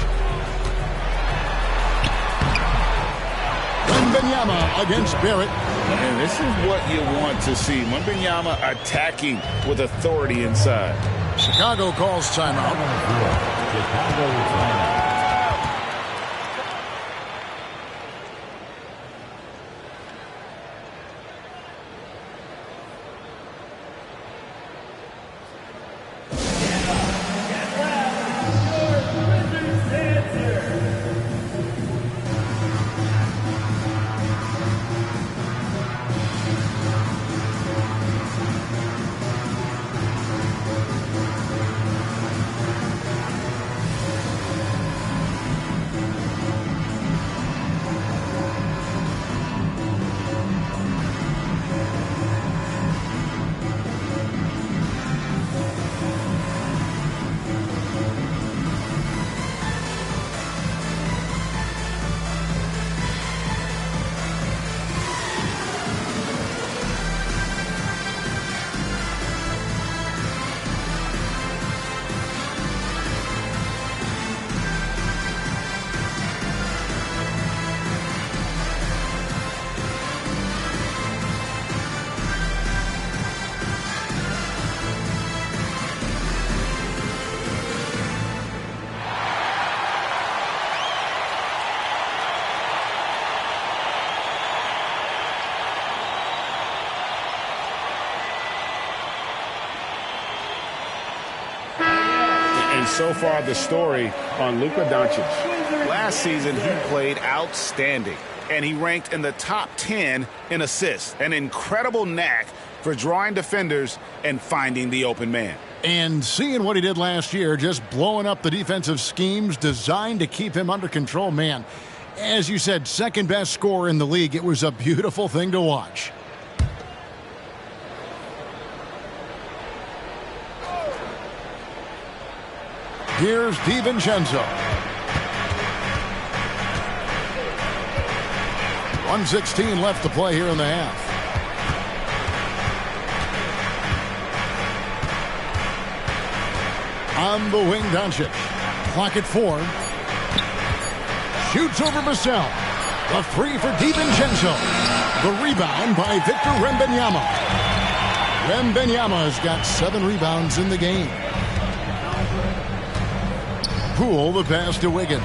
Wembanyama against Barrett. And this is what you want to see. Wembanyama attacking with authority inside. Chicago calls timeout. And so far, the story on Luka Doncic. Last season, he played outstanding, and he ranked in the top 10 in assists. An incredible knack for drawing defenders and finding the open man. And seeing what he did last year, just blowing up the defensive schemes designed to keep him under control, man. As you said, second best scorer in the league. It was a beautiful thing to watch. Here's DiVincenzo. 1:16 left to play here in the half. On the wing, Doncic. Clock at 4. Shoots over Vassell. The 3 for DiVincenzo. The rebound by Victor Wembanyama. Wembanyama has got 7 rebounds in the game. Poole, the pass to Wiggins.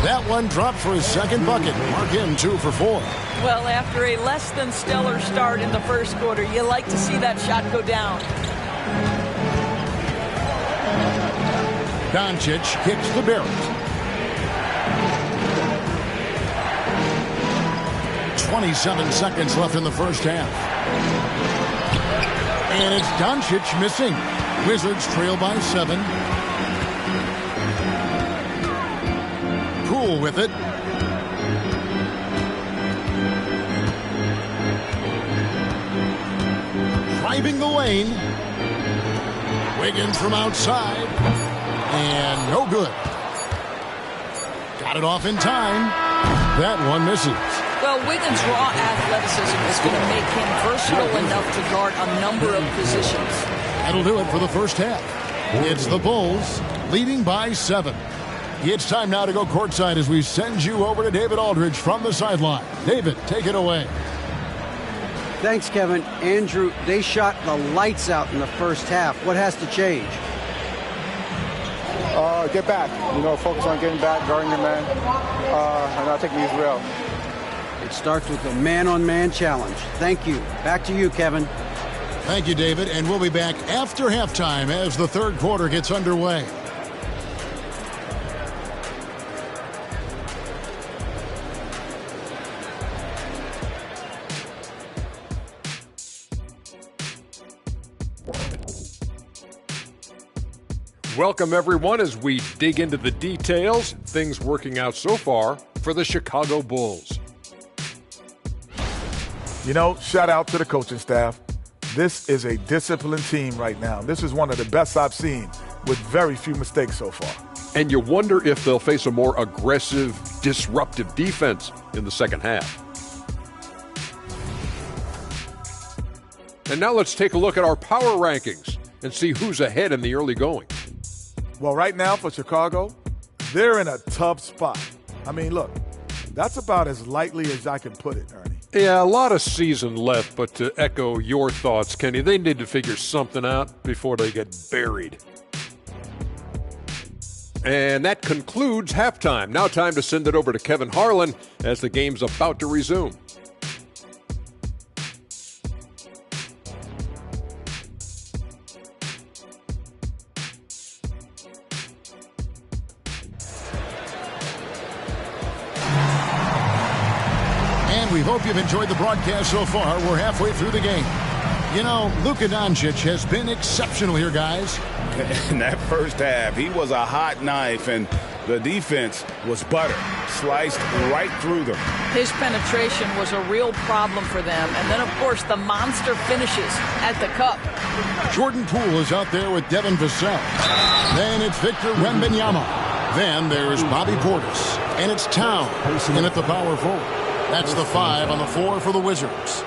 That one dropped for his second bucket. Mark him 2 for 4. Well, after a less than stellar start in the first quarter, you like to see that shot go down. Doncic kicks to Barrett. 27 seconds left in the first half. And it's Doncic missing. Wizards trail by 7. Poole with it. Driving the lane. Wiggins from outside. And no good. Got it off in time. That one misses. Well, Wiggins' raw athleticism is going to make him versatile enough to guard a number of positions. That'll do it for the first half. It's the Bulls leading by 7. It's time now to go courtside as we send you over to David Aldridge from the sideline. David, take it away. Thanks, Kevin. Andrew, they shot the lights out in the first half. What has to change? Get back. Focus on getting back, guarding your man, and not taking these real. It starts with a man-on-man challenge. Thank you. Back to you, Kevin. Thank you, David. And we'll be back after halftime as the third quarter gets underway. Welcome, everyone, as we dig into the details. Things working out so far for the Chicago Bulls. You know, shout out to the coaching staff. This is a disciplined team right now. This is one of the best I've seen with very few mistakes so far. And you wonder if they'll face a more aggressive, disruptive defense in the second half. And now let's take a look at our power rankings and see who's ahead in the early going. Well, right now for Chicago, they're in a tough spot. I mean, look, that's about as lightly as I can put it, Ernie. Yeah, a lot of season left, but to echo your thoughts, Kenny, they need to figure something out before they get buried. And that concludes halftime. Now time to send it over to Kevin Harlan as the game's about to resume. We hope you've enjoyed the broadcast so far. We're halfway through the game. You know, Luka Doncic has been exceptional here, guys. In that first half, he was a hot knife, and the defense was butter, sliced right through them. His penetration was a real problem for them. And then, of course, the monster finishes at the cup. Jordan Poole is out there with Devin Vassell. Then it's Victor Wembanyama. Then there's Bobby Portis. And it's Towns in at the power forward. That's the 5 on the 4 for the Wizards.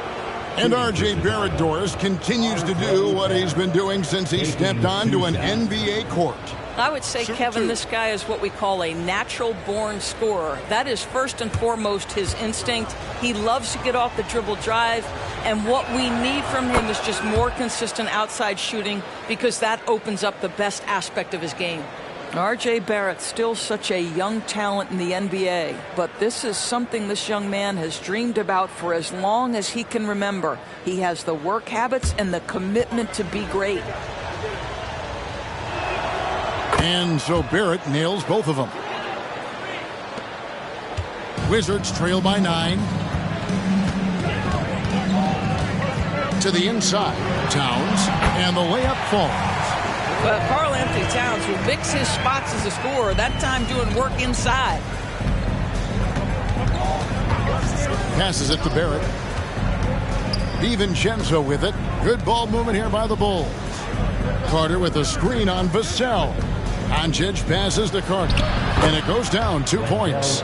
And R.J. Barrett Doris continues to do what he's been doing since he stepped onto an NBA court. I would say, Kevin, this guy is what we call a natural-born scorer. That is first and foremost his instinct. He loves to get off the dribble drive, and what we need from him is just more consistent outside shooting because that opens up the best aspect of his game. R.J. Barrett, still such a young talent in the NBA, but this is something this young man has dreamed about for as long as he can remember. He has the work habits and the commitment to be great. And so Barrett nails both of them. Wizards trail by 9. To the inside, Towns, and the layup falls. But Karl-Anthony Towns will mix his spots as a scorer, that time doing work inside. Passes it to Barrett. DiVincenzo with it. Good ball movement here by the Bulls. Carter with a screen on Vassell. Doncic passes to Carter. And it goes down 2 points.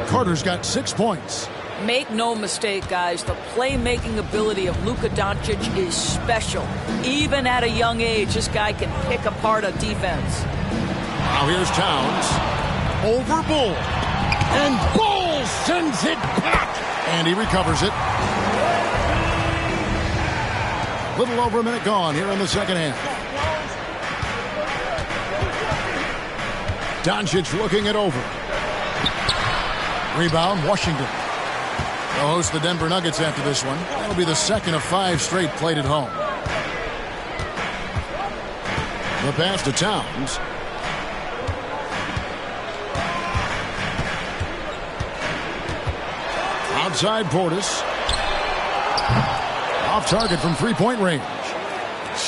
Carter's got 6 points. Make no mistake, guys, the playmaking ability of Luka Doncic is special. Even at a young age, this guy can pick apart a defense. Now here's Towns. Over Bull. And Bull sends it back. And he recovers it. Little over a minute gone here in the second half. Doncic looking it over. Rebound, Washington. They'll host the Denver Nuggets after this one. That'll be the second of 5 straight played at home. The pass to Towns. Outside Portis. Off target from three-point range.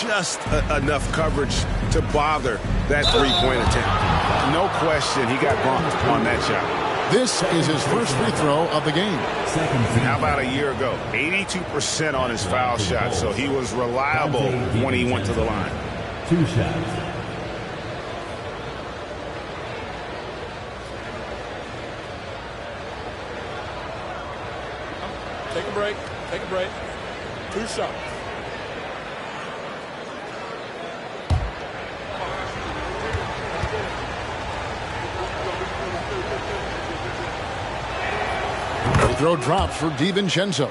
Just enough coverage to bother that three-point attempt. No question he got bumped on that shot. This is his first free throw of the game. How about a year ago? 82% on his foul shot, so he was reliable when he went to the line. 2 shots. Take a break. Take a break. 2 shots. Throw drops for DiVincenzo.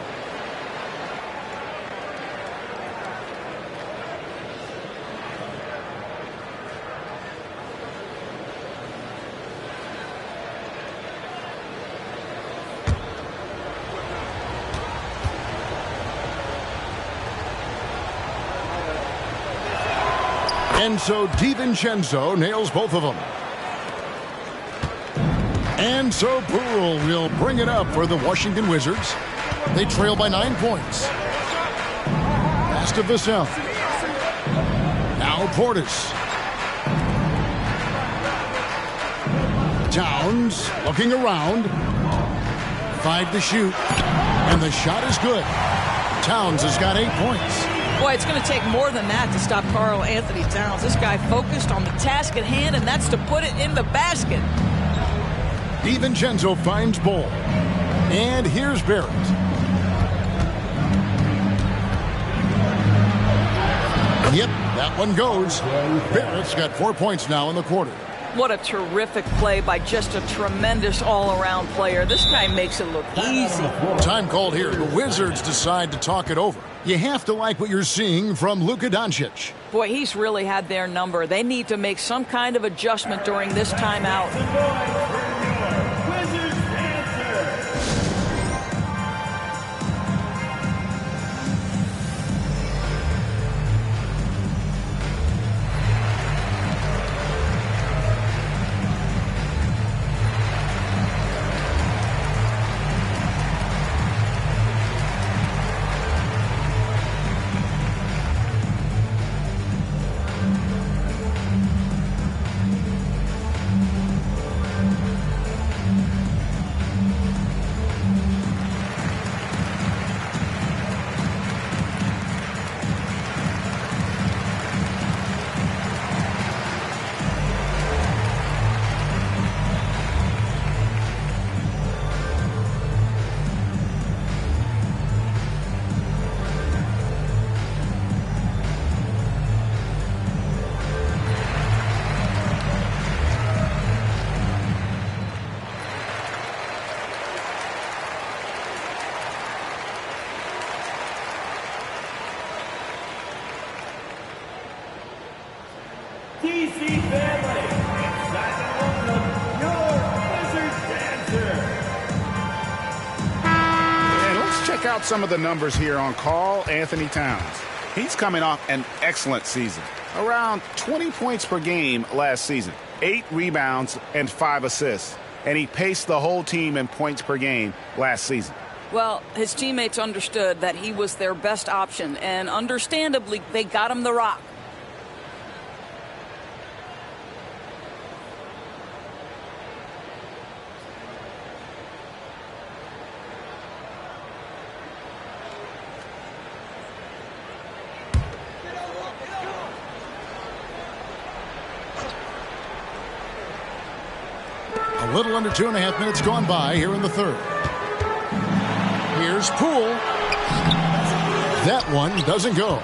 And so DiVincenzo nails both of them. And so Poole will bring it up for the Washington Wizards. They trail by 9 points. Pass to Vassell. Now Portis. Towns looking around. 5 to shoot. And the shot is good. Towns has got 8 points. Boy, it's going to take more than that to stop Karl Anthony Towns. This guy focused on the task at hand, and that's to put it in the basket. DiVincenzo finds Bull. And here's Barrett. Yep, that one goes. Barrett's got 4 points now in the quarter. What a terrific play by just a tremendous all-around player. This guy makes it look easy. Time called here. The Wizards decide to talk it over. You have to like what you're seeing from Luka Doncic. Boy, he's really had their number. They need to make some kind of adjustment during this timeout. Out some of the numbers here on Karl Anthony Towns. He's coming off an excellent season. Around 20 points per game last season. 8 rebounds and 5 assists. And he paced the whole team in points per game last season. Well, his teammates understood that he was their best option, and understandably, they got him the rock. A little under 2.5 minutes gone by here in the third. Here's Poole. That one doesn't go.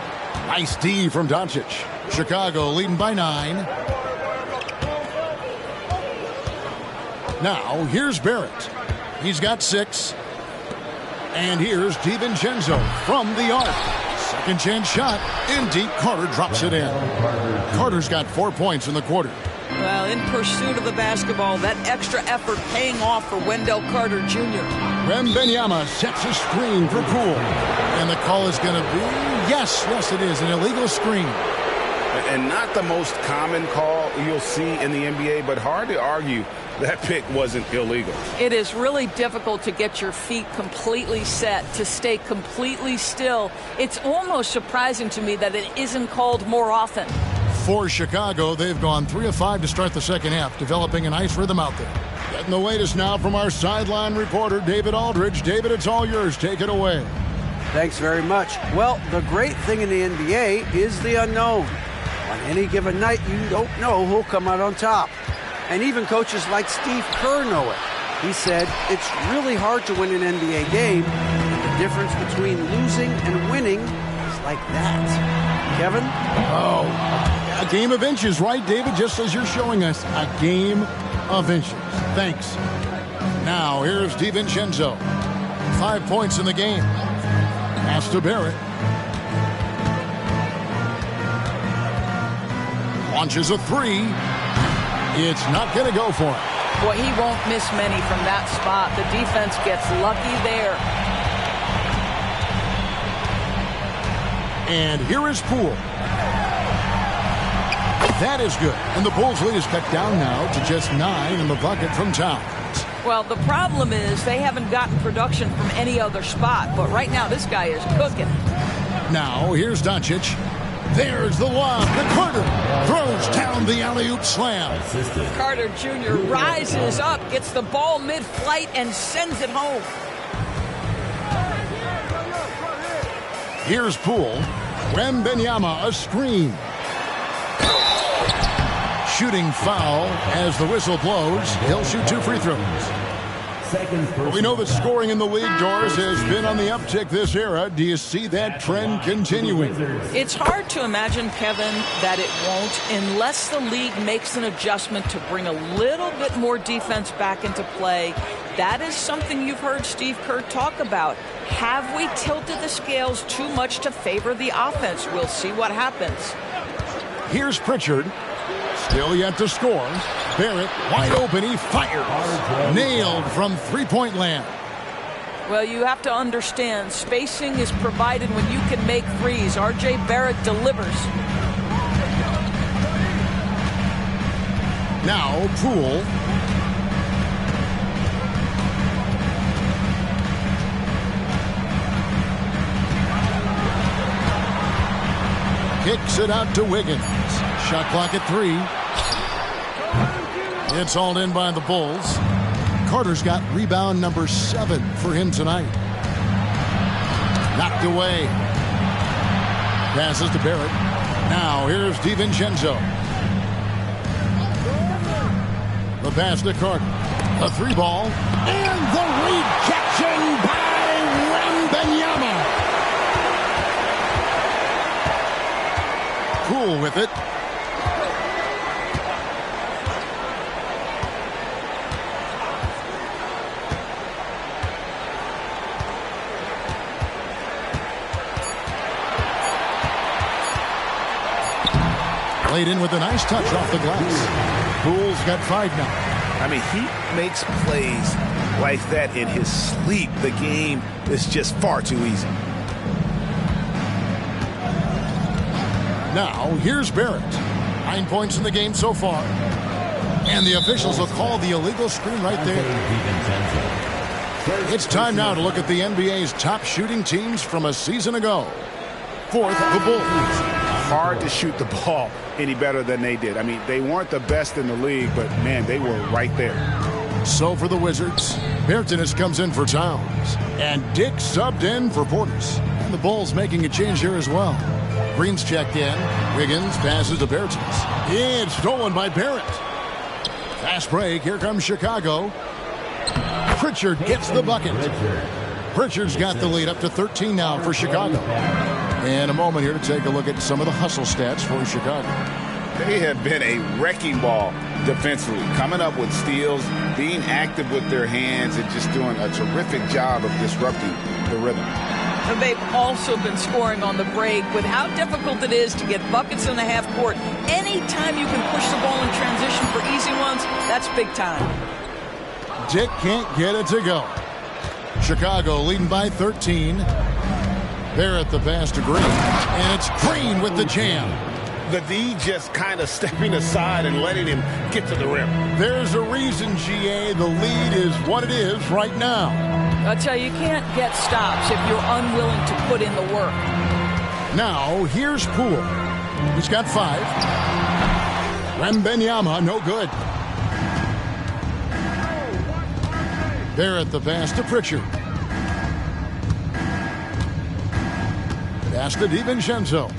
Nice D from Doncic. Chicago leading by 9. Now here's Barrett. He's got 6. And here's DiVincenzo from the arc. Second chance shot. In deep. Carter drops it in. Carter's got 4 points in the quarter. Well, in pursuit of the basketball, that extra effort paying off for Wendell Carter Jr. Wembanyama sets a screen for Poole. And the call is going to be, yes, it is, an illegal screen. And not the most common call you'll see in the NBA, but hard to argue that pick wasn't illegal. It is really difficult to get your feet completely set, to stay completely still. It's almost surprising to me that it isn't called more often. For Chicago, they've gone 3 of 5 to start the second half, developing a nice rhythm out there. Getting the latest now from our sideline reporter, David Aldridge. David, it's all yours. Take it away. Thanks very much. Well, the great thing in the NBA is the unknown. On any given night, you don't know who'll come out on top. And even coaches like Steve Kerr know it. He said, it's really hard to win an NBA game. The difference between losing and winning is like that. Kevin? Oh, a game of inches, right, David? Just as you're showing us, a game of inches. Thanks. Now, here's DiVincenzo. 5 points in the game. Pass to Barrett. Launches a 3. It's not going to go for him. Boy, he won't miss many from that spot. The defense gets lucky there. And here is Poole. That is good. And the Bulls lead is cut down now to just 9 in the bucket from Towns. Well, the problem is they haven't gotten production from any other spot. But right now, this guy is cooking. Now, here's Doncic. There's the lob to Carter. Throws down the alley-oop slam. Carter Jr. rises up, gets the ball mid-flight, and sends it home. Here's Poole. Wembenyama, a screen. Shooting foul as the whistle blows. He'll shoot 2 free throws. We know that scoring in the league, Doris, has been on the uptick this era. Do you see that trend continuing? It's hard to imagine, Kevin, that it won't unless the league makes an adjustment to bring a little bit more defense back into play. That is something you've heard Steve Kerr talk about. Have we tilted the scales too much to favor the offense? We'll see what happens. Here's Pritchard. Still yet to score. Barrett wide open. He fires. Nailed from three-point land. Well, you have to understand, spacing is provided when you can make threes. R.J. Barrett delivers. Now Poole. Kicks it out to Wiggins. Shot clock at 3. It's hauled in by the Bulls. Carter's got rebound number 7 for him tonight. Knocked away. Passes to Barrett. Now here's DiVincenzo. The pass to Carter. A 3-ball. And the rejection by Wembenyama. Poole with it. Laid in with a nice touch off the glass. Poole's got 5 now. I mean, he makes plays like that in his sleep. The game is just far too easy. Now, here's Barrett. 9 points in the game so far. And the officials will call the illegal screen right there. It's time now to look at the NBA's top shooting teams from a season ago. Fourth, the Bulls. Hard to shoot the ball any better than they did. I mean, they weren't the best in the league, but, man, they were right there. So for the Wizards, Bertens comes in for Towns. And Dick subbed in for Portis. And the Bulls making a change here as well. Green's checked in. Wiggins passes to Bertens. It's stolen by Barrett. Fast break. Here comes Chicago. Pritchard gets the bucket. Pritchard's got the lead up to 13 now for Chicago. And a moment here to take a look at some of the hustle stats for Chicago. They have been a wrecking ball defensively, coming up with steals, being active with their hands, and just doing a terrific job of disrupting the rhythm. And they've also been scoring on the break. With how difficult it is to get buckets in the half court, anytime you can push the ball in transition for easy ones, that's big time. Dick can't get it to go. Chicago leading by 13. Barrett the pass to Green. And it's Green with the jam. The D just kind of stepping aside and letting him get to the rim. There's a reason, GA, the lead is what it is right now. I'll tell you, you can't get stops if you're unwilling to put in the work. Now, here's Poole. He's got 5. Wembenyama, no good. Barrett the pass to Pritchard. Pass to DiVincenzo.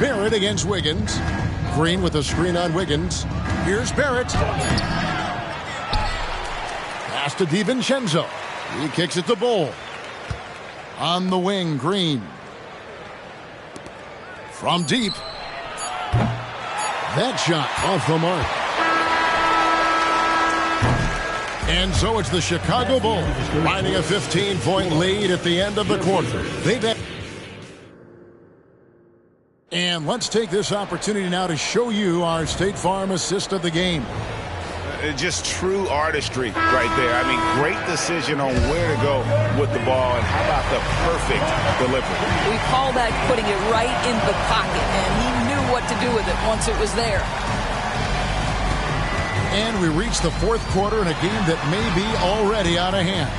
Barrett against Wiggins. Green with a screen on Wiggins. Here's Barrett. Pass to DiVincenzo. He kicks it to Bull. On the wing, Green. From deep. That shot off the mark. And so it's the Chicago Bulls finding a 15-point lead at the end of the quarter. And let's take this opportunity now to show you our State Farm assist of the game. Just true artistry right there. I mean, great decision on where to go with the ball, and how about the perfect delivery? We call that putting it right in the pocket, and he knew what to do with it once it was there. And we reach the fourth quarter in a game that may be already out of hand.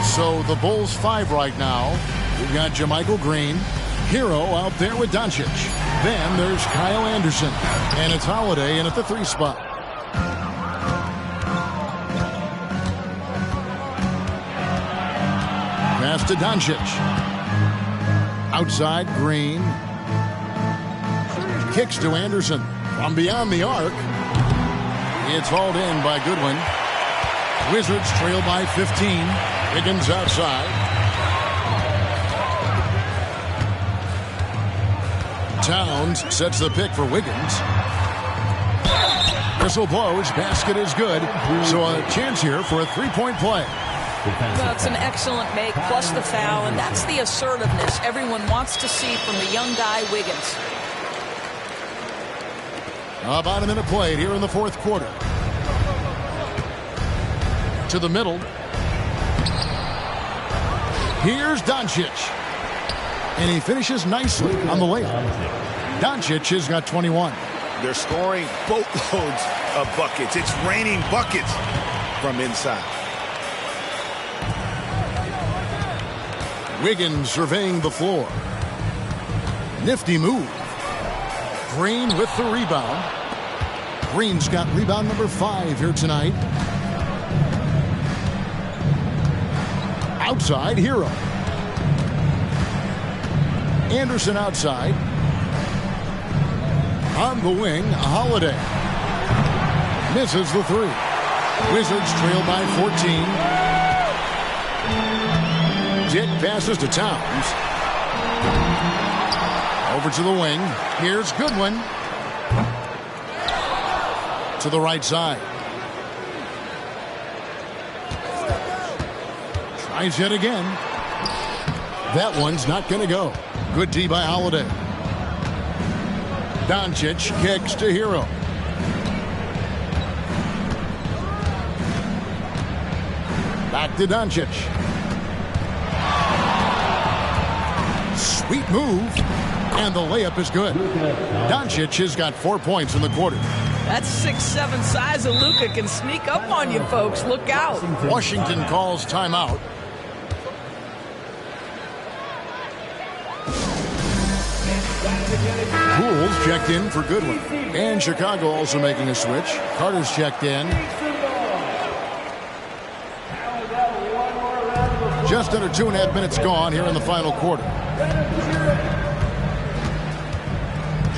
So the Bulls 5 right now, We've got Jermichael Green. Hero out there with Doncic. Then there's Kyle Anderson. And it's Holiday in at the 3 spot. Pass to Doncic. Outside, Green. Kicks to Anderson. From beyond the arc. It's hauled in by Goodwin. Wizards trail by 15. Wiggins outside. Towns sets the pick for Wiggins. Whistle blows. Basket is good. So a chance here for a 3-point play. Well, it's an excellent make, plus the foul, and that's the assertiveness everyone wants to see from the young guy, Wiggins. About a minute played here in the 4th quarter. To the middle. Here's Doncic. And he finishes nicely on the layup. Doncic has got 21. They're scoring boatloads of buckets. It's raining buckets from inside. Wiggins surveying the floor. Nifty move. Green with the rebound. Green's got rebound number 5 here tonight. Outside, Hero. Anderson outside. On the wing, Holiday. Misses the 3. Wizards trail by 14. Dick passes to Towns. Over to the wing. Here's Goodwin. To the right side. Tries yet again. That one's not going to go. Good D by Holiday. Doncic kicks to Hero. Back to Doncic. Sweet move. And the layup is good. Doncic has got 4 points in the quarter. That 6'7" size of Luka can sneak up on you, folks. Look out. Washington calls timeout. Poole's checked in for Goodwin. And Chicago also making a switch. Carter's checked in. Just under 2.5 minutes gone here in the final quarter.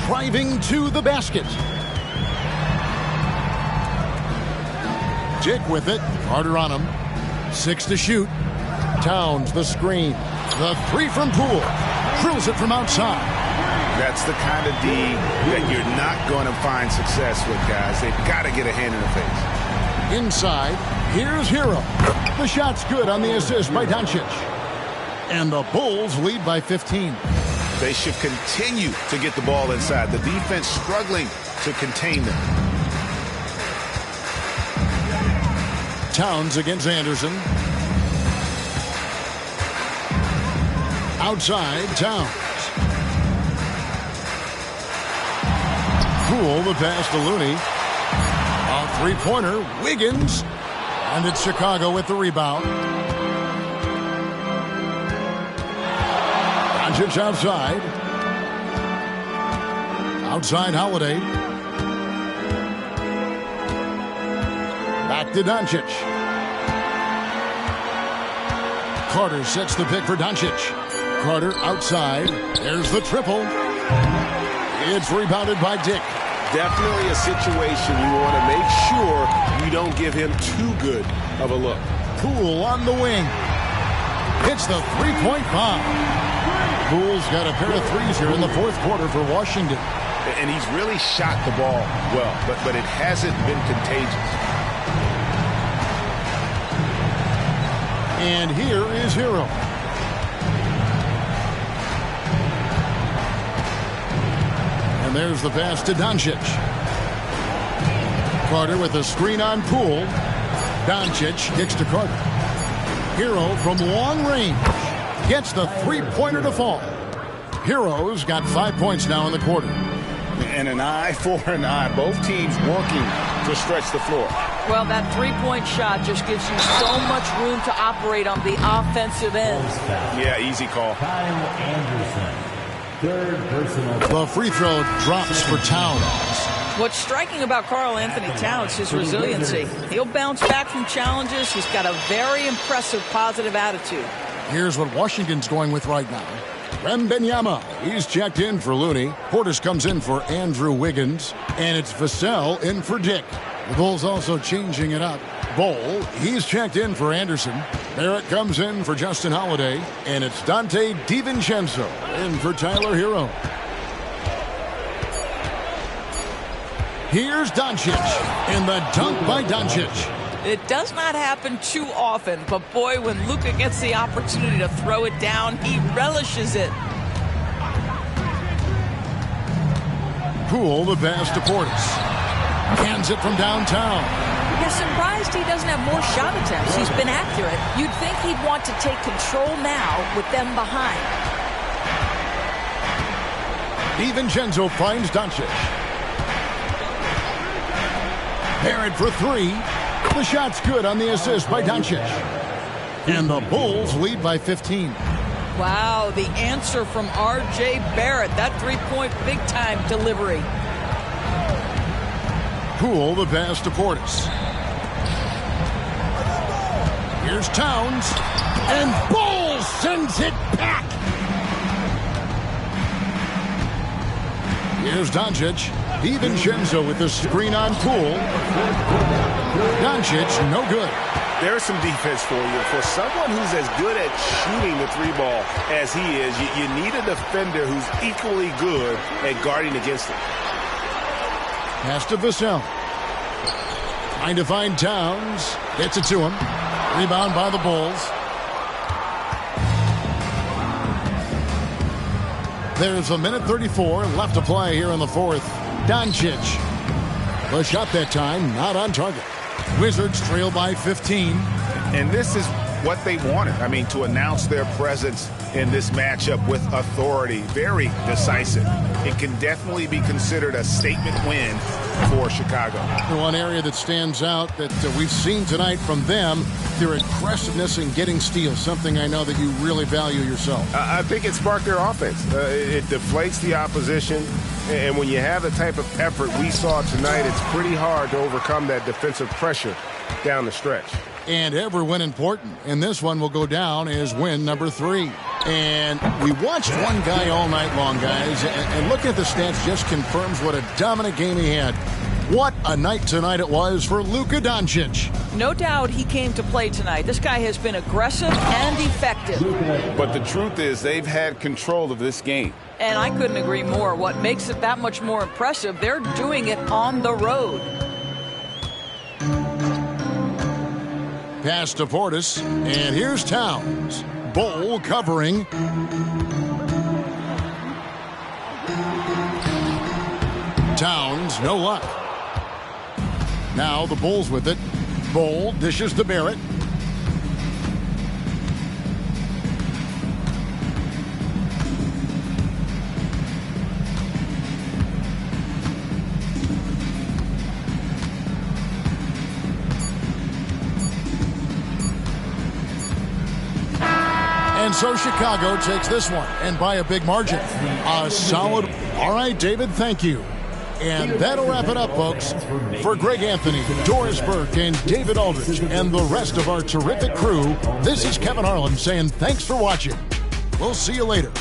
Driving to the basket. Dick with it. Carter on him. 6 to shoot. Towns the screen. The 3 from Poole. Drills it from outside. That's the kind of D that you're not going to find success with, guys. They've got to get a hand in the face. Inside, here's Hero. The shot's good on the assist by Doncic. And the Bulls lead by 15. They should continue to get the ball inside. The defense struggling to contain them. Towns against Anderson. Outside, Towns. Poole, the pass to Looney. A 3-pointer, Wiggins. And it's Chicago with the rebound. Doncic outside. Outside, Holiday. Back to Doncic. Carter sets the pick for Doncic. Carter outside. There's the triple. It's rebounded by Dick. Definitely a situation we want to make sure we don't give him too good of a look. Poole on the wing. Hits the 3-point bomb. Poole's got a pair of threes here in the 4th quarter for Washington. And he's really shot the ball well, but it hasn't been contagious. And here is Hero. And there's the pass to Doncic. Carter with a screen on Poole. Doncic kicks to Carter. Hero from long range gets the 3-pointer to fall. Hero's got 5 points now in the quarter. And an eye for an eye. Both teams working to stretch the floor. Well, that three-point shot just gives you so much room to operate on the offensive end. Yeah, easy call. Kyle Anderson, third personal. The free throw drops for Towns. What's striking about Karl Anthony Towns, his resiliency. He'll bounce back from challenges. He's got a very impressive positive attitude. Here's what Washington's going with right now. Wembanyama, he's checked in for Looney. Portis comes in for Andrew Wiggins. And it's Vassell in for Dick. The Bulls also changing it up. Bol, he's checked in for Anderson. Barrett comes in for Justin Holiday. And it's Dante DiVincenzo in for Tyler Hero. Here's Doncic, and the dunk by Doncic. It does not happen too often, but boy, when Luka gets the opportunity to throw it down, he relishes it. Poole, the pass to Portis. Hands it from downtown. You're surprised he doesn't have more shot attempts. He's been accurate. You'd think he'd want to take control now with them behind. DiVincenzo finds Doncic. Barrett for three. The shot's good on the assist by Doncic. And the Bulls lead by 15. Wow, the answer from R.J. Barrett. That three-point big-time delivery. Poole, the pass to Portis. Here's Towns. And Bulls sends it back. Here's Doncic. DiVincenzo with the screen on Poole. Doncic, no good. There's some defense for you. For someone who's as good at shooting the three ball as he is, you need a defender who's equally good at guarding against it. Pass to Vassell. Trying to find Towns. Gets it to him. Rebound by the Bulls. There's a minute 34 left to play here in the fourth. Doncic. The shot that time, not on target. Wizards trail by 15. And this is what they wanted. I mean, to announce their presence in this matchup with authority. Very decisive. It can definitely be considered a statement win for Chicago. One area that stands out that we've seen tonight from them, their aggressiveness in getting steals, something I know that you really value yourself. I think it sparked their offense. It deflates the opposition. And when you have the type of effort we saw tonight, it's pretty hard to overcome that defensive pressure down the stretch. And every win important. And this one will go down as win number 3. And we watched one guy all night long, guys. And looking at the stats just confirms what a dominant game he had. What a night tonight it was for Luka Doncic. No doubt he came to play tonight. This guy has been aggressive and effective. But the truth is they've had control of this game. And I couldn't agree more. What makes it that much more impressive, they're doing it on the road. Pass to Portis, and here's Towns. Bol covering. Towns, no luck. Now the Bulls with it. Bol dishes to Barrett. And so Chicago takes this one, and by a big margin. A solid. All right, David, thank you. And that'll wrap it up, folks. For Greg Anthony, Doris Burke, and David Aldridge, and the rest of our terrific crew, this is Kevin Harlan saying thanks for watching. We'll see you later.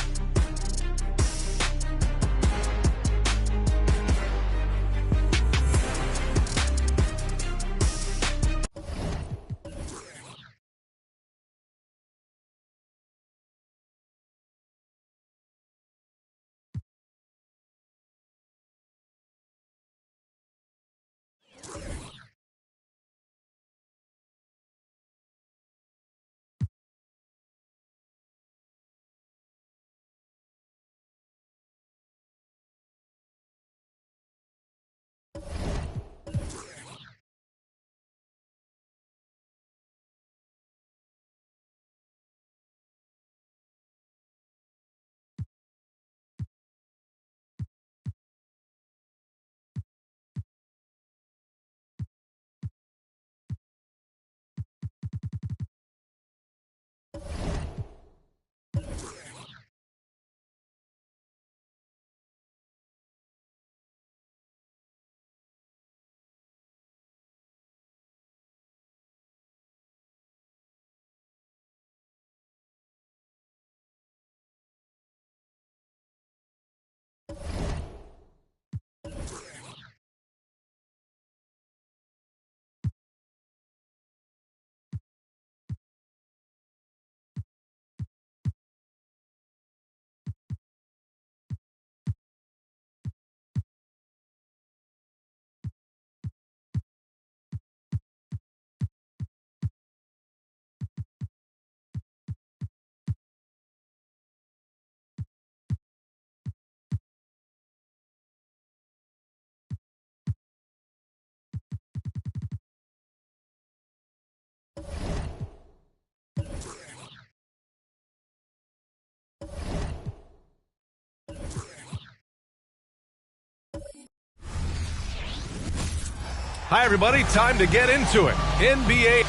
Hi, everybody. Time to get into it. NBA.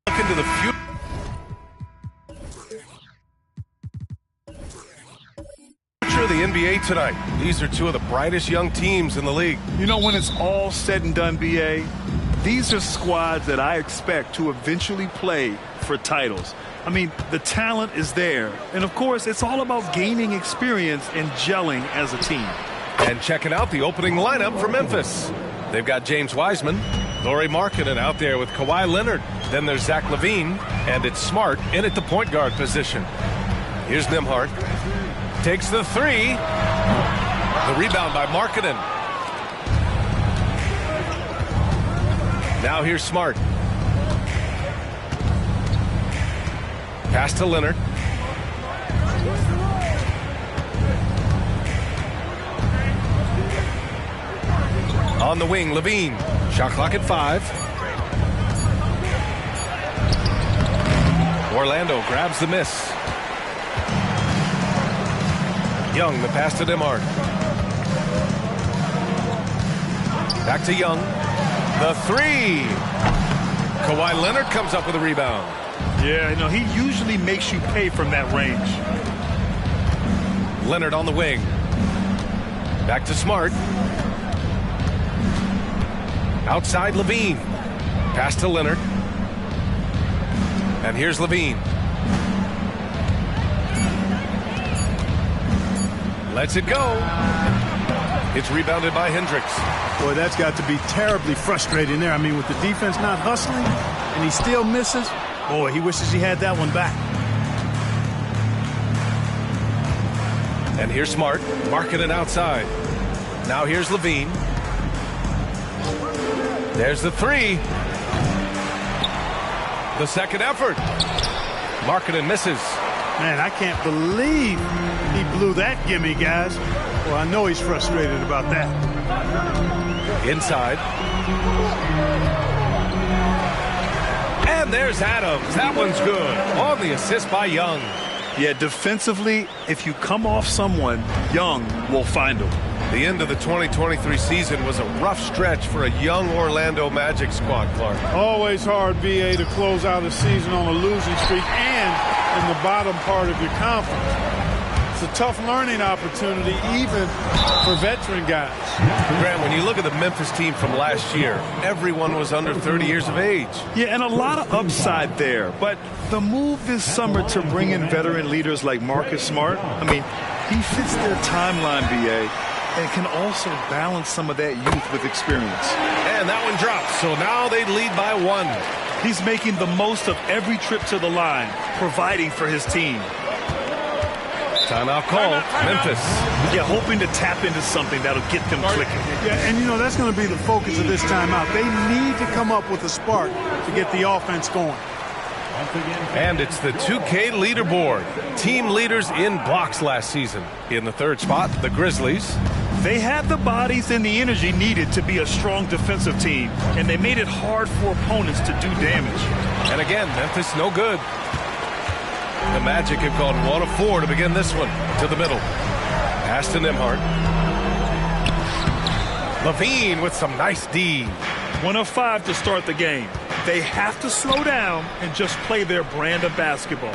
Look into the future. Of the NBA tonight. These are two of the brightest young teams in the league. You know, when it's all said and done, BA, these are squads that I expect to eventually play for titles. I mean, the talent is there. And, of course, it's all about gaining experience and gelling as a team. And checking out the opening lineup for Memphis. They've got James Wiseman, Lauri Markkanen out there with Kawhi Leonard. Then there's Zach LaVine, and it's Smart in at the point guard position. Here's Nembhard. Takes the three. The rebound by Markkanen. Now here's Smart. Pass to Leonard. On the wing, LaVine. Shot clock at 5. Orlando grabs the miss. Young, the pass to Nembhard. Back to Young. The three. Kawhi Leonard comes up with a rebound. Yeah, you know, he usually makes you pay from that range. Leonard on the wing. Back to Smart. Outside LaVine. Pass to Leonard. And here's LaVine. Lets it go. It's rebounded by Hendricks. Boy, that's got to be terribly frustrating there. I mean, with the defense not hustling and he still misses, boy, he wishes he had that one back. And here's Smart. Markkanen outside. Now here's LaVine. There's the three. The second effort. Markkanen misses. Man, I can't believe he blew that gimme, guys. Well, I know he's frustrated about that. Inside. And there's Adams. That one's good. On the assist by Young. Yeah, defensively, if you come off someone, Young will find him. The end of the 2023 season was a rough stretch for a young Orlando Magic squad, Clark. Always hard, BA, to close out a season on a losing streak and in the bottom part of your conference. It's a tough learning opportunity even for veteran guys. Grant, when you look at the Memphis team from last year, everyone was under 30 years of age. Yeah, and a lot of upside there. But the move this summer to bring in veteran leaders like Marcus Smart, I mean, he fits their timeline, BA, and can also balance some of that youth with experience. And that one drops, so now they lead by 1. He's making the most of every trip to the line, providing for his team. Timeout call, Memphis. Yeah, hoping to tap into something that'll get them clicking. Yeah, and you know, that's going to be the focus of this timeout. They need to come up with a spark to get the offense going. And it's the 2K leaderboard. Team leaders in blocks last season. In the third spot, the Grizzlies. They had the bodies and the energy needed to be a strong defensive team, and they made it hard for opponents to do damage. And again, Memphis no good. The Magic have gone 1 of 4 to begin this one. To the middle. Pass to Nembhard. LaVine with some nice D. 1 of 5 to start the game. They have to slow down and just play their brand of basketball.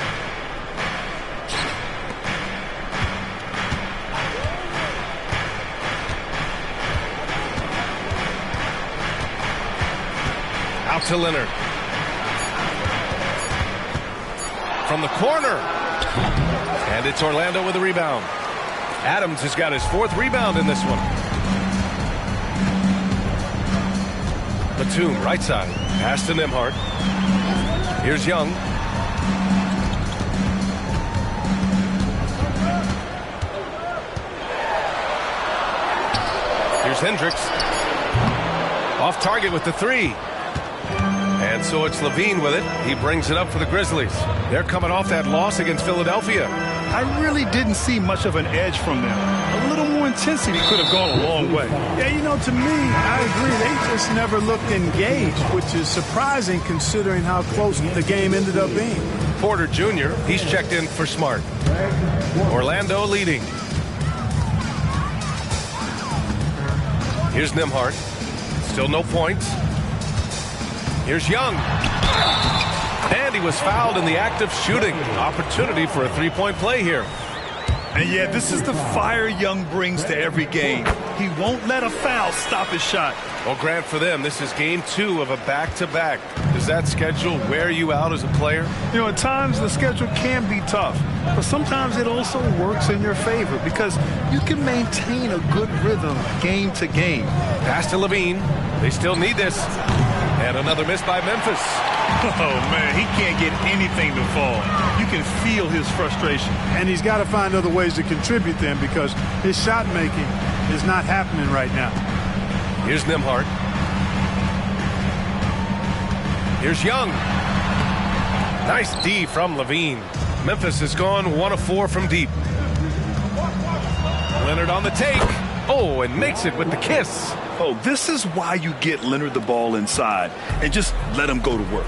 Out to Leonard. From the corner. And it's Orlando with a rebound. Adams has got his 4th rebound in this one. Batum, right side. Pass to Nembhard. Here's Young. Here's Hendricks. Off target with the 3. And so it's LaVine with it. He brings it up for the Grizzlies. They're coming off that loss against Philadelphia. I really didn't see much of an edge from them. A little more more intensity could have gone a long way. Yeah, you know, to me, I agree. They just never looked engaged, which is surprising considering how close the game ended up being. Porter Jr., he's checked in for Smart. Orlando leading. Here's Nembhard. Still no points. Here's Young. And he was fouled in the act of shooting. Opportunity for a three-point play here. And yeah, this is the fire Young brings to every game. He won't let a foul stop his shot. Well, Grant, for them, this is game 2 of a back-to-back. Does that schedule wear you out as a player? You know, at times the schedule can be tough, but sometimes it also works in your favor because you can maintain a good rhythm game to game. Pass to Levine. They still need this. And another miss by Memphis. Oh, man, he can't get anything to fall. You can feel his frustration. And he's got to find other ways to contribute then because his shot making is not happening right now. Here's Nembhard. Here's Young. Nice D from Levine. Memphis has gone 1 of 4 from deep. Leonard on the take. Oh, and makes it with the kiss. Oh, this is why you get Leonard the ball inside and just let him go to work.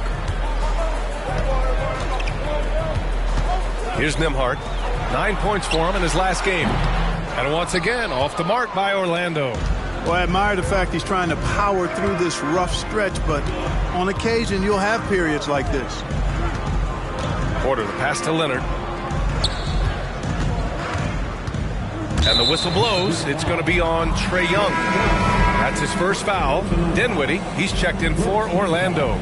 Here's Nembhard. 9 points for him in his last game. And once again, off the mark by Orlando. Well, I admire the fact he's trying to power through this rough stretch, but on occasion you'll have periods like this. Porter, the pass to Leonard. And the whistle blows. It's going to be on Trae Young. That's his first foul. Dinwiddie, he's checked in for Orlando.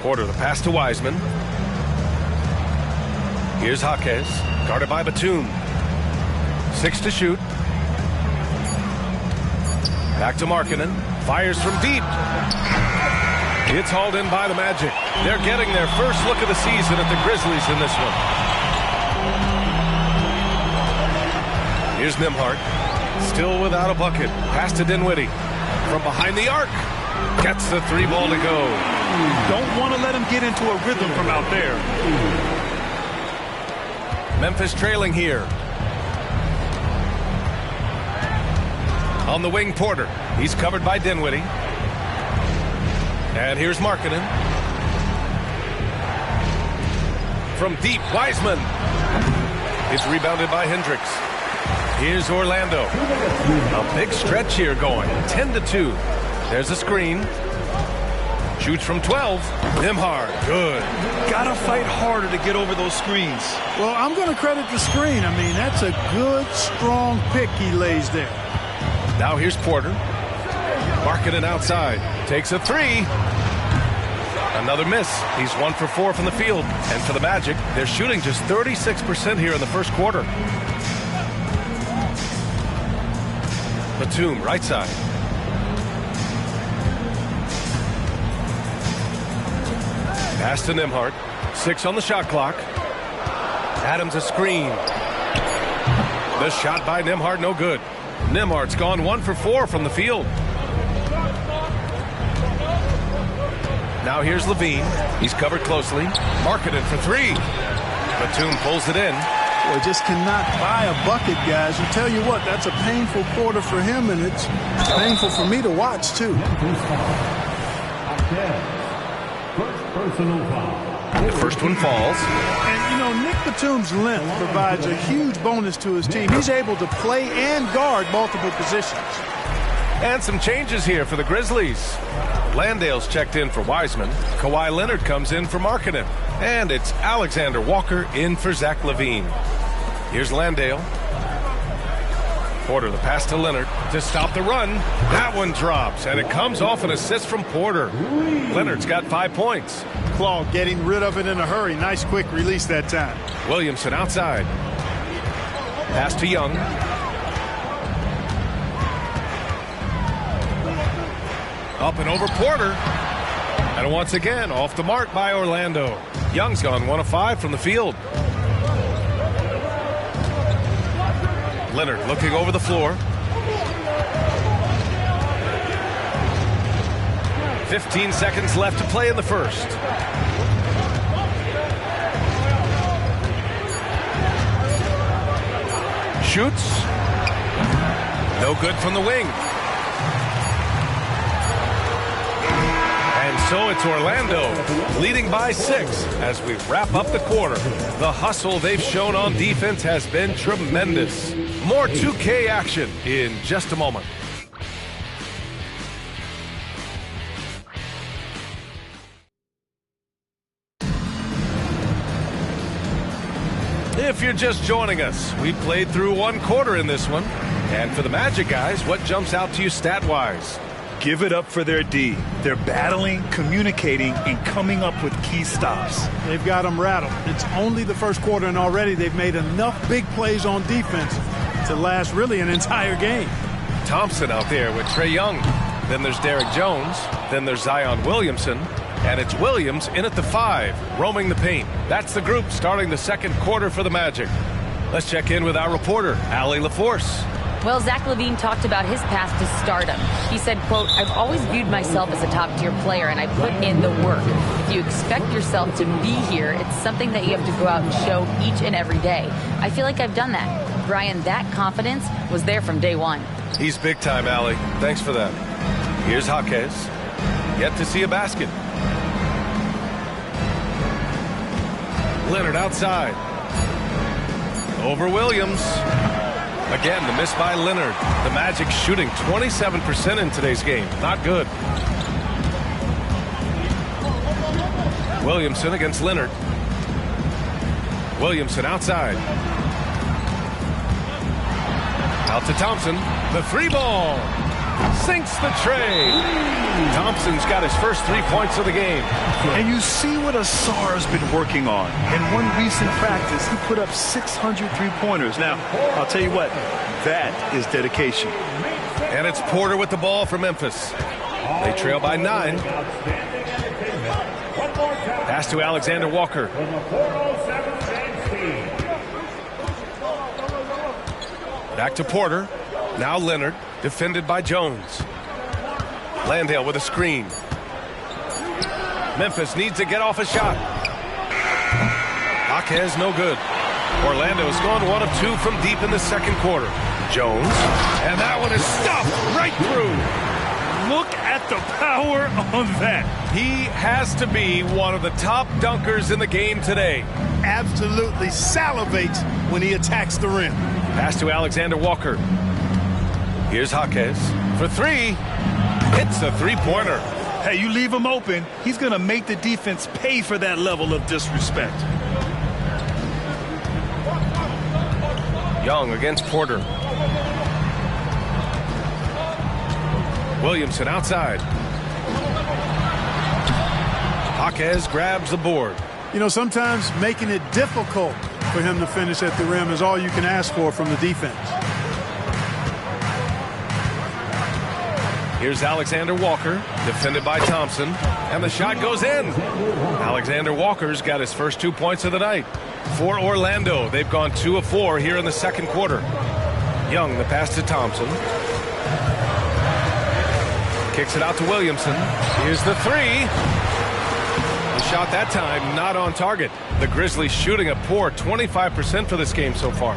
Porter, the pass to Wiseman. Here's Jaquez, guarded by Batum. 6 to shoot. Back to Markkanen. Fires from deep. It's hauled in by the Magic. They're getting their first look of the season at the Grizzlies in this one. Here's Nembhard. Still without a bucket. Pass to Dinwiddie. From behind the arc. Gets the 3 ball to go. Don't want to let him get into a rhythm from out there. Memphis trailing here. On the wing, Porter. He's covered by Dinwiddie. And here's Markkanen. From deep, Wiseman. It's rebounded by Hendricks. Here's Orlando. A big stretch here going. 10-2. There's a screen. Shoots from 12. Nembhard. Good. Gotta fight harder to get over those screens. Well, I'm going to credit the screen. I mean, that's a good, strong pick he lays there. Now here's Porter. Markkanen outside. Takes a 3. Another miss. He's 1 for 4 from the field. And for the Magic, they're shooting just 36% here in the first quarter. Batum, right side. Pass to Nembhard. 6 on the shot clock. Adams a screen. The shot by Nembhard, no good. Nembhard's gone 1 for 4 from the field. Now here's Levine. He's covered closely. Markkanen for 3. Batum pulls it in. Boy, just cannot buy a bucket, guys. And tell you what, that's a painful quarter for him, and it's painful for me to watch, too. The first one falls. And, you know, Nick Batum's length provides a huge bonus to his team. He's able to play and guard multiple positions. And some changes here for the Grizzlies. Landale's checked in for Wiseman. Kawhi Leonard comes in for Markkanen. And it's Alexander Walker in for Zach LaVine. Here's Landale. Porter, the pass to Leonard to stop the run. That one drops, and it comes off an assist from Porter. Leonard's got 5 points. Claw getting rid of it in a hurry. Nice quick release that time. Williamson outside. Pass to Young. Up and over Porter. And once again, off the mark by Orlando. Young's gone 1 of 5 from the field. Leonard looking over the floor. 15 seconds left to play in the first. shoots. No good from the wing. And so it's Orlando leading by 6 as we wrap up the quarter. The hustle they've shown on defense has been tremendous. More 2K action in just a moment. If you're just joining us, we played through one quarter in this one. And for the Magic guys, what jumps out to you stat-wise? Give it up for their D. They're battling, communicating, and coming up with key stops. They've got them rattled. It's only the first quarter, and already they've made enough big plays on defense to last really an entire game. Thompson out there with Trae Young. Then there's Derek Jones. Then there's Zion Williamson. And it's Williams in at the 5, roaming the paint. That's the group starting the second quarter for the Magic. Let's check in with our reporter, Allie LaForce. Well, Zach LaVine talked about his path to stardom. He said, quote, "I've always viewed myself as a top-tier player, and I put in the work. If you expect yourself to be here, it's something that you have to go out and show each and every day. I feel like I've done that." Brian, that confidence was there from day one. He's big time, Allie. Thanks for that. Here's Jaquez. Yet to see a basket. Leonard outside. Over Williams. Again, the miss by Leonard. The Magic shooting 27% in today's game. Not good. Williamson against Leonard. Williamson outside. Out to Thompson. The 3 ball. Sinks the tray. Thompson's got his first 3 points of the game. And you see what Asar's been working on. In one recent practice, he put up 600 3-pointers. Now, I'll tell you what, that is dedication. And it's Porter with the ball for Memphis. They trail by 9. Pass to Alexander Walker. Back to Porter. Now Leonard, defended by Jones. Landale with a screen. Memphis needs to get off a shot. Jaquez no good. Orlando's gone 1 of 2 from deep in the second quarter. Jones, and that one is stuffed right through. Look at the power on that. He has to be one of the top dunkers in the game today. Absolutely salivates when he attacks the rim. Pass to Alexander Walker. Here's Jaquez for 3. Hits a 3-pointer. Hey, you leave him open, he's going to make the defense pay for that level of disrespect. Young against Porter. Williamson outside. Jaquez grabs the board. You know, sometimes making it difficult for him to finish at the rim is all you can ask for from the defense. Here's Alexander Walker, defended by Thompson, and the shot goes in. Alexander Walker's got his first 2 points of the night. For Orlando, they've gone 2 of 4 here in the second quarter. Young, the pass to Thompson. Kicks it out to Williamson. Here's the 3. The shot that time not on target. The Grizzlies shooting a poor 25% for this game so far.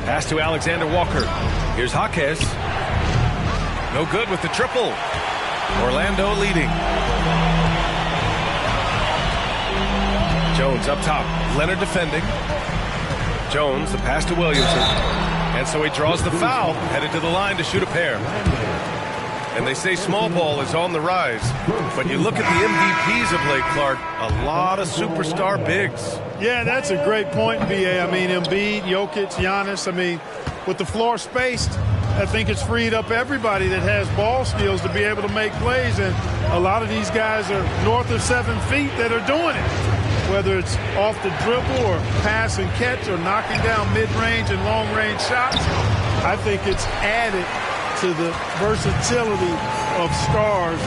Pass to Alexander Walker. Here's Jaquez. No good with the triple. Orlando leading. Jones up top. Leonard defending. Jones, the pass to Williamson. And so he draws the foul, headed to the line to shoot a pair. And they say small ball is on the rise. But you look at the MVPs of late, Clark, a lot of superstar bigs. Yeah, that's a great point, B.A. I mean, Embiid, Jokic, Giannis. I mean, with the floor spaced, I think it's freed up everybody that has ball skills to be able to make plays. And a lot of these guys are north of 7 feet that are doing it, whether it's off the dribble or pass and catch or knocking down mid-range and long-range shots. I think it's added to the versatility of stars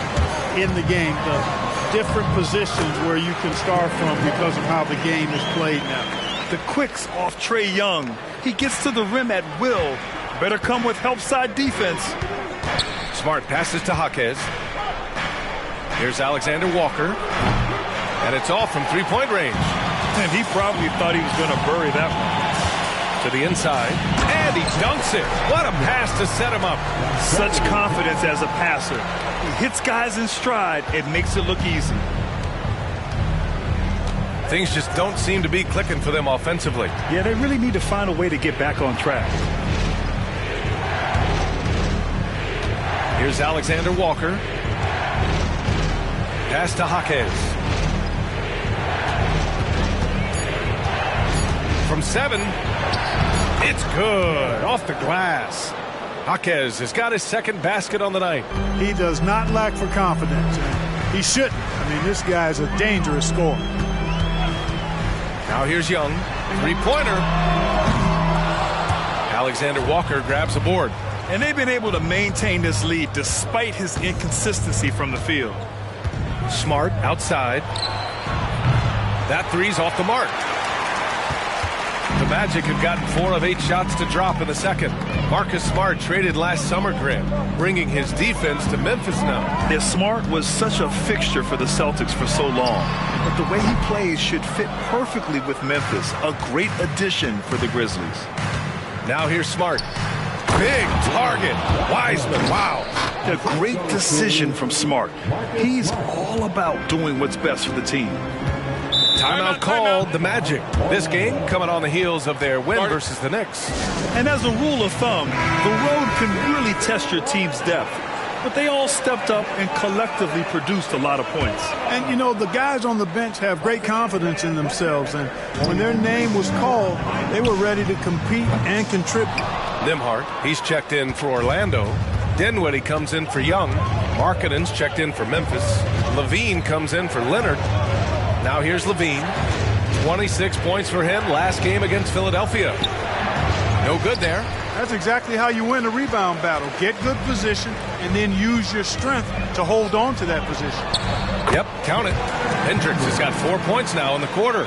in the game, the different positions where you can start from because of how the game is played now. The quicks off Trae Young. He gets to the rim at will. Better come with help side defense. Smart passes to Jaquez. Here's Alexander Walker. And it's off from 3-point range. And he probably thought he was going to bury that one. To the inside, and he dunks it. What a pass to set him up. Such confidence as a passer. He hits guys in stride. It makes it look easy. Things just don't seem to be clicking for them offensively. Yeah, they really need to find a way to get back on track. Here's Alexander Walker. Pass to Jaquez. From 7. It's good. Off the glass. Jaquez has got his second basket on the night. He does not lack for confidence. He shouldn't. I mean, this guy's a dangerous scorer. Now here's Young. Three-pointer. Alexander Walker grabs a board. And they've been able to maintain this lead despite his inconsistency from the field. Smart outside. That three's off the mark. The Magic have gotten 4 of 8 shots to drop in the second. Marcus Smart traded last summer, Graham, bringing his defense to Memphis now. Yeah, Smart was such a fixture for the Celtics for so long. But the way he plays should fit perfectly with Memphis. A great addition for the Grizzlies. Now here's Smart. Big target. Wiseman, wow. A great decision from Smart. He's all about doing what's best for the team. Timeout called the Magic. This game coming on the heels of their win versus the Knicks. And as a rule of thumb, the road can really test your team's depth. But they all stepped up and collectively produced a lot of points. And, you know, the guys on the bench have great confidence in themselves. And when their name was called, they were ready to compete and contribute. Nembhard, he's checked in for Orlando. Dinwiddie comes in for Young. Markkanen's checked in for Memphis. Levine comes in for Leonard. Now here's Levine. 26 points for him last game against Philadelphia. No good there. That's exactly how you win a rebound battle. Get good position and then use your strength to hold on to that position. Yep, count it. Hendricks has got 4 points now in the quarter.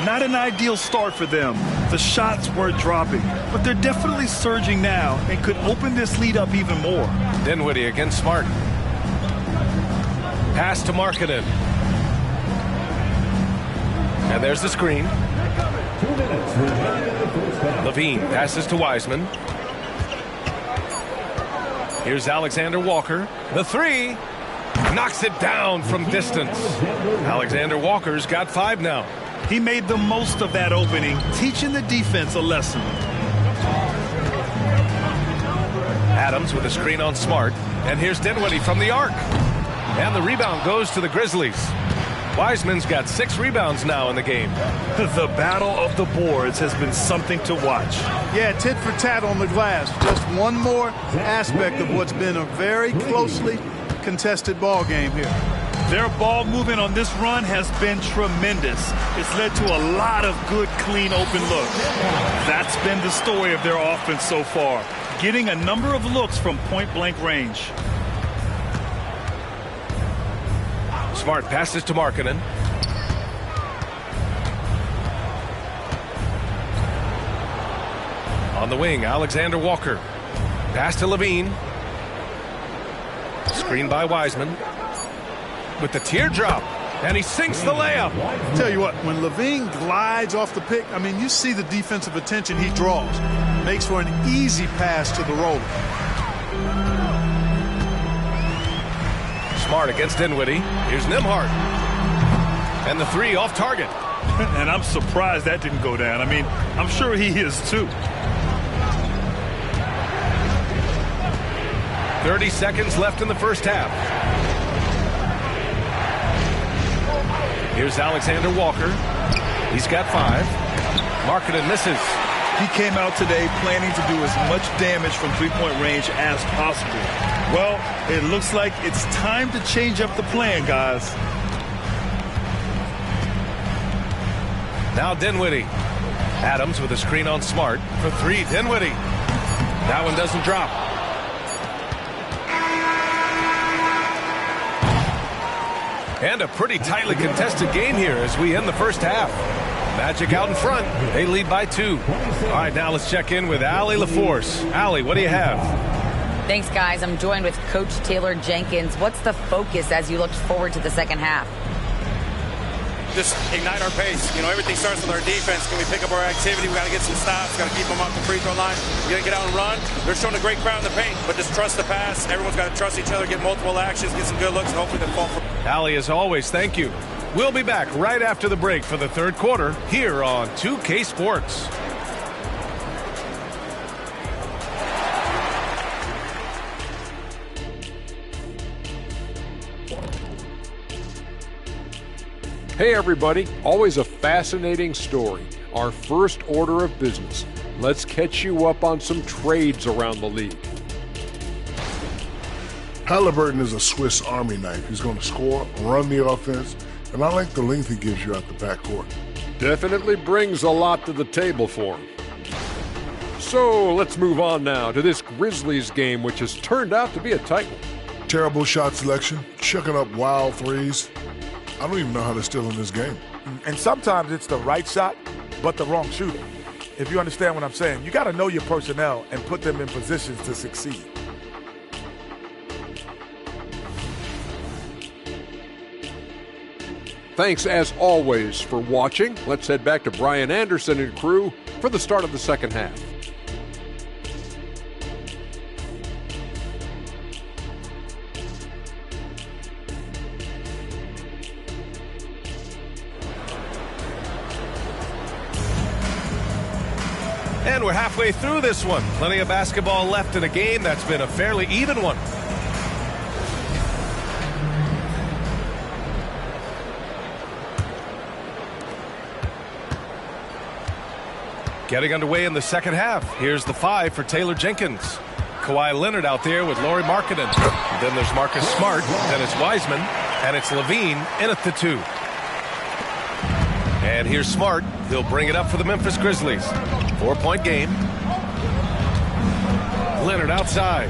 Not an ideal start for them. The shots weren't dropping, but they're definitely surging now and could open this lead up even more. Dinwiddie against Smart. Pass to Markkanen. And there's the screen. Levine passes to Wiseman. Here's Alexander Walker. The three. Knocks it down from distance. Alexander Walker's got 5 now. He made the most of that opening, teaching the defense a lesson. Adams with a screen on Smart. And here's Dinwiddie from the arc. And the rebound goes to the Grizzlies. Wiseman's got 6 rebounds now in the game. The battle of the boards has been something to watch. Yeah, tit for tat on the glass. Just one more aspect of what's been a very closely contested ball game here. Their ball movement on this run has been tremendous. It's led to a lot of good, clean, open looks. That's been the story of their offense so far, getting a number of looks from point-blank range. Smart passes to Markkanen. On the wing, Alexander Walker. Pass to Levine. Screen by Wiseman. With the teardrop. And he sinks the layup. Tell you what, when Levine glides off the pick, I mean, you see the defensive attention he draws. Makes for an easy pass to the roller. Smart against Dinwiddie. Here's Nembhard. And the three off target. And I'm surprised that didn't go down. I mean, I'm sure he is too. 30 seconds left in the first half. Here's Alexander Walker. He's got 5. Markkanen misses. He came out today planning to do as much damage from three-point range as possible. Well, it looks like it's time to change up the plan, guys. Now Dinwiddie. Adams with a screen on Smart for 3. Dinwiddie. That one doesn't drop. And a pretty tightly contested game here as we end the first half. Magic out in front. They lead by 2. All right, now let's check in with Allie LaForce. Allie, what do you have? Thanks, guys. I'm joined with Coach Taylor Jenkins. What's the focus as you look forward to the second half? just ignite our pace. You know, everything starts with our defense. Can we pick up our activity? We got to get some stops. Got to keep them off the free throw line. We got to get out and run. They're showing a great crowd in the paint, but just trust the pass. Everyone's got to trust each other, get multiple actions, get some good looks, and hopefully they'll fall for. Allie, as always, thank you. We'll be back right after the break for the third quarter here on 2K Sports. Hey everybody, always a fascinating story. Our first order of business. Let's catch you up on some trades around the league. Halliburton is a Swiss Army knife. He's going to score, run the offense, and I like the length he gives you out the backcourt. Definitely brings a lot to the table for him. So let's move on now to this Grizzlies game, which has turned out to be a tight one. Terrible shot selection, chucking up wild threes. I don't even know how they're still in this game. And sometimes it's the right shot, but the wrong shooter. If you understand what I'm saying, you got to know your personnel and put them in positions to succeed. Thanks as always for watching. Let's head back to Brian Anderson and crew for the start of the second half. And we're halfway through this one. Plenty of basketball left in a game that's been a fairly even one. Getting underway in the second half. Here's the 5 for Taylor Jenkins. Kawhi Leonard out there with Lauri Markkanen. Then there's Marcus Smart. Then it's Wiseman. And it's Levine in at the 2. And here's Smart. He'll bring it up for the Memphis Grizzlies. 4-point game. Leonard outside.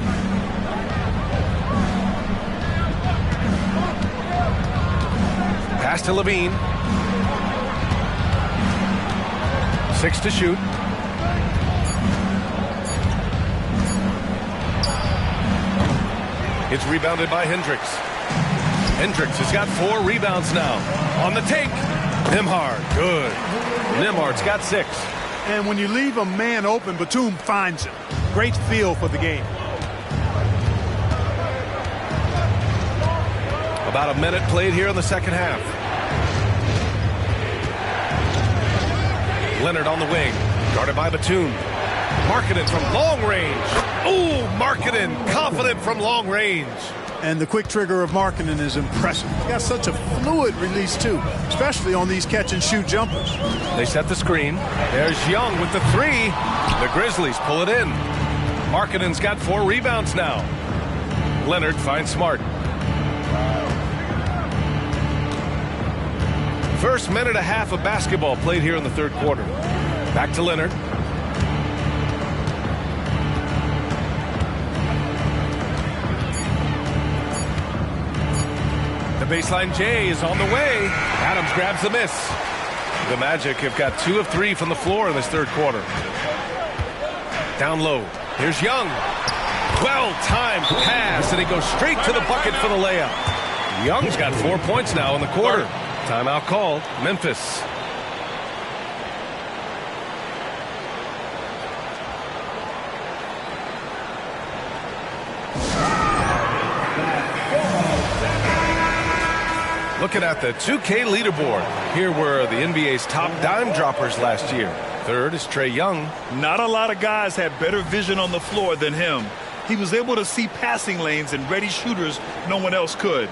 Pass to Levine. 6 to shoot. It's rebounded by Hendricks. Hendricks has got 4 rebounds now. On the take. Nembhard, good. Nembhard's got 6. And when you leave a man open, Batum finds him. Great feel for the game. About a minute played here in the second half. Leonard on the wing, guarded by Batum. Markkanen from long range. Ooh, Markkanen confident from long range. And the quick trigger of Markkanen is impressive. He's got such a fluid release, too, especially on these catch-and-shoot jumpers. They set the screen. There's Young with the 3. The Grizzlies pull it in. Markkanen's got 4 rebounds now. Leonard finds Smart. First minute and a half of basketball played here in the third quarter. Back to Leonard. The baseline J is on the way. Adams grabs the miss. The Magic have got 2 of 3 from the floor in this third quarter. Down low. Here's Young. Well-timed pass, and he goes straight to the bucket for the layup. Young's got 4 points now in the quarter. Timeout called. Memphis. Looking at the 2K leaderboard. Here were the NBA's top dime droppers last year. Third is Trae Young. Not a lot of guys had better vision on the floor than him. He was able to see passing lanes and ready shooters no one else could.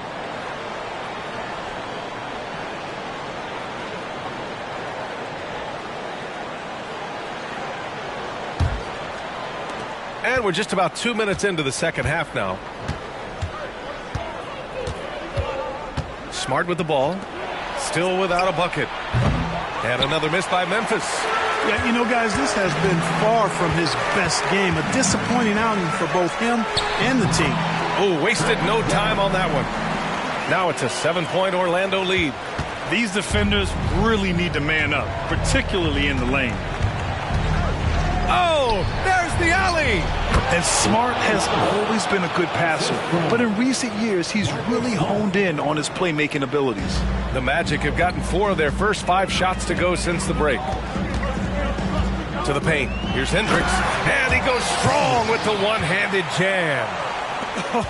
And we're just about 2 minutes into the second half now. Smart with the ball. Still without a bucket. And another miss by Memphis. Yeah, you know, guys, this has been far from his best game. A disappointing outing for both him and the team. Oh, wasted no time on that one. Now it's a 7-point Orlando lead. These defenders really need to man up, particularly in the lane. Oh, there's the alley. And Smart has always been a good passer, but in recent years, he's really honed in on his playmaking abilities. The Magic have gotten 4 of their first 5 shots to go since the break. To the paint. Here's Hendricks, and he goes strong with the one-handed jam.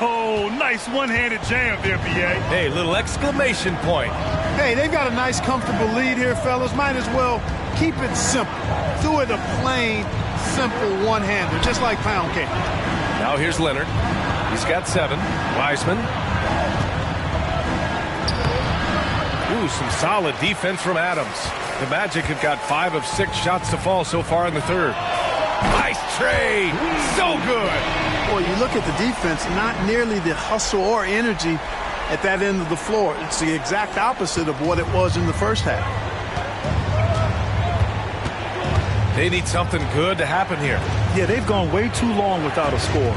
Oh, nice one-handed jam there, B.A. Hey, little exclamation point. Hey, they've got a nice, comfortable lead here, fellas. Might as well keep it simple. Do it a plain, simple one-hander, just like pound cake. Now here's Leonard. He's got 7. Wiseman. Ooh, some solid defense from Adams. The Magic have got 5 of 6 shots to fall so far in the third. Nice trade. So good. Boy, you look at the defense, not nearly the hustle or energy at that end of the floor. It's the exact opposite of what it was in the first half. They need something good to happen here. Yeah, they've gone way too long without a score.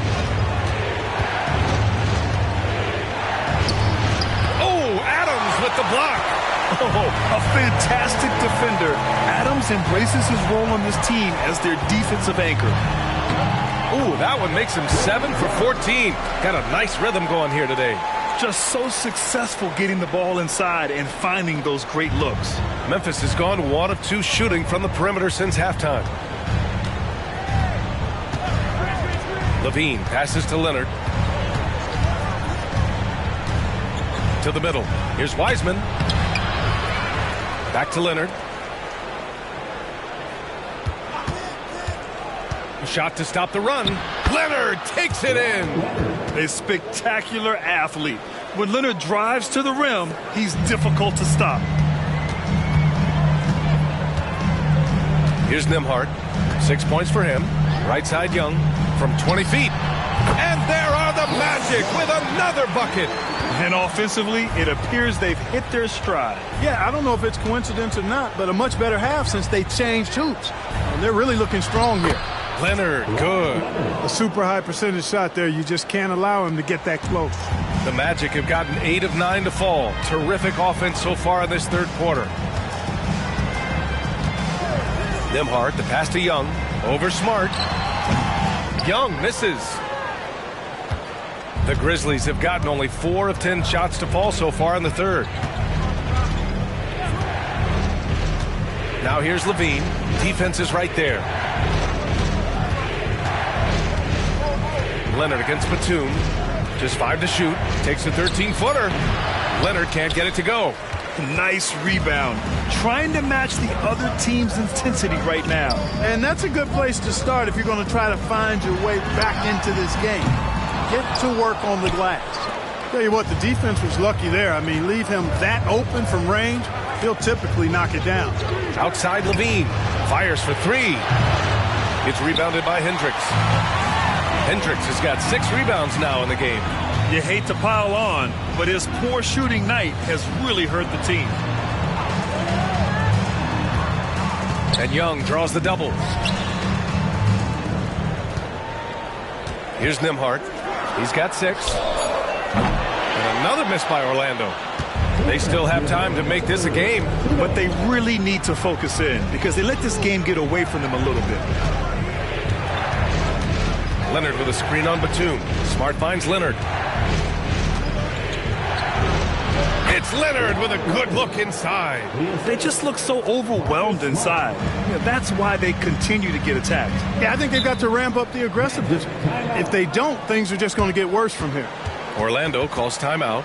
Oh, Adams with the block. Oh, a fantastic defender. Adams embraces his role on this team as their defensive anchor. Ooh, that one makes him 7 for 14. Got a nice rhythm going here today. Just so successful getting the ball inside and finding those great looks. Memphis has gone 1 of 2 shooting from the perimeter since halftime. Levine passes to Leonard. To the middle. Here's Wiseman. Back to Leonard. A shot to stop the run. Leonard takes it in. A spectacular athlete. When Leonard drives to the rim, he's difficult to stop. Here's Nembhard. 6 points for him. Right side Young from 20 feet. And there are the Magic with another bucket. And offensively, it appears they've hit their stride. Yeah, I don't know if it's coincidence or not, but a much better half since they changed hoops. And they're really looking strong here. Leonard, good. A super high percentage shot there. You just can't allow him to get that close. The Magic have gotten 8 of 9 to fall. Terrific offense so far in this third quarter. Nembhard, the pass to Young. Over Smart. Young misses. The Grizzlies have gotten only 4 of 10 shots to fall so far in the third. Now here's Levine. Defense is right there. Leonard against Batum. Just 5 to shoot. Takes a 13-footer. Leonard can't get it to go. Nice rebound. Trying to match the other team's intensity right now. And that's a good place to start if you're going to try to find your way back into this game. Get to work on the glass. Tell you what, the defense was lucky there. I mean, leave him that open from range, he'll typically knock it down. Outside Levine. Fires for 3. It's rebounded by Hendricks. Hendricks has got 6 rebounds now in the game. You hate to pile on, but his poor shooting night has really hurt the team. And Young draws the double. Here's Nembhard. He's got 6. And another miss by Orlando. They still have time to make this a game. But they really need to focus in because they let this game get away from them a little bit. Leonard with a screen on Batum. Smart finds Leonard. It's Leonard with a good look inside. They just look so overwhelmed inside. Yeah, that's why they continue to get attacked. Yeah, I think they've got to ramp up the aggressiveness. If they don't, things are just going to get worse from here. Orlando calls timeout.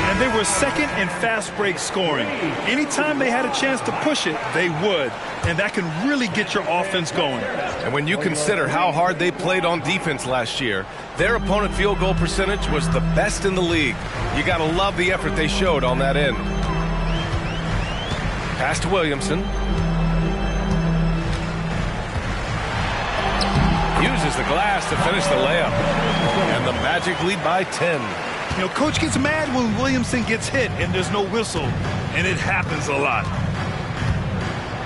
And they were second in fast break scoring. Anytime they had a chance to push it, they would. And that can really get your offense going. And when you consider how hard they played on defense last year, their opponent field goal percentage was the best in the league. You got to love the effort they showed on that end. Pass to Williamson. Uses the glass to finish the layup. And the Magic lead by 10. You know, Coach gets mad when Williamson gets hit and there's no whistle. And it happens a lot.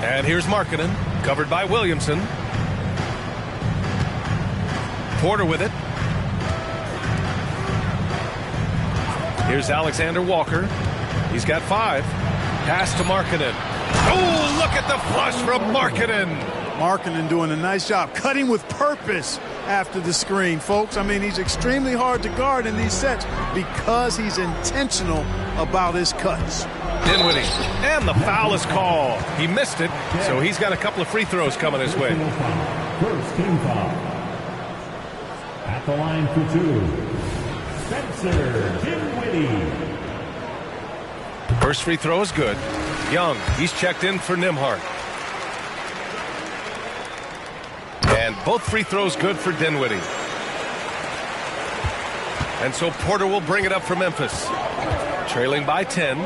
And here's Markkanen, covered by Williamson. Porter with it. Here's Alexander Walker. He's got 5. Pass to Markkanen. Oh, look at the flush from Markkanen. Markkanen doing a nice job, cutting with purpose after the screen, folks. I mean, he's extremely hard to guard in these sets because he's intentional about his cuts. Dinwiddie, and the foul is called. He missed it, so he's got a couple of free throws coming his way. First team foul. At the line for two, Spencer Dinwiddie. First free throw is good. Young, he's checked in for Nembhard. And both free throws good for Dinwiddie. And so Porter will bring it up for Memphis. Trailing by 10.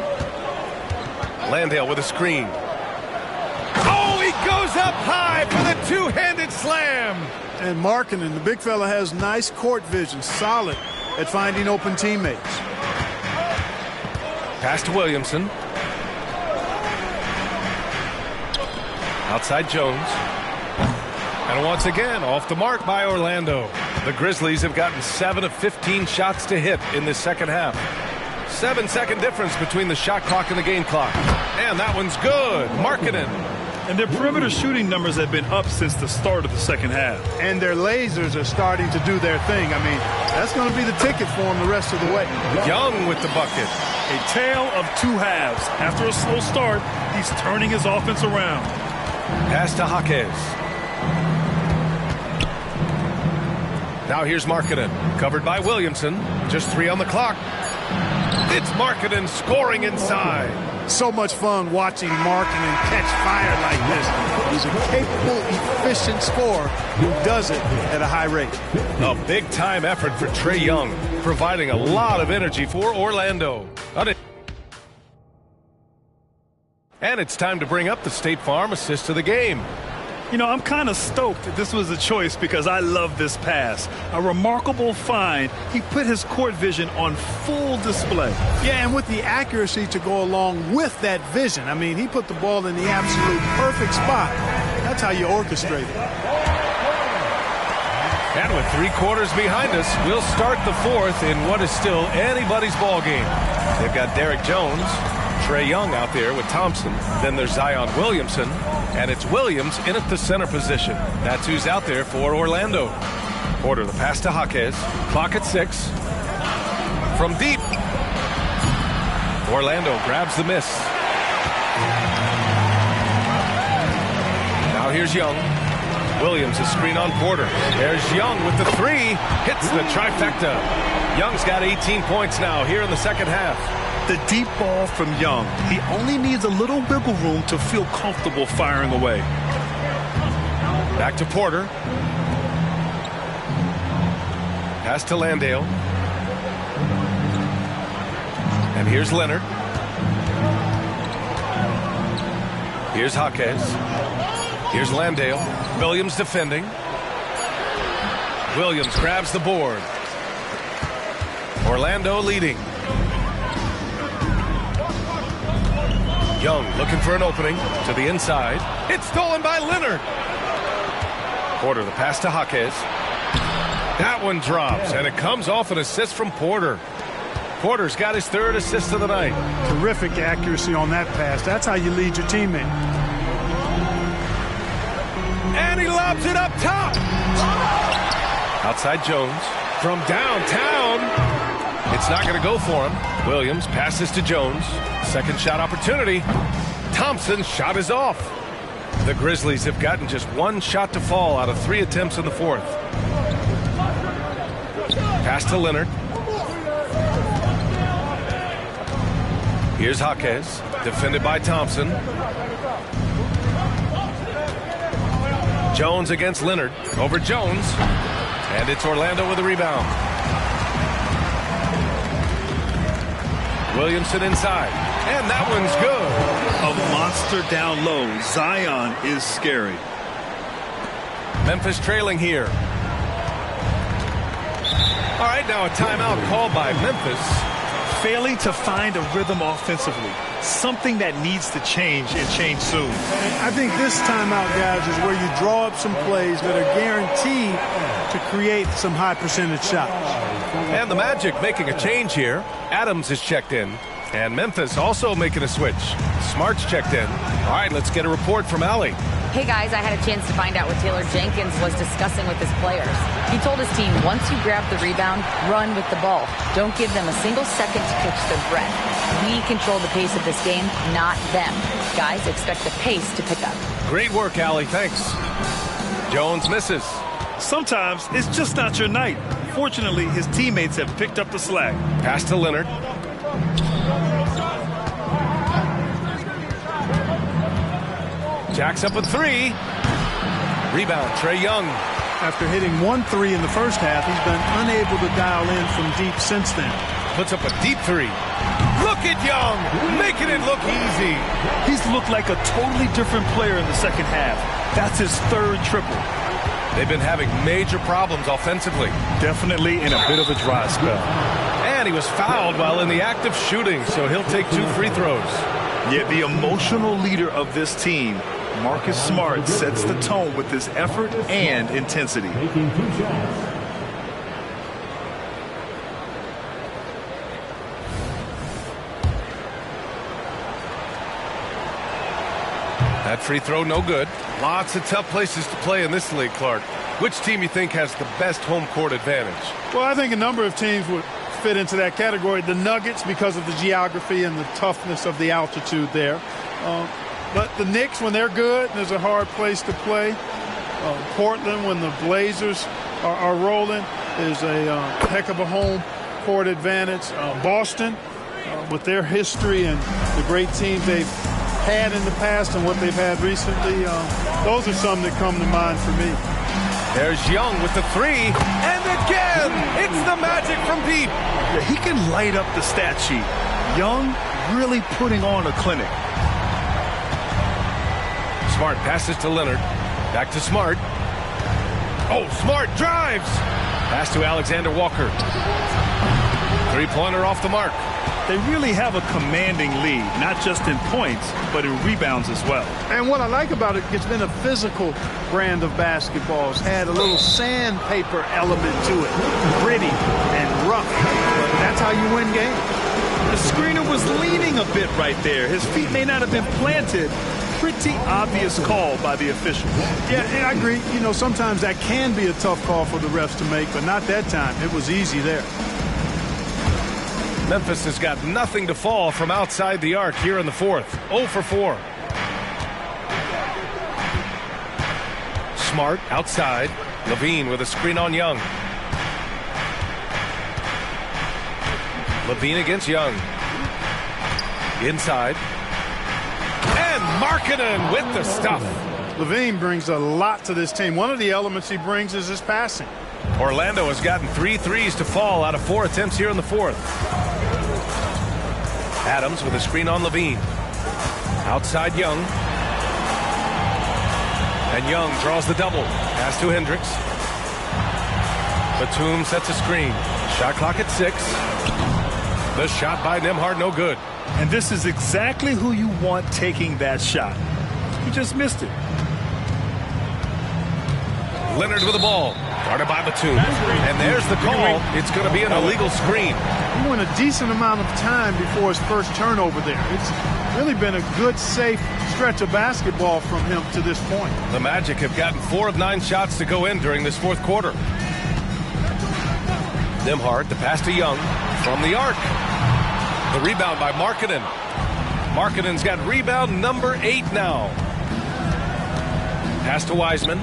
Landale with a screen. Oh, he goes up high for the two-handed slam. And Markkanen, the big fella, has nice court vision, solid at finding open teammates. Pass to Williamson. Outside Jones. And once again, off the mark by Orlando. The Grizzlies have gotten 7 of 15 shots to hit in this second half. 7-second difference between the shot clock and the game clock. And that one's good. Markkanen. And their perimeter shooting numbers have been up since the start of the second half. And their lasers are starting to do their thing. I mean, that's going to be the ticket for them the rest of the way. Young with the bucket. A tale of two halves. After a slow start, he's turning his offense around. Pass to Jaquez. Now here's Markkanen, covered by Williamson. Just 3 on the clock. It's Markkanen scoring inside. So much fun watching Markkanen catch fire like this. He's a capable, efficient scorer who does it at a high rate. A big-time effort for Trae Young, providing a lot of energy for Orlando. And it's time to bring up the State Farm assist of the game. You know, I'm kind of stoked that this was a choice because I love this pass. A remarkable find. He put his court vision on full display. Yeah, and with the accuracy to go along with that vision. I mean, he put the ball in the absolute perfect spot. That's how you orchestrate it. And with 3 quarters behind us, we'll start the fourth in what is still anybody's ball game. They've got Derek Jones, Trae Young out there with Thompson. Then there's Zion Williamson. And it's Williams in at the center position. That's who's out there for Orlando. Porter, the pass to Jaquez. Clock at 6. From deep. Orlando grabs the miss. Now here's Young. Williams, a screen on Porter. There's Young with the 3. Hits the trifecta. Young's got 18 points now here in the second half. The deep ball from Young. He only needs a little wiggle room to feel comfortable firing away. Back to Porter. Pass to Landale. And here's Leonard. Here's Jaquez. Here's Landale. Williams defending. Williams grabs the board. Orlando leading. Young looking for an opening to the inside. It's stolen by Leonard. Porter, the pass to Jaquez. That one drops, and it comes off an assist from Porter. Porter's got his 3rd assist of the night. Terrific accuracy on that pass. That's how you lead your teammate. And he lobs it up top. Outside Jones from downtown. It's not going to go for him. Williams passes to Jones. Second shot opportunity. Thompson's shot is off. The Grizzlies have gotten just 1 shot to fall out of 3 attempts in the fourth. Pass to Leonard. Here's Jaquez, defended by Thompson. Jones against Leonard. Over Jones. And it's Orlando with a rebound. Williamson inside. And that one's good. A monster down low. Zion is scary. Memphis trailing here. All right, now a timeout called by Memphis. Failing to find a rhythm offensively. Something that needs to change and change soon. I think this timeout, guys, is where you draw up some plays that are guaranteed to create some high percentage shots. And the Magic making a change here. Adams is checked in. And Memphis also making a switch. Smart's checked in. All right, let's get a report from Allie. Hey guys, I had a chance to find out what Taylor Jenkins was discussing with his players. He told his team, once you grab the rebound, run with the ball. Don't give them a single second to catch their breath. We control the pace of this game, not them. Guys, expect the pace to pick up. Great work, Allie. Thanks. Jones misses. Sometimes it's just not your night. Fortunately, his teammates have picked up the slack. Pass to Leonard. Jacks up a three. Rebound, Trae Young. After hitting 1-3 in the first half, he's been unable to dial in from deep since then. Puts up a deep three. Look at Young, making it look easy. He's looked like a totally different player in the second half. That's his third triple. They've been having major problems offensively. Definitely in a bit of a dry spell. And he was fouled while in the act of shooting, so he'll take 2 free throws. Yet the emotional leader of this team, Marcus Smart, sets the tone with his effort and intensity. Taking 2 shots. That free throw, no good. Lots of tough places to play in this league, Clark. Which team you think has the best home court advantage? Well, I think a number of teams would fit into that category. The Nuggets, because of the geography and the toughness of the altitude there. But the Knicks, when they're good, there's a hard place to play. Portland, when the Blazers are rolling, is a heck of a home court advantage. Boston, with their history and the great teams they've had in the past and what they've had recently, those are some that come to mind for me. There's Young with the three, and again, it's the magic from deep. Yeah, he can light up the stat sheet. Young really putting on a clinic. Smart passes to Leonard. Back to Smart. Oh, Smart drives. Pass to Alexander Walker. Three-pointer off the mark. They really have a commanding lead, not just in points, but in rebounds as well. And what I like about it, it's been a physical brand of basketball. It's had a little sandpaper element to it, gritty and rough. But that's how you win games. The screener was leaning a bit right there. His feet may not have been planted. Pretty obvious call by the officials. Yeah, I agree. You know, sometimes that can be a tough call for the refs to make, but not that time. It was easy there. Memphis has got nothing to fall from outside the arc here in the fourth. 0 for 4. Smart outside. Levine with a screen on Young. Levine against Young. Inside. And Markkanen with the stuff. Levine brings a lot to this team. One of the elements he brings is his passing. Orlando has gotten 3 threes to fall out of 4 attempts here in the fourth. Adams with a screen on Levine. Outside Young. And Young draws the double. Pass to Hendricks. Batum sets a screen. Shot clock at 6. The shot by Nembhard, no good. And this is exactly who you want taking that shot. He just missed it. Leonard with the ball. Guarded by Batum. And there's the call. It's going to be an illegal screen. He went a decent amount of time before his first turnover there. It's really been a good, safe stretch of basketball from him to this point. The Magic have gotten 4 of 9 shots to go in during this fourth quarter. Nembhard, the pass to Young from the arc. The rebound by Markkanen. Markkanen's got rebound number 8 now. Pass to Wiseman.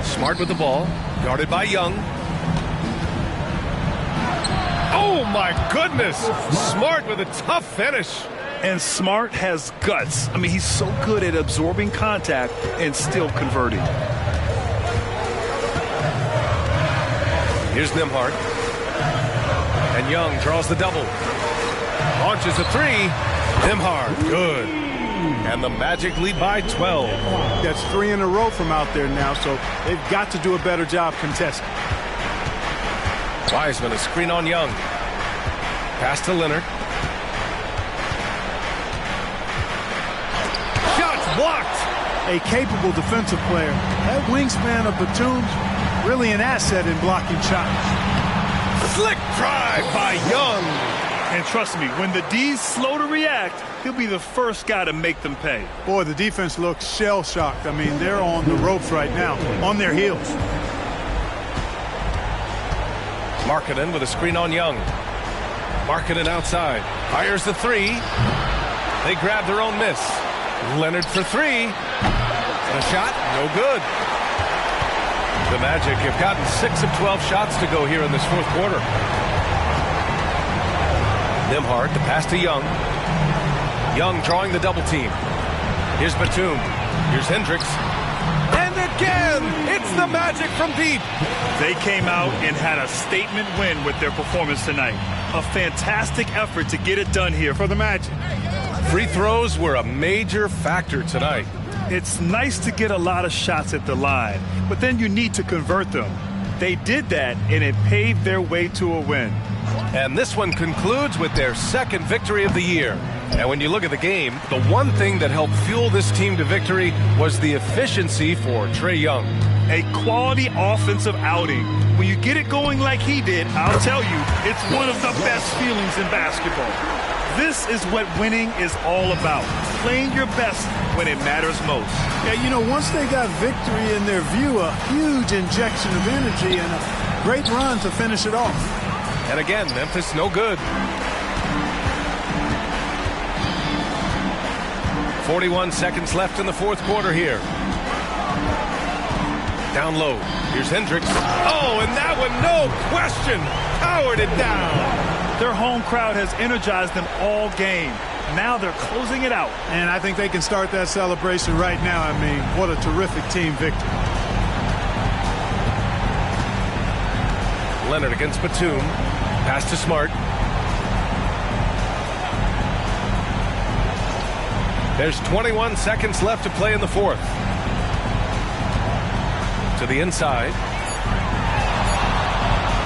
Smart with the ball. Guarded by Young. Oh, my goodness. Smart with a tough finish. And Smart has guts. I mean, he's so good at absorbing contact and still converting. Here's Nembhard. And Young draws the double. Launches a 3. Nembhard, good. And the Magic lead by 12. That's 3 in a row from out there now, so they've got to do a better job contesting. Wiseman, a screen on Young. Pass to Leonard. Shots blocked. A capable defensive player. That wingspan of Batum's really an asset in blocking shots. Slick drive by Young. And trust me, when the D's slow to react, he'll be the first guy to make them pay. Boy, the defense looks shell-shocked. I mean, they're on the ropes right now, on their heels. Markkanen with a screen on Young. Markkanen outside. Fires the three. They grab their own miss. Leonard for three. A shot, no good. The Magic have gotten 6 of 12 shots to go here in this fourth quarter. Nembhard, the pass to Young. Young drawing the double team. Here's Batum. Here's Hendricks. And again, it's the Magic from deep. They came out and had a statement win with their performance tonight. A fantastic effort to get it done here for the Magic. Free throws were a major factor tonight. It's nice to get a lot of shots at the line, but then you need to convert them. They did that, and it paved their way to a win. And this one concludes with their second victory of the year. And when you look at the game, the one thing that helped fuel this team to victory was the efficiency for Trae Young. A quality offensive outing. When you get it going like he did, I'll tell you, it's one of the best feelings in basketball. This is what winning is all about. Playing your best when it matters most. Yeah, you know, once they got victory in their view, a huge injection of energy and a great run to finish it off. And again, Memphis no good. 41 seconds left in the fourth quarter here. Down low. Here's Hendricks. Oh, and that one, no question, powered it down. Their home crowd has energized them all game. Now they're closing it out. And I think they can start that celebration right now. I mean, what a terrific team victory. Leonard against Batum. Pass to Smart. There's 21 seconds left to play in the fourth. To the inside.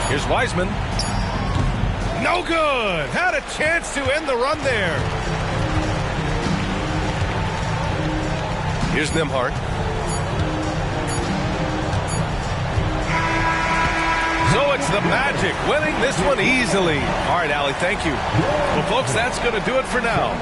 Here's Wiseman. No good. Had a chance to end the run there. Here's Nembhard. So it's the Magic winning this one easily. All right, Allie, thank you. Well, folks, that's going to do it for now.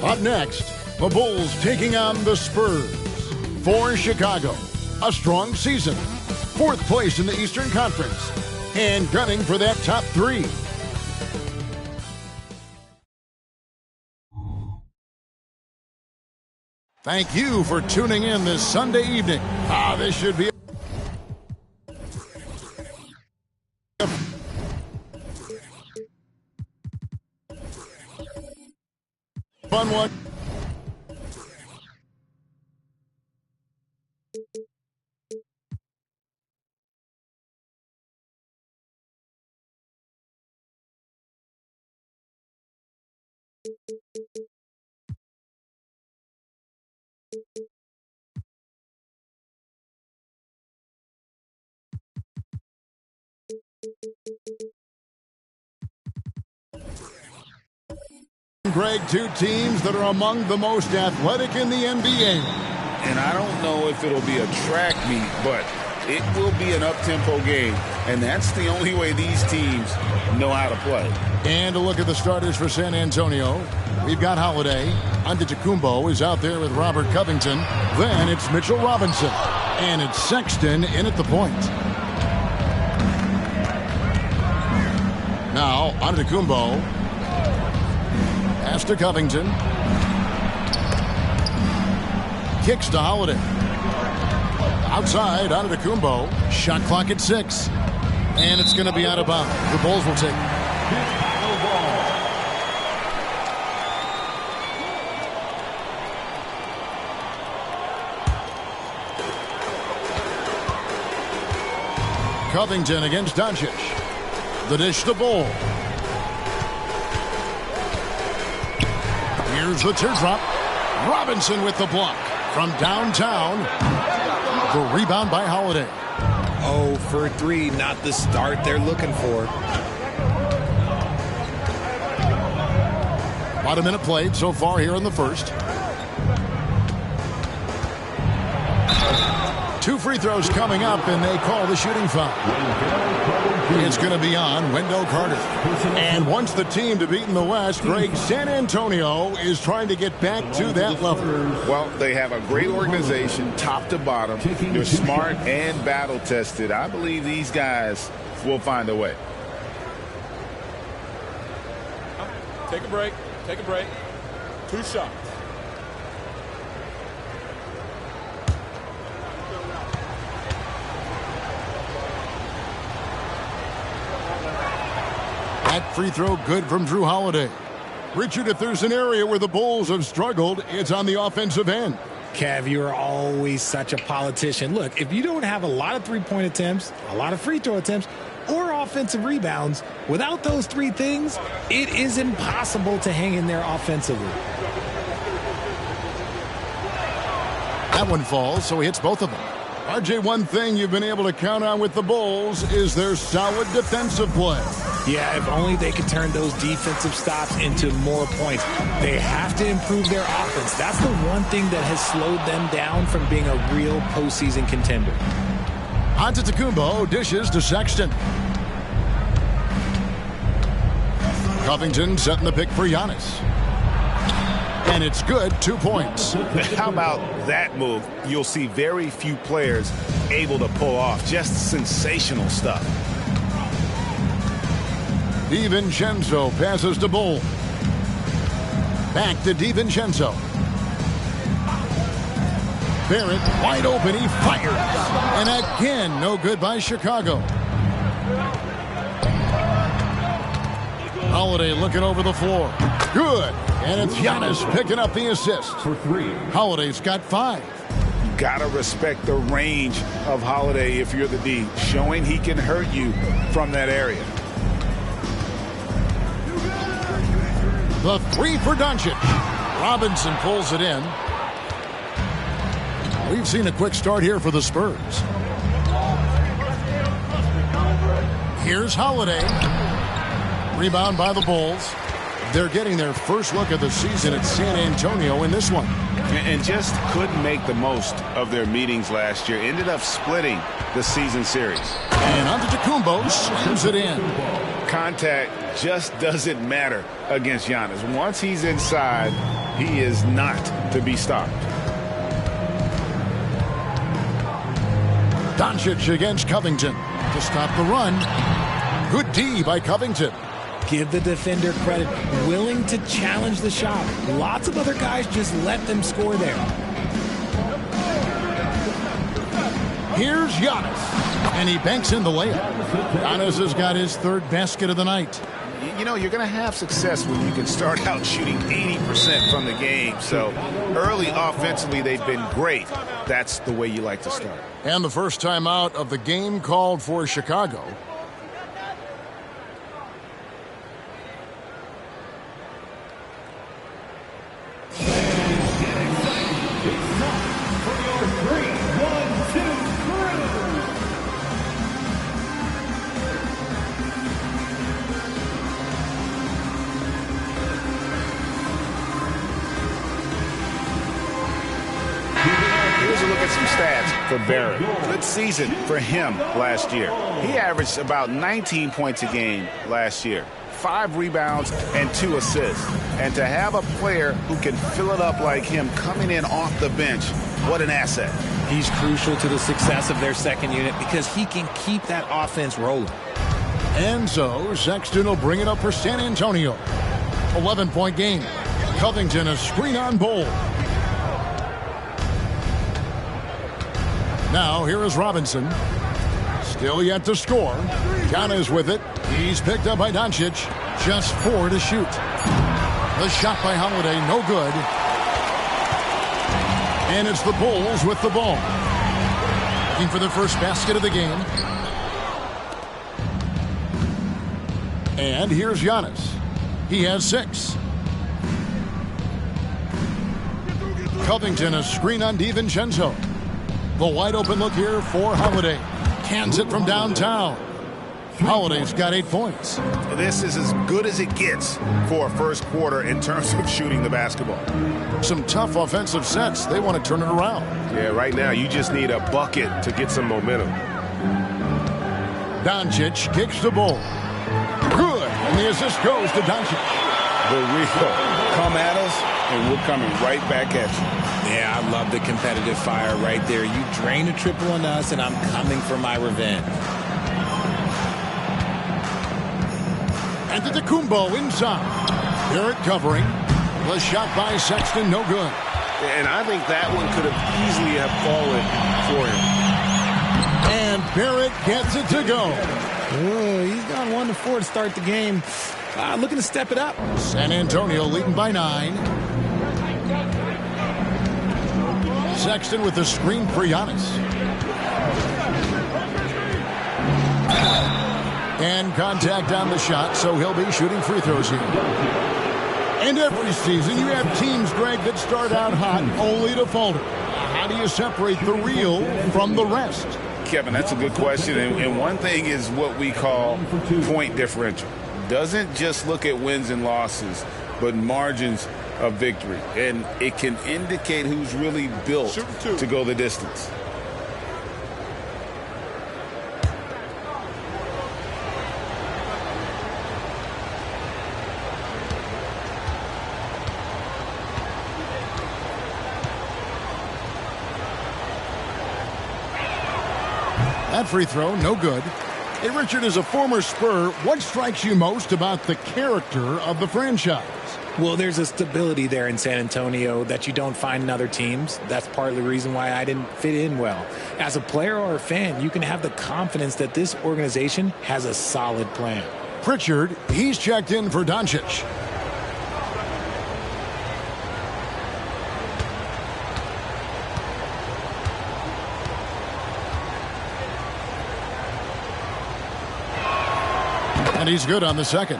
Up next, the Bulls taking on the Spurs. For Chicago, a strong season. 4th place in the Eastern Conference. And gunning for that top 3. Thank you for tuning in this Sunday evening. This should be a fun one. Greg, 2 teams that are among the most athletic in the NBA. And I don't know if it'll be a track meet, but it will be an up-tempo game. And that's the only way these teams know how to play. And a look at the starters for San Antonio. We've got Holiday. Antetokounmpo is out there with Robert Covington. Then it's Mitchell Robinson. And it's Sexton in at the point. Now, Antetokounmpo. Pass to Covington. Kicks to Holiday. Outside, Antetokounmpo. Shot clock at 6. And it's going to be out of bounds. The Bulls will take it. Covington against Doncic. The dish to Bull. Here's the teardrop. Robinson with the block. From downtown. The rebound by Holiday. 0 for 3, not the start they're looking for. About a minute played so far here in the first. 2 free throws coming up, and they call the shooting foul. It's going to be on Wendell Carter. And once the team to beat in the West, Greg, San Antonio is trying to get back to that level. Well, they have a great organization, top to bottom. They're smart and battle-tested. I believe these guys will find a way. Take a break. Take a break. 2 shots. That free throw good from Drew Holiday. Richard, if there's an area where the Bulls have struggled, it's on the offensive end. Cav, you are always such a politician. Look, if you don't have a lot of three-point attempts, a lot of free throw attempts, or offensive rebounds, without those 3 things, it is impossible to hang in there offensively. That one falls, so he hits both of them. RJ, one thing you've been able to count on with the Bulls is their solid defensive play. Yeah, if only they could turn those defensive stops into more points. They have to improve their offense. That's the one thing that has slowed them down from being a real postseason contender. Antetokounmpo dishes to Sexton. Covington setting the pick for Giannis. And it's good, 2 points. How about that move? You'll see very few players able to pull off. Just sensational stuff. DiVincenzo passes to Bull. Back to DiVincenzo. Barrett wide open. He fires. And again, no good by Chicago. Holiday looking over the floor. Good. And it's Giannis picking up the assist. For 3. Holiday's got 5. Gotta respect the range of Holiday if you're the D, showing he can hurt you from that area. The 3 for Doncic. Robinson pulls it in. We've seen a quick start here for the Spurs. Here's Holiday. Rebound by the Bulls. They're getting their first look of the season at San Antonio in this one. And just couldn't make the most of their meetings last year. Ended up splitting the season series. And Antetokounmpo slams it in. contact just doesn't matter against Giannis. Once he's inside, he is not to be stopped. Doncic against Covington to stop the run. Good D by Covington. Give the defender credit. Willing to challenge the shot. Lots of other guys just let them score there. Here's Giannis. And he banks in the layup. Giannis has got his third basket of the night. You know, you're going to have success when you can start out shooting 80% from the game. So early offensively, they've been great. That's the way you like to start. And the first time out of the game called for Chicago. Here's a look at some stats for Barrett. Good season for him last year. He averaged about 19 points a game last year. 5 rebounds and 2 assists. And to have a player who can fill it up like him coming in off the bench, what an asset. He's crucial to the success of their second unit because he can keep that offense rolling. And so Sexton will bring it up for San Antonio. 11-point game. Covington a screen on Bol. Now here is Robinson. Still yet to score. Giannis with it. He's picked up by Doncic. Just 4 to shoot. The shot by Holiday, no good. And it's the Bulls with the ball. Looking for the first basket of the game. And here's Giannis. He has 6. Covington a screen on DiVincenzo. The wide open look here for Holiday. Cans it from downtown. Holiday's got 8 points. This is as good as it gets for a first quarter in terms of shooting the basketball. Some tough offensive sets. They want to turn it around. Yeah, right now you just need a bucket to get some momentum. Doncic kicks the ball. Good. And the assist goes to Doncic. The wheel. Come at us, and we're coming right back at you. Yeah, I love the competitive fire right there. You drain a triple on us, and I'm coming for my revenge. And to Kumbo inside. Barrett covering. The shot by Sexton, no good. And I think that one could have easily have fallen for him. And Barrett gets it to go. Oh, he's gone 1-4 to start the game. Looking to step it up. San Antonio leading by 9. Sexton with the screen for Giannis. And contact on the shot, so he'll be shooting free throws here. And every season you have teams, Greg, that start out hot only to falter. How do you separate the real from the rest? Kevin, that's a good question. And one thing is what we call point differential. Doesn't just look at wins and losses, but margins of victory. And it can indicate who's really built to go the distance. That free throw, no good. Hey, Richard, as a former Spur, what strikes you most about the character of the franchise? Well, there's a stability there in San Antonio that you don't find in other teams. That's partly the reason why I didn't fit in well. As a player or a fan, you can have the confidence that this organization has a solid plan. Pritchard, he's checked in for Doncic. And he's good on the second.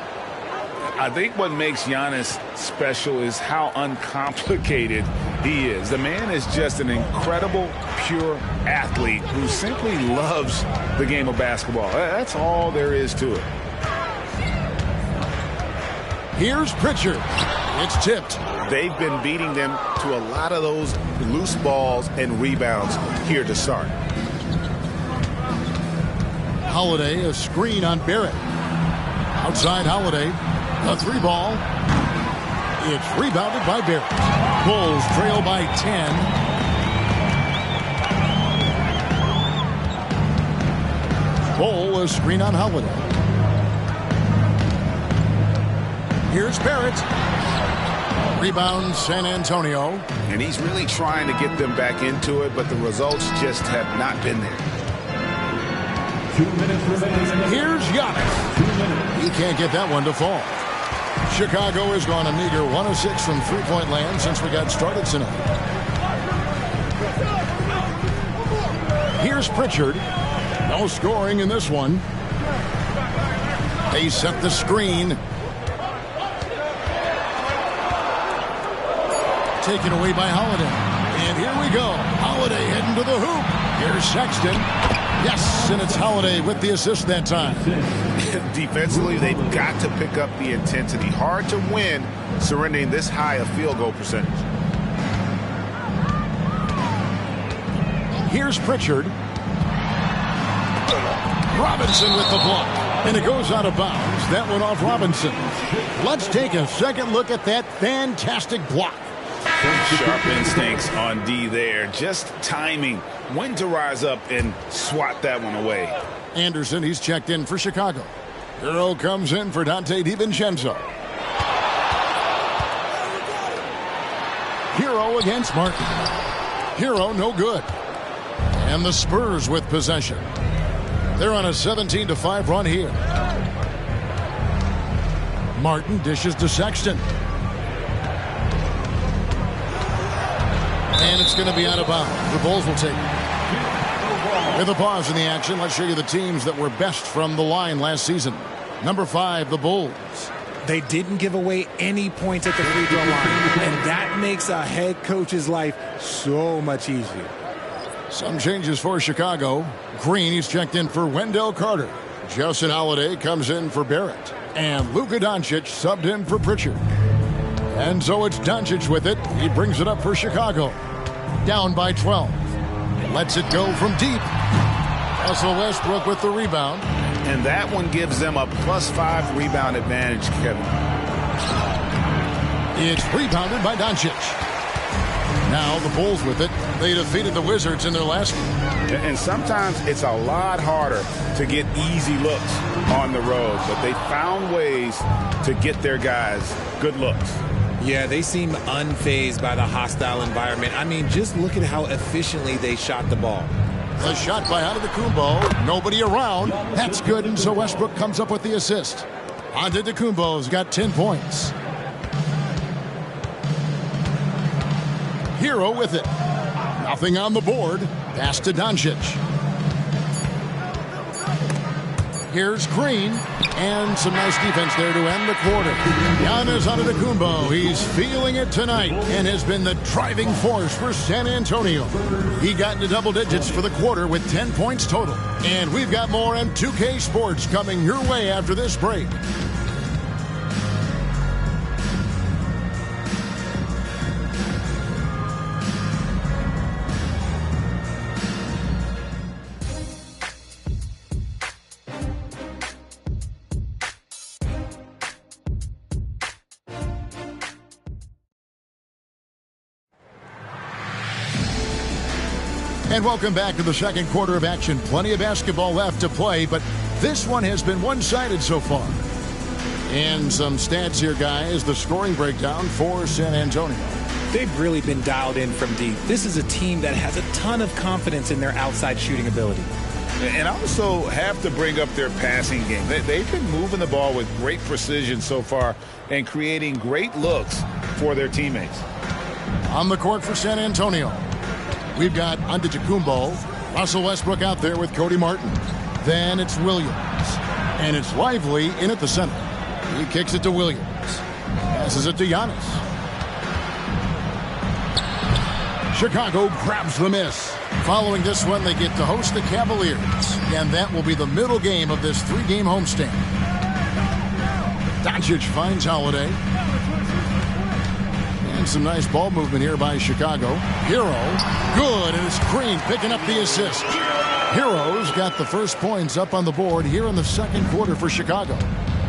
I think what makes Giannis special is how uncomplicated he is. The man is just an incredible, pure athlete who simply loves the game of basketball. That's all there is to it. Here's Pritchard. It's tipped. They've been beating them to a lot of those loose balls and rebounds here to start. Holiday, a screen on Barrett. Outside Holiday. A 3-ball. It's rebounded by Barrett. Bulls trail by 10. Bull, a screen on Holiday. Here's Barrett. Rebound San Antonio. And he's really trying to get them back into it, but the results just have not been there. 2 minutes remaining. Here's Giannis. He can't get that one to fall. Chicago has gone a meager 1 of 6 from three-point land since we got started tonight. Here's Pritchard. No scoring in this one. They set the screen. Taken away by Holiday. And here we go. Holiday heading to the hoop. Here's Sexton. Yes, and it's Holiday with the assist that time. Defensively, they've got to pick up the intensity. Hard to win surrendering this high a field goal percentage. Here's Pritchard. Robinson with the block. And it goes out of bounds. That one off Robinson. Let's take a second look at that fantastic block. Sharp instincts on D there. Just timing when to rise up and swat that one away. Anderson, he's checked in for Chicago. Hero comes in for Dante DiVincenzo. Hero against Martin. Hero no good. And the Spurs with possession. They're on a 17-5 run here. Martin dishes to Sexton. And it's going to be out of bounds. The Bulls will take it. With a pause in the action, let's show you the teams that were best from the line last season. Number 5, the Bulls. They didn't give away any points at the free throw line, and that makes a head coach's life so much easier. Some changes for Chicago. Green, he's checked in for Wendell Carter. Justin Holiday comes in for Barrett. And Luka Doncic subbed in for Pritchard. And so it's Doncic with it. He brings it up for Chicago. Down by 12. Lets it go from deep. Russell Westbrook with the rebound. And that one gives them a +5 rebound advantage, Kevin. It's rebounded by Doncic. Now the Bulls with it. They defeated the Wizards in their last game. And sometimes it's a lot harder to get easy looks on the road, but they found ways to get their guys good looks. Yeah, they seem unfazed by the hostile environment. I mean, just look at how efficiently they shot the ball. A shot by Antetokounmpo. Nobody around. That's good, and so Westbrook comes up with the assist. Antetokounmpo's got 10 points. Hero with it. Nothing on the board. Pass to Doncic. Here's Green. And some nice defense there to end the quarter. Giannis Antetokounmpo, he's feeling it tonight and has been the driving force for San Antonio. He got into double digits for the quarter with 10 points total. And we've got more M2K Sports coming your way after this break. And welcome back to the second quarter of action. Plenty of basketball left to play, but this one has been one-sided so far. And some stats here, guys. The scoring breakdown for San Antonio. They've really been dialed in from deep. This is a team that has a ton of confidence in their outside shooting ability. And also have to bring up their passing game. They've been moving the ball with great precision so far and creating great looks for their teammates. On the court for San Antonio, we've got Antetokounmpo, Russell Westbrook out there with Cody Martin. Then it's Williams. And it's Lively in at the center. He kicks it to Williams. Passes it to Giannis. Chicago grabs the miss. Following this one, they get to host the Cavaliers. And that will be the middle game of this three-game homestand. Doncic finds Holiday. And some nice ball movement here by Chicago. Hero, good, and it's Green picking up the assist. Hero's got the first points up on the board here in the second quarter for Chicago.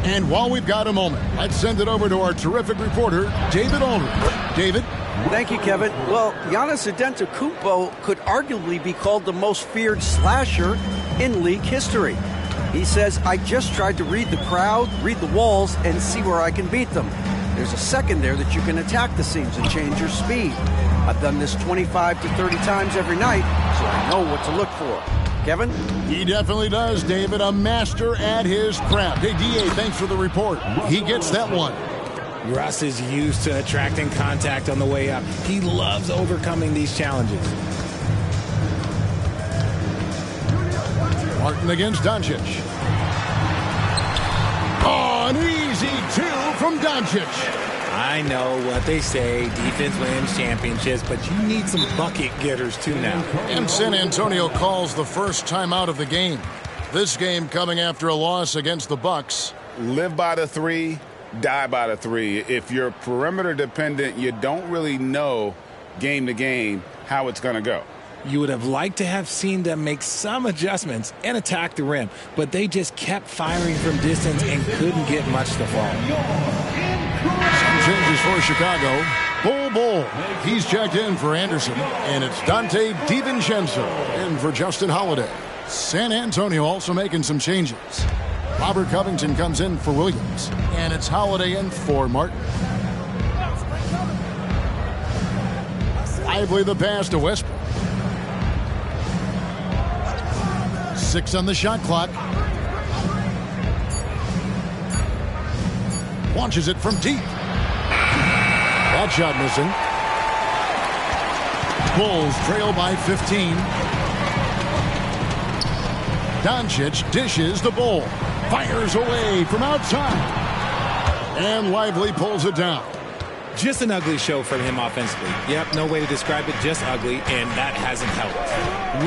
And while we've got a moment, let's send it over to our terrific reporter, David Aldridge. David? Thank you, Kevin. Well, Giannis Antetokounmpo could arguably be called the most feared slasher in league history. He says, I just tried to read the crowd, read the walls, and see where I can beat them. There's a second there that you can attack the seams and change your speed. I've done this 25 to 30 times every night, so I know what to look for. Kevin? He definitely does, David. A master at his craft. Hey, D.A., thanks for the report. He gets that one. Russ is used to attracting contact on the way up. He loves overcoming these challenges. Martin against Doncic. Oh, an easy two from Doncic. I know what they say, defense wins championships, but you need some bucket getters too now. And San Antonio calls the first timeout of the game. This game coming after a loss against the Bucks. Live by the three, die by the three. If you're perimeter dependent, you don't really know game to game how it's going to go. You would have liked to have seen them make some adjustments and attack the rim, but they just kept firing from distance and couldn't get much to fall. Some changes for Chicago. Bull. He's checked in for Anderson, and it's Dante DiVincenzo in for Justin Holiday. San Antonio also making some changes. Robert Covington comes in for Williams, and it's Holiday in for Martin. Lively the pass to Westbrook. 6 on the shot clock. Launches it from deep. That shot missing. Bulls trail by 15. Doncic dishes the ball. Fires away from outside. And Lively pulls it down. Just an ugly show from him offensively. Yep, no way to describe it, just ugly, and that hasn't helped.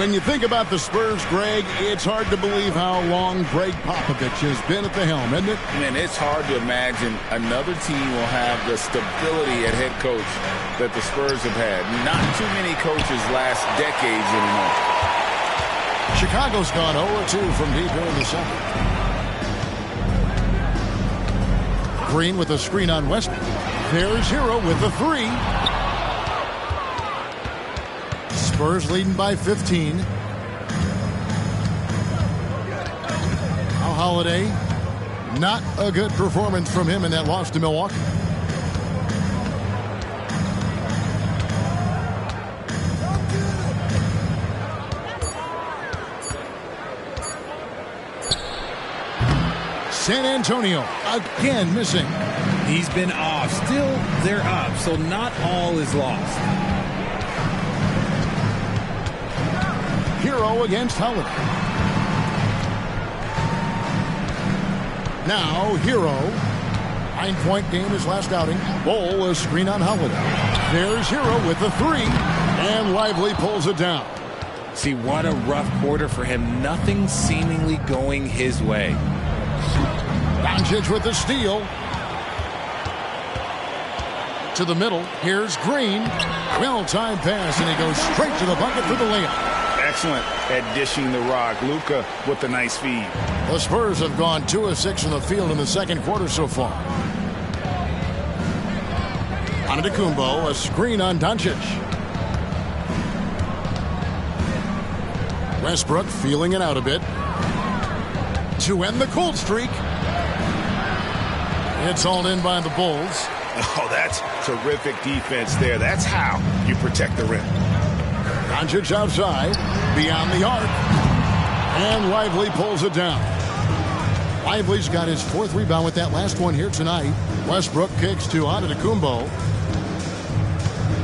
When you think about the Spurs, Greg, it's hard to believe how long Greg Popovich has been at the helm, isn't it? Man, it's hard to imagine another team will have the stability at head coach that the Spurs have had. Not too many coaches last decades anymore. Chicago's gone 0-2 from deep here in the second. Green with a screen on Westbrook. There's Hero with the three. Spurs leading by 15. Now Holiday. Not a good performance from him in that loss to Milwaukee. San Antonio again missing. He's been off. Still, they're up, so not all is lost. Hero against Holiday. Now Hero. 9-point game his last outing. Bowl a screen on Holiday. There's Hero with the three. And Lively pulls it down. See, what a rough quarter for him. Nothing seemingly going his way. Doncic with the steal. To the middle. Here's Green. Well-timed pass, and he goes straight to the bucket for the layup. Excellent at dishing the rock. Luka with the nice feed. The Spurs have gone 2 of 6 in the field in the second quarter so far. Antetokounmpo, a screen on Doncic. Westbrook feeling it out a bit. To end the cold streak. It's hauled in by the Bulls. Oh, that's terrific defense there. That's how you protect the rim. Doncic outside, beyond the arc. And Lively pulls it down. Lively's got his 4th rebound with that last one here tonight. Westbrook kicks to Antetokounmpo.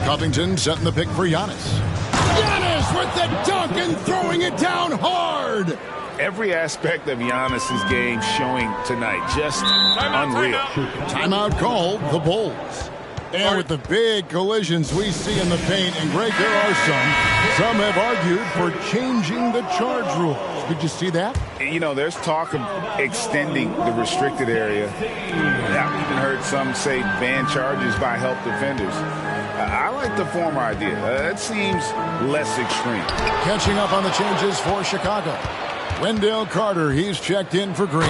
Covington setting the pick for Giannis. Giannis with the dunk and throwing it down hard. Every aspect of Giannis's game showing tonight. Just unreal. Timeout called, the Bulls. And with the big collisions we see in the paint, and Greg, there are some have argued for changing the charge rules. Did you see that? You know, there's talk of extending the restricted area. I've even heard some say ban charges by help defenders. I like the former idea. It seems less extreme. Catching up on the changes for Chicago. Wendell Carter, he's checked in for Green.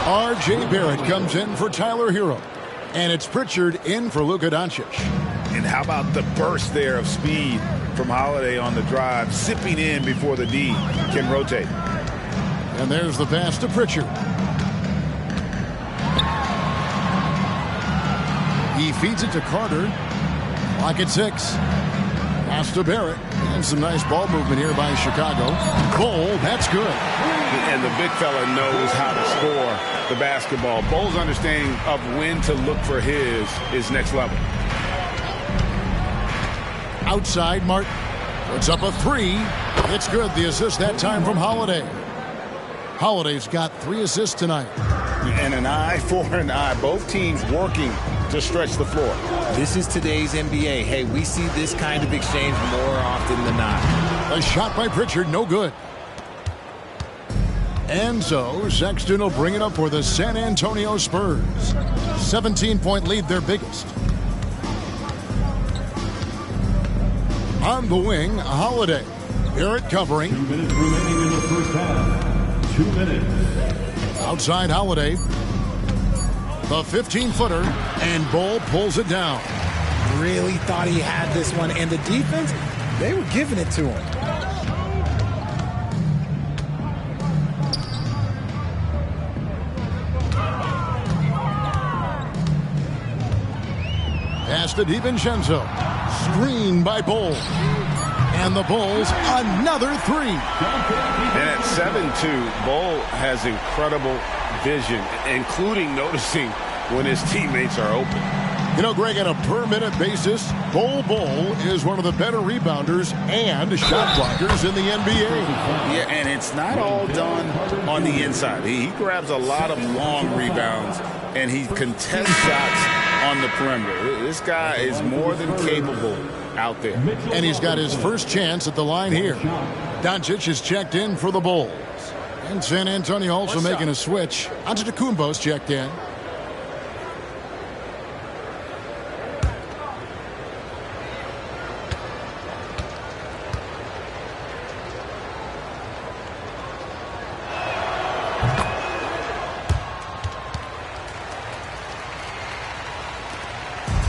R.J. Barrett comes in for Tyler Hero. And it's Pritchard in for Luka Doncic. And how about the burst there of speed from Holiday on the drive, zipping in before the D can rotate. And there's the pass to Pritchard. He feeds it to Carter. Clock at 6. Pass to Barrett. And some nice ball movement here by Chicago. Bol, that's good. And the big fella knows how to score the basketball. Bol's understanding of when to look for his is next level. Outside, Martin puts up a 3. It's good. The assist that time from Holiday. Holiday's got 3 assists tonight. And an eye for an eye. Both teams working to stretch the floor. This is today's NBA. Hey, we see this kind of exchange more often than not. A shot by Pritchard, no good. And so Sexton will bring it up for the San Antonio Spurs. 17-point lead, their biggest. On the wing, Holiday. Barrett covering. 2 minutes remaining in the first half. 2 minutes. Outside Holiday. The 15-footer, and Bol pulls it down. Really thought he had this one, and the defense, they were giving it to him. Pass to DiVincenzo. Screen by Bol. And the Bulls, another 3. And at 7-2, Bol has incredible vision, including noticing when his teammates are open. You know, Greg, on a per-minute basis, Bol is one of the better rebounders and shot blockers in the NBA. Yeah, and it's not all done on the inside. He grabs a lot of long rebounds, and he contests shots on the perimeter. This guy is more than capable out there. And he's got his first chance at the line here. Doncic is checked in for the Bulls. And San Antonio also making a switch. Antetokounmpo's checked in.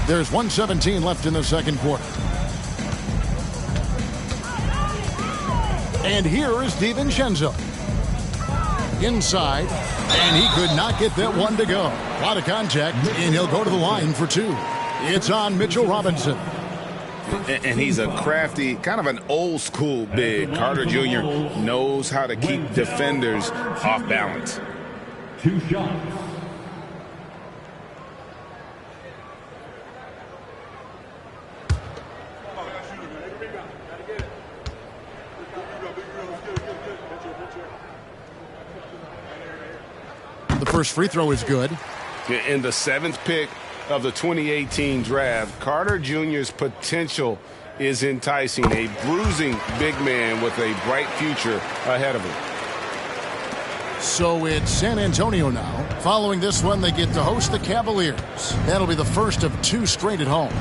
There's 1:17 left in the second quarter. And here is DiVincenzo. Inside, and he could not get that one to go. A lot of contact, and he'll go to the line for 2. It's on Mitchell Robinson. And he's a crafty, kind of an old-school big. Carter Jr. knows how to keep defenders off balance. 2 shots. The first free throw is good. In the 7th pick of the 2018 draft, Carter Jr.'s potential is enticing. A bruising big man with a bright future ahead of him. So it's San Antonio now. Following this one, they get to host the Cavaliers. That'll be the first of 2 straight at home.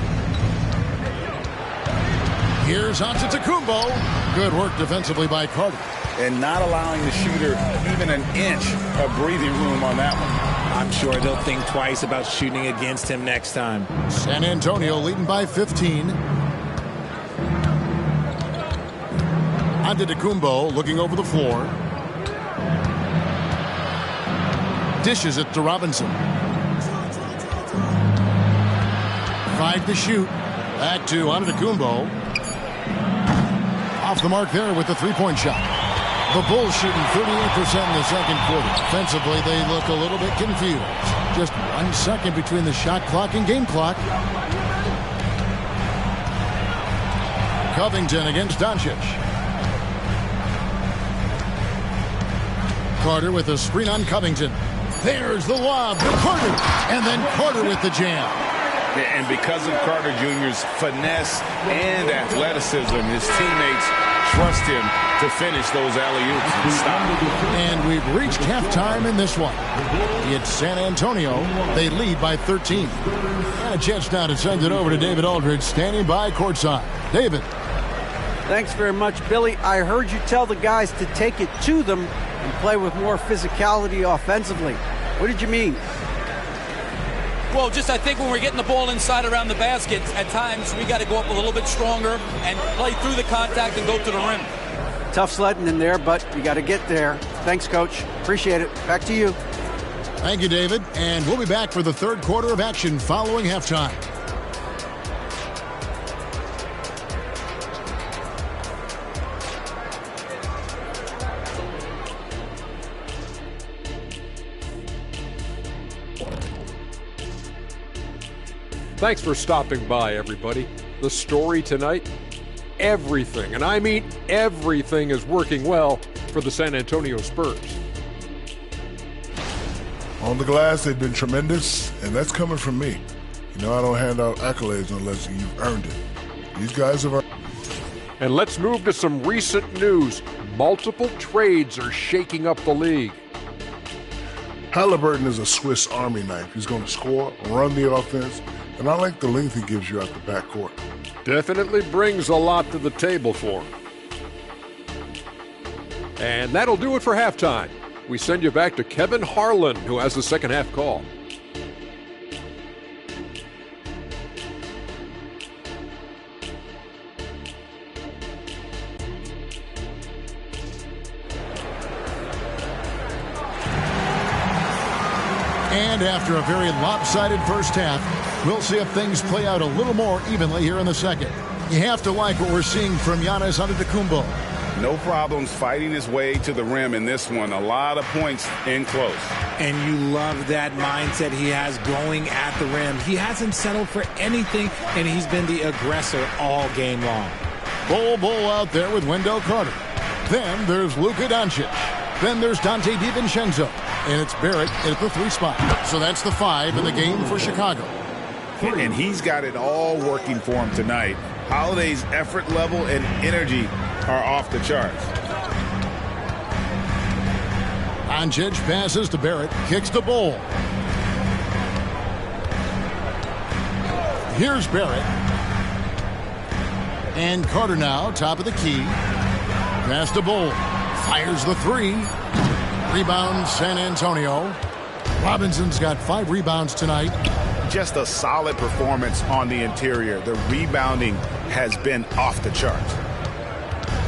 Here's Antetokounmpo. Good work defensively by Carter. And not allowing the shooter even an inch of breathing room on that one. I'm sure they'll think twice about shooting against him next time. San Antonio leading by 15. Antetokounmpo looking over the floor. Dishes it to Robinson. 5 to shoot. Back to Antetokounmpo. Off the mark there with the 3-point shot. The Bulls shooting 38% in the second quarter. Defensively, they look a little bit confused. Just 1 second between the shot clock and game clock. Covington against Doncic. Carter with a screen on Covington. There's the lob to Carter. And then Carter with the jam. And because of Carter Jr.'s finesse and athleticism, his teammates trust him to finish those alley-oops and stop. And we've reached halftime in this one. It's San Antonio. They lead by 13. And a chance now to send it over to David Aldridge, standing by courtside. David. Thanks very much, Billy. I heard you tell the guys to take it to them, and play with more physicality offensively. What did you mean? Well, just I think when we're getting the ball inside around the basket, at times we got to go up a little bit stronger and play through the contact and go to the rim. Tough sledding in there, but you got to get there. Thanks, Coach. Appreciate it. Back to you. Thank you, David. And we'll be back for the third quarter of action following halftime. Thanks for stopping by, everybody. The story tonight, everything, and I mean everything, is working well for the San Antonio Spurs. On the glass, they've been tremendous, and that's coming from me. You know, I don't hand out accolades unless you've earned it. These guys have earned it. And let's move to some recent news. Multiple trades are shaking up the league. Halliburton is a Swiss Army knife. He's going to score, run the offense, and I like the length he gives you out the backcourt. Definitely brings a lot to the table for him. And that'll do it for halftime. We send you back to Kevin Harlan, who has the second half call. And after a very lopsided first half, we'll see if things play out a little more evenly here in the second. You have to like what we're seeing from Giannis Antetokounmpo. No problems fighting his way to the rim in this one. A lot of points in close. And you love that mindset he has going at the rim. He hasn't settled for anything, and he's been the aggressor all game long. Bull out there with Wendell Carter. Then there's Luka Doncic. Then there's Dante DiVincenzo. And it's Barrett at the 3 spot. So that's the 5 in the game for Chicago. And he's got it all working for him tonight. Holiday's effort level and energy are off the charts. Doncic passes to Barrett, kicks to Bull. Here's Barrett. And Carter now, top of the key. Pass to Bull. Fires the 3. Rebound, San Antonio. Robinson's got 5 rebounds tonight. Just a solid performance on the interior. The rebounding has been off the charts.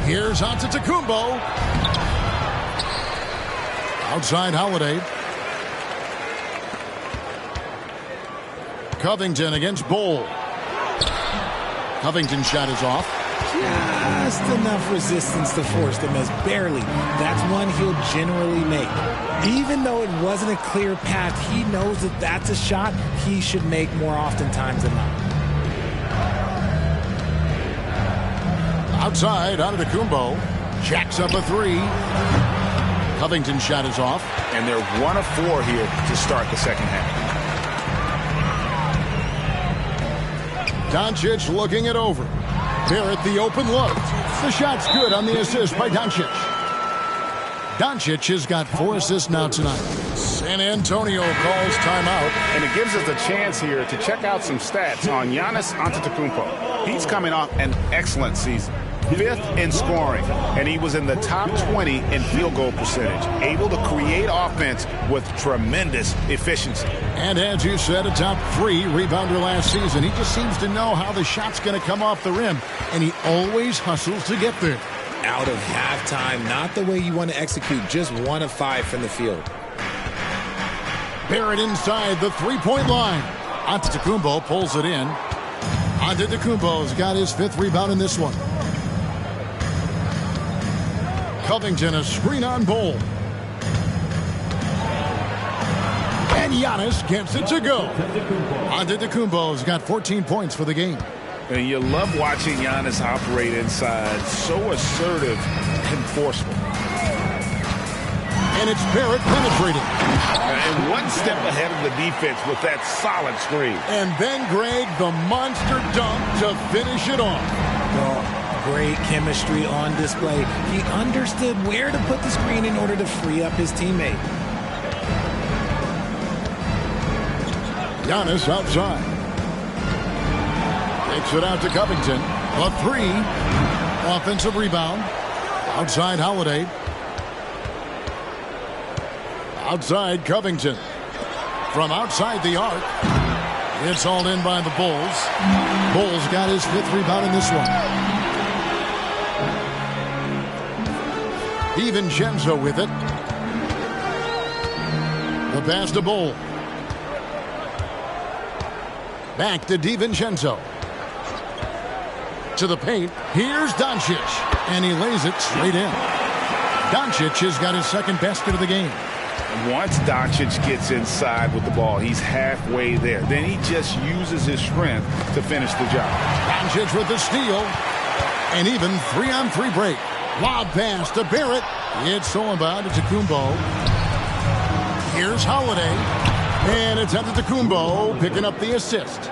Here's Antetokounmpo. Outside Holiday. Covington against Bull. Covington's shot is off. Just enough resistance to force the miss. Barely. That's one he'll generally make. Even though it wasn't a clear path, he knows that that's a shot he should make more oftentimes than not. Outside, Antetokounmpo. Jacks up a 3. Covington's shot is off. And they're 1 of 4 here to start the second half. Doncic looking it over. Barrett the open look. The shot's good on the assist by Doncic. Doncic has got 4 assists now tonight. San Antonio calls timeout. And it gives us a chance here to check out some stats on Giannis Antetokounmpo. He's coming off an excellent season. 5th in scoring, and he was in the top 20 in field goal percentage. Able to create offense with tremendous efficiency. And as you said, a top 3 rebounder last season. He just seems to know how the shot's going to come off the rim, and he always hustles to get there. Out of halftime, not the way you want to execute, just 1 of 5 from the field. Barrett inside the 3-point line. Antetokounmpo pulls it in. Antetokounmpo's got his 5th rebound in this one. Covington, a screen on Bull. And Giannis gets it to go. Antetokounmpo's got 14 points for the game. And you love watching Giannis operate inside. So assertive and forceful. And it's Barrett penetrating. And 1 step ahead of the defense with that solid screen. And then Greg, the monster dunk to finish it off. Great chemistry on display. He understood where to put the screen in order to free up his teammate. Giannis outside. Takes it out to Covington. A 3. Offensive rebound. Outside Holiday. Outside Covington. From outside the arc. It's hauled in by the Bulls. Bulls got his 5th rebound in this one. DiVincenzo with it. The pass to Bull. Back to DiVincenzo. To the paint. Here's Doncic. And he lays it straight in. Doncic has got his 2nd basket of the game. Once Doncic gets inside with the ball, he's halfway there. Then he just uses his strength to finish the job. Doncic with the steal. And even 3-on-3 break. Lob pass to Barrett. It's stolen by Antetokounmpo. Here's Holiday. And it's Antetokounmpo picking up the assist.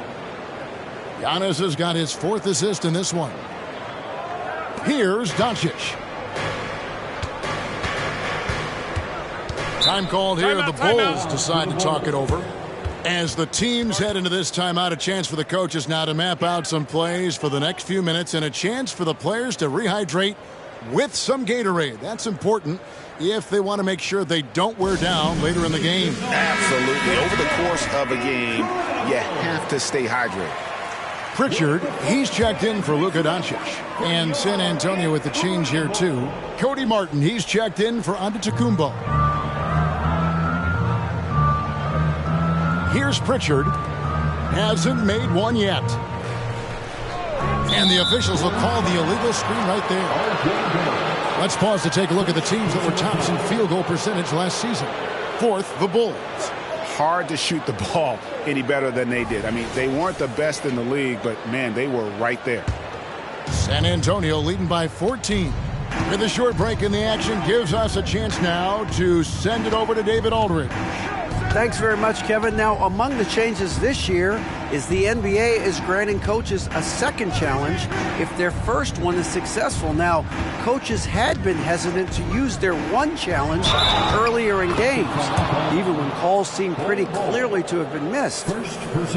Giannis has got his 4th assist in this one. Here's Doncic. Time called here. The Bulls decide to talk it over. As the teams head into this timeout, a chance for the coaches now to map out some plays for the next few minutes and a chance for the players to rehydrate with some Gatorade. That's important if they want to make sure they don't wear down later in the game. Absolutely. Over the course of a game, you have to stay hydrated. Pritchard, he's checked in for Luka Doncic. And San Antonio with the change here, too. Cody Martin, he's checked in for Antetokounmpo. Here's Pritchard. Hasn't made one yet. And the officials will call the illegal screen right there. Let's pause to take a look at the teams that were tops in field goal percentage last season. 4th, the Bulls. Hard to shoot the ball any better than they did. I mean, they weren't the best in the league, but, man, they were right there. San Antonio leading by 14. With a short break in the action, gives us a chance now to send it over to David Aldridge. Thanks very much, Kevin. Now, among the changes this year is the NBA is granting coaches a 2nd challenge if their first one is successful. Now, coaches had been hesitant to use their 1 challenge earlier in games, even when calls seemed pretty clearly to have been missed.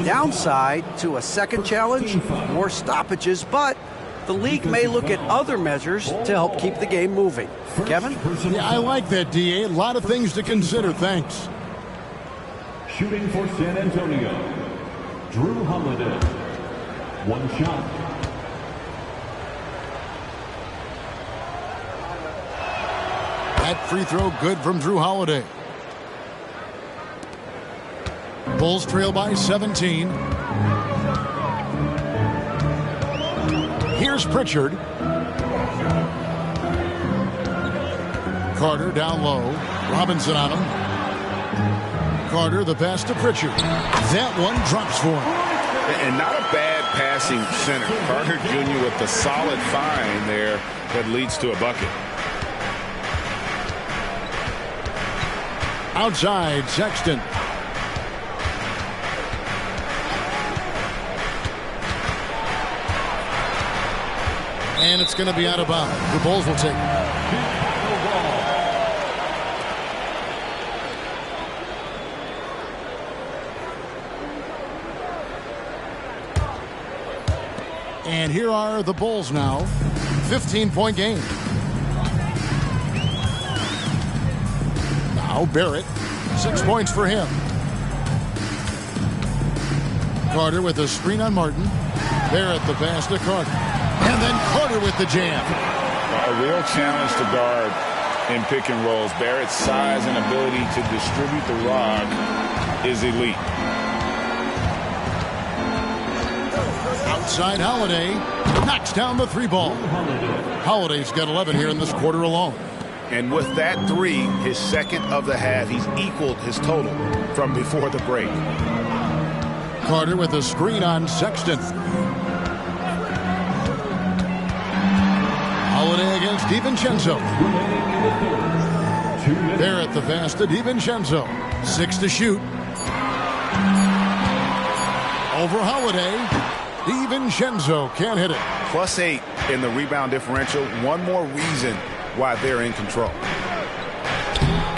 Downside to a 2nd challenge, more stoppages, but the league may look at other measures to help keep the game moving. Kevin? Yeah, I like that, D.A. A lot of things to consider. Thanks. Shooting for San Antonio, Drew Holiday. 1 shot. That free throw good from Drew Holiday. Bulls trail by 17. Here's Pritchard. Carter down low. Robinson on him. Carter, the pass to Pritchard. That one drops for him. And not a bad passing center. Carter Jr. with the solid find there that leads to a bucket. Outside, Sexton. And it's going to be out of bounds. The Bulls will take it. And here are the Bulls now. 15-point game. Now Barrett. 6 points for him. Carter with a screen on Martin. Barrett the pass to Carter. And then Carter with the jam. A real challenge to guard in pick and rolls. Barrett's size and ability to distribute the rock is elite. Outside Holiday knocks down the 3 ball. Holiday's got 11 here in this quarter alone. And with that 3, his 2nd of the half, he's equaled his total from before the break. Carter with a screen on Sexton. Holiday against DiVincenzo. Barrett the pass to DiVincenzo. 6 to shoot. Over Holiday. DiVincenzo can't hit it. +8 in the rebound differential. One more reason why they're in control.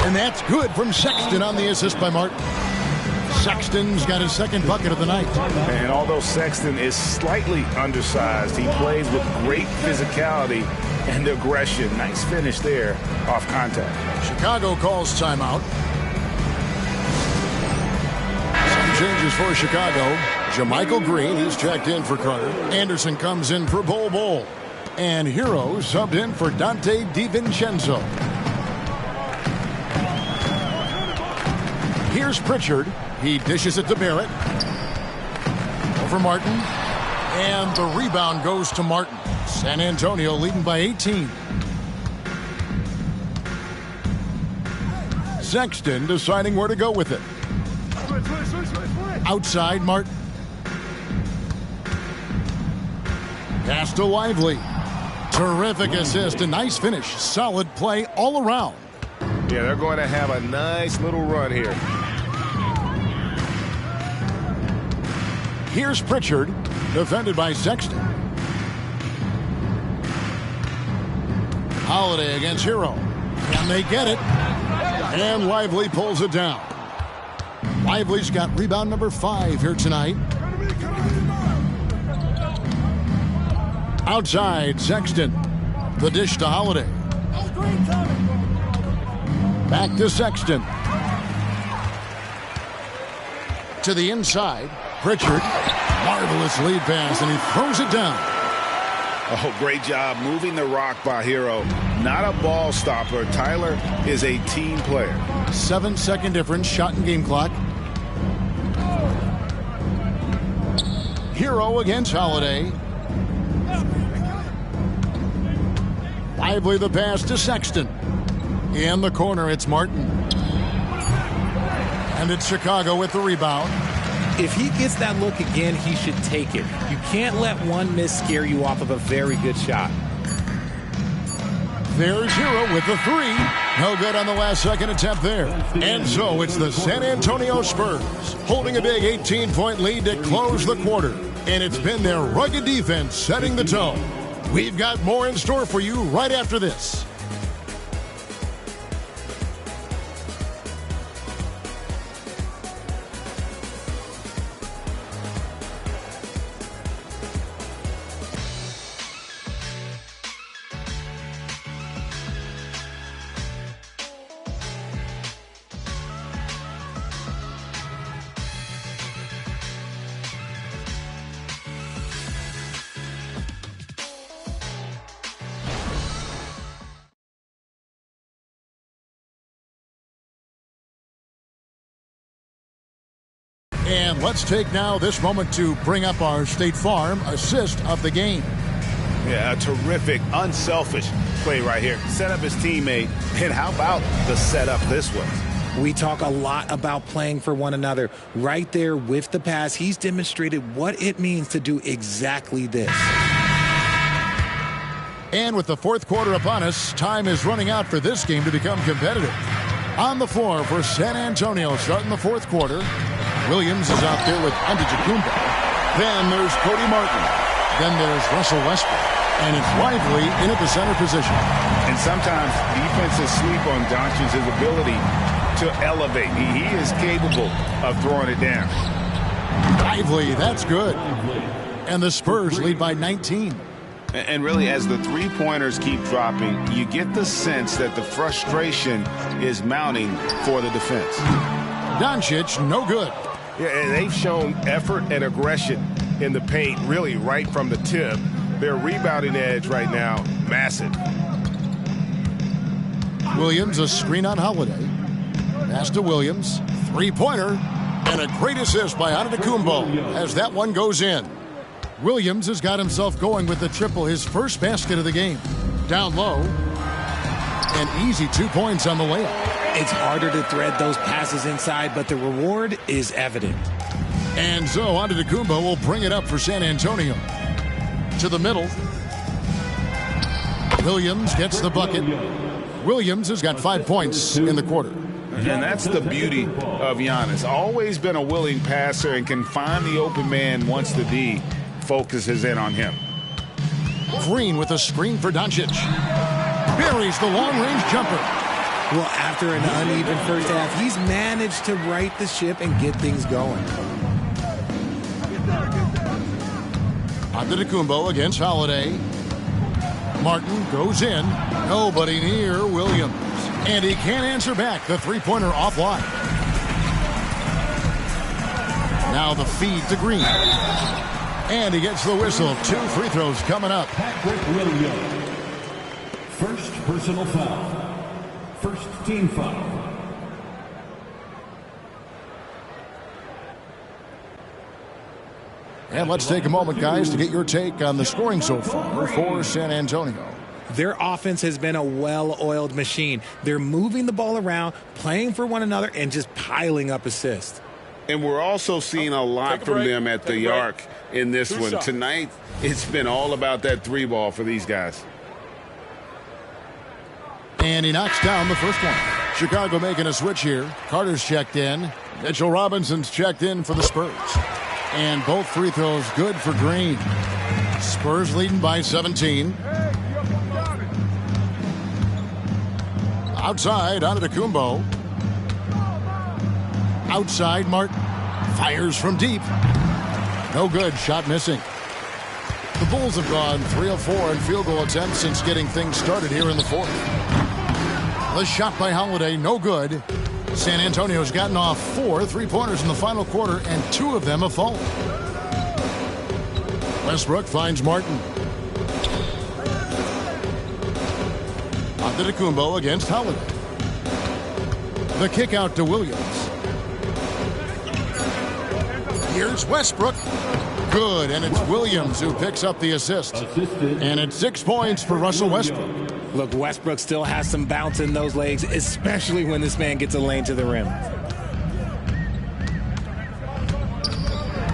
And that's good from Sexton on the assist by Martin. Sexton's got his 2nd bucket of the night. And although Sexton is slightly undersized, he plays with great physicality and aggression. Nice finish there off contact. Chicago calls timeout. changes for Chicago. Jermichael Green, he's checked in for Carter. Anderson comes in for Bol. And Hero subbed in for Dante DiVincenzo. Here's Pritchard. He dishes it to Barrett. Over Martin. And the rebound goes to Martin. San Antonio leading by 18. Sexton deciding where to go with it. Outside Martin. Pass to Lively. Terrific assist, a nice finish. Solid play all around. Yeah, they're going to have a nice little run here. Here's Pritchard, defended by Sexton. Holiday against Hero. Can they get it? And Lively pulls it down. Lively's got rebound number 5 here tonight. Outside, Sexton. The dish to Holiday. Back to Sexton. To the inside, Pritchard. Marvelous lead pass, and he throws it down. Oh, great job moving the rock by Hero. Not a ball stopper. Tyler is a team player. 7-second difference, shot and game clock. Hero against Holiday. Lively the pass to Sexton. In the corner, it's Martin. And it's Chicago with the rebound. If he gets that look again, he should take it. You can't let one miss scare you off of a very good shot. There's Hero with the 3. No good on the last second attempt there. And so it's the San Antonio Spurs holding a big 18-point lead to close the quarter. And it's been their rugged defense setting the tone. We've got more in store for you right after this. And let's take now this moment to bring up our State Farm assist of the game. Yeah, a terrific, unselfish play right here. Set up his teammate, and how about the setup this was? We talk a lot about playing for one another. Right there with the pass, he's demonstrated what it means to do exactly this. And with the fourth quarter upon us, time is running out for this game to become competitive. On the floor for San Antonio, starting the fourth quarter. Williams is out there with Antetokounmpo. Then there's Cody Martin. Then there's Russell Westbrook. And it's Lively in at the center position. And sometimes defenses sleep on Doncic's ability to elevate. He is capable of throwing it down. Lively, that's good. And the Spurs lead by 19. And really, as the three-pointers keep dropping, you get the sense that the frustration is mounting for the defense. Doncic, no good. Yeah, and they've shown effort and aggression in the paint, really right from the tip. Their rebounding edge right now, massive. Williams, a screen on Holiday. Pass to Williams. Three-pointer. And a great assist by Antetokounmpo as that one goes in. Williams has got himself going with the triple, his first basket of the game. Down low. An easy 2 points on the layup. It's harder to thread those passes inside, but the reward is evident. And so Antetokounmpo will bring it up for San Antonio. To the middle. Williams gets the bucket. Williams has got 5 points in the quarter. And that's the beauty of Giannis. Always been a willing passer and can find the open man once the D focuses in on him. Green with a screen for Doncic. Buries the long-range jumper. Well, after an uneven first half, he's managed to right the ship and get things going. Antetokounmpo against Holiday. Martin goes in. Nobody near Williams. And he can't answer back. The three-pointer offline. Now the feed to Green. And he gets the whistle. 2 free throws coming up. Patrick Williams. First personal foul. First team foul. And let's take a moment, guys, to get your take on the scoring so far for San Antonio. Their offense has been a well-oiled machine. They're moving the ball around, playing for one another, and just piling up assists. And we're also seeing a lot from them at the arc in this one. Tonight, it's been all about that 3 ball for these guys. And he knocks down the first one. Chicago making a switch here. Carter's checked in. Mitchell Robinson's checked in for the Spurs. And both free throws good for Green. Spurs leading by 17. Outside, Antetokounmpo. Outside, Martin. Fires from deep. No good. Shot missing. The Bulls have gone 3 of 4 in field goal attempts since getting things started here in the fourth. The shot by Holiday, no good. San Antonio's gotten off 4 three-pointers in the final quarter, and 2 of them have fallen. Westbrook finds Martin. Antetokounmpo against Holiday. The kick out to Williams. Here's Westbrook. Good, and it's Williams who picks up the assist. And it's 6 points for Russell Westbrook. Look, Westbrook still has some bounce in those legs, especially when this man gets a lane to the rim.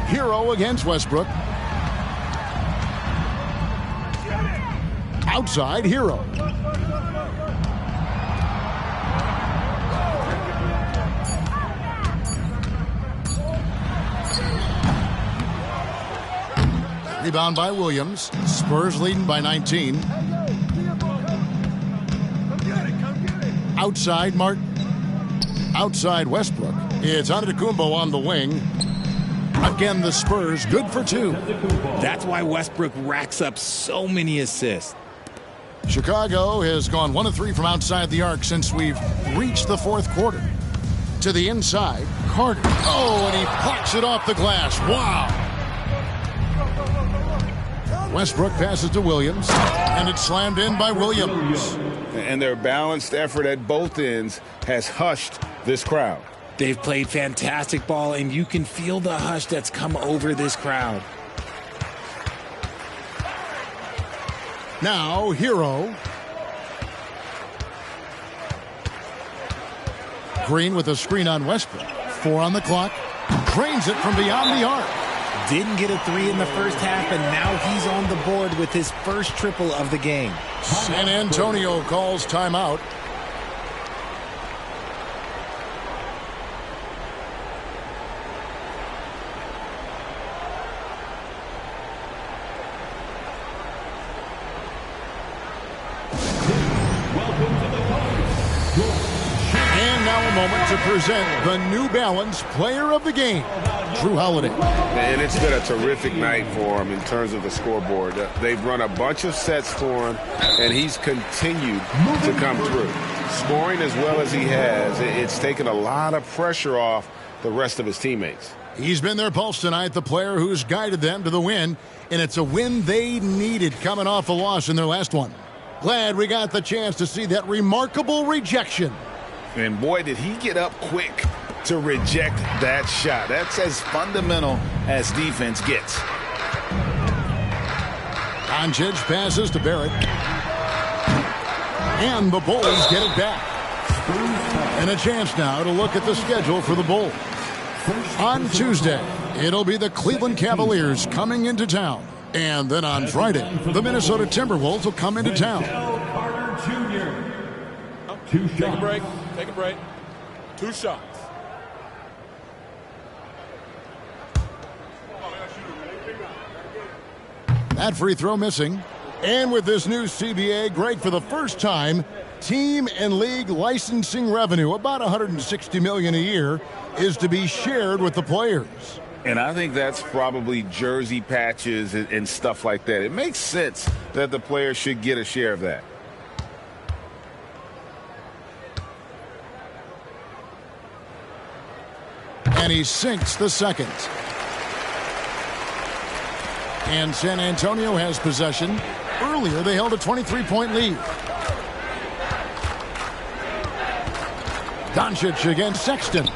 Hero against Westbrook. Outside, Hero. Rebound by Williams. Spurs leading by 19. Outside, Martin. Outside, Westbrook. It's Antetokounmpo on the wing. Again, the Spurs good for 2. That's why Westbrook racks up so many assists. Chicago has gone 1 of 3 from outside the arc since we've reached the fourth quarter. To the inside, Carter. Oh, and he plucks it off the glass. Wow. Westbrook passes to Williams, and it's slammed in by Williams. And their balanced effort at both ends has hushed this crowd. They've played fantastic ball, and you can feel the hush that's come over this crowd. Now, Hero. Green with a screen on Westbrook. 4 on the clock. Drains it from beyond the arc. Didn't get a 3 in the first half, and now he's on the board with his first triple of the game. San Antonio calls timeout. And now a moment to present the New Balance Player of the Game, Drew Holiday. And it's been a terrific night for him in terms of the scoreboard. They've run a bunch of sets for him, and he's continued to come through. Scoring as well as he has, it's taken a lot of pressure off the rest of his teammates. He's been their pulse tonight, the player who's guided them to the win, and it's a win they needed coming off a loss in their last one. Glad we got the chance to see that remarkable rejection. And boy, did he get up quick to reject that shot. That's as fundamental as defense gets. Doncic passes to Barrett. And the Bulls get it back. And a chance now to look at the schedule for the Bulls. On Tuesday, it'll be the Cleveland Cavaliers coming into town. And then on Friday, the Minnesota Timberwolves will come into town. Take a break. Take a break. 2 shots. That free throw missing. And with this new CBA, Greg, for the first time, team and league licensing revenue, about $160 million a year, is to be shared with the players. And I think that's probably jersey patches and stuff like that. It makes sense that the players should get a share of that. And he sinks the second. And San Antonio has possession. Earlier, they held a 23-point lead. Doncic against Sexton.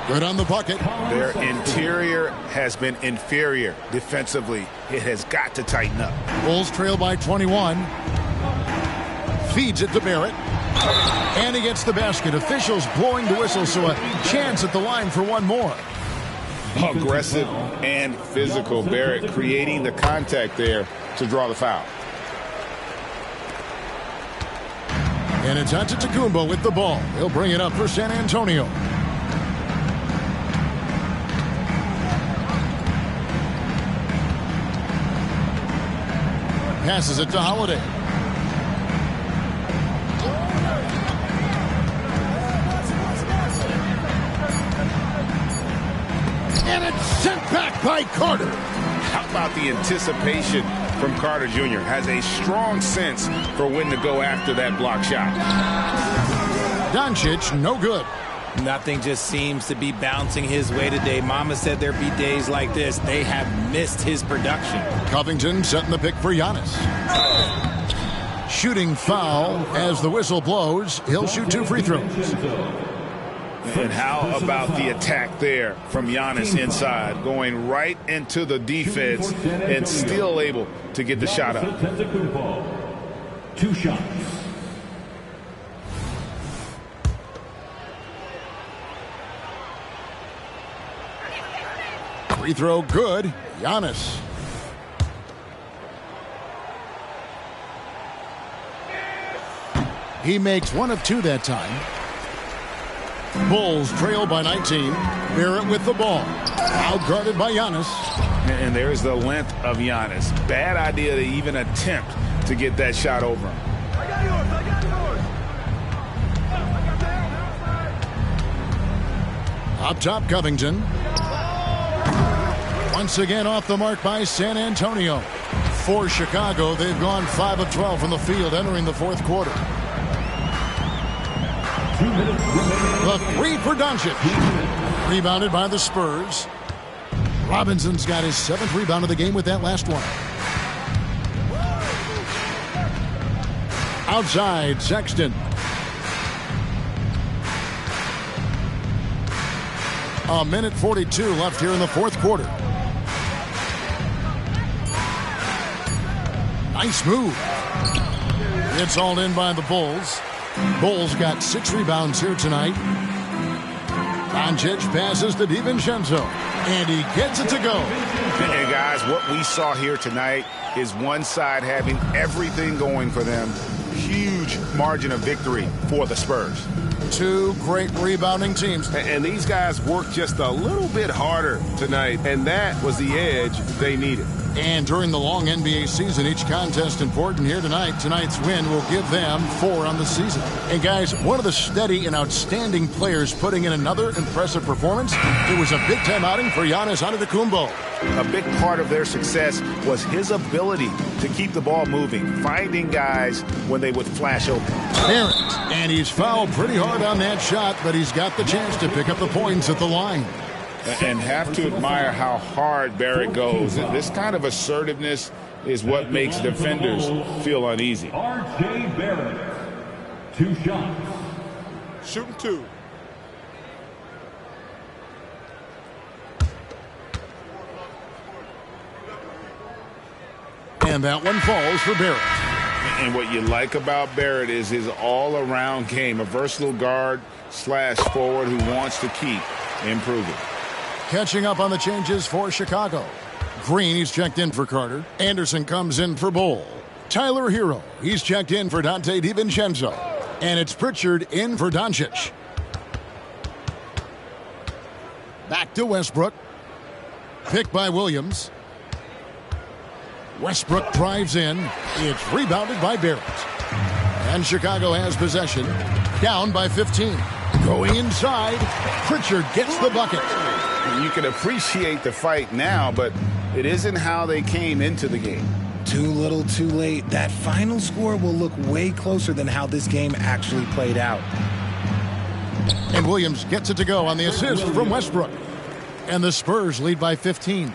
Good on the bucket. Their interior has been inferior defensively. It has got to tighten up. Bulls trail by 21. Feeds it to Barrett. And he gets the basket. Officials blowing the whistle, so a chance at the line for one more. Aggressive and physical. Barrett creating the contact there to draw the foul. And it's Antetokounmpo with the ball. He'll bring it up for San Antonio. Passes it to Holiday. And it's sent back by Carter. How about the anticipation from Carter Jr.? Has a strong sense for when to go after that block shot. Doncic, no good. Nothing just seems to be bouncing his way today. Mama said there'd be days like this. They have missed his production. Covington setting the pick for Giannis. Shooting foul as the whistle blows. He'll shoot 2 free throws. And how about the attack there from Giannis inside, going right into the defense and still able to get the shot up. 2 shots. Free throw good. Giannis. He makes 1 of 2 that time. Bulls trail by 19. Barrett with the ball. Outguarded by Giannis. And there's the length of Giannis. Bad idea to even attempt to get that shot over him. Up top, Covington. Once again off the mark by San Antonio. For Chicago, they've gone 5 of 12 from the field entering the fourth quarter. The 3 for Doncic. Rebounded by the Spurs. Robinson's got his 7th rebound of the game with that last one. Outside, Sexton. A minute 42 left here in the fourth quarter. Nice move. It's all in by the Bulls. Bulls got 6 rebounds here tonight. Doncic passes to DiVincenzo, and he gets it to go. And guys, what we saw here tonight is one side having everything going for them. Huge margin of victory for the Spurs. 2 great rebounding teams. And these guys worked just a little bit harder tonight, and that was the edge they needed. And during the long NBA season, each contest important here tonight. Tonight's win will give them 4 on the season. And guys, one of the steady and outstanding players putting in another impressive performance. It was a big-time outing for Giannis Antetokounmpo. A big part of their success was his ability to keep the ball moving, finding guys when they would flash open. Barrett, and he's fouled pretty hard on that shot, but he's got the chance to pick up the points at the line. And have to admire how hard Barrett goes. And this kind of assertiveness is what makes defenders feel uneasy. R.J. Barrett, 2 shots. Shooting 2. And that one falls for Barrett. And what you like about Barrett is his all-around game. A versatile guard / forward who wants to keep improving. Catching up on the changes for Chicago. Green, he's checked in for Carter. Anderson comes in for Bull. Tyler Hero, he's checked in for Dante DiVincenzo. And it's Pritchard in for Doncic. Back to Westbrook. Picked by Williams. Westbrook drives in. It's rebounded by Barrett. And Chicago has possession. Down by 15. Going inside. Pritchard gets the bucket. You can appreciate the fight now, but it isn't how they came into the game. Too little, too late. That final score will look way closer than how this game actually played out. And Williams gets it to go on the assist from Westbrook. And the Spurs lead by 15.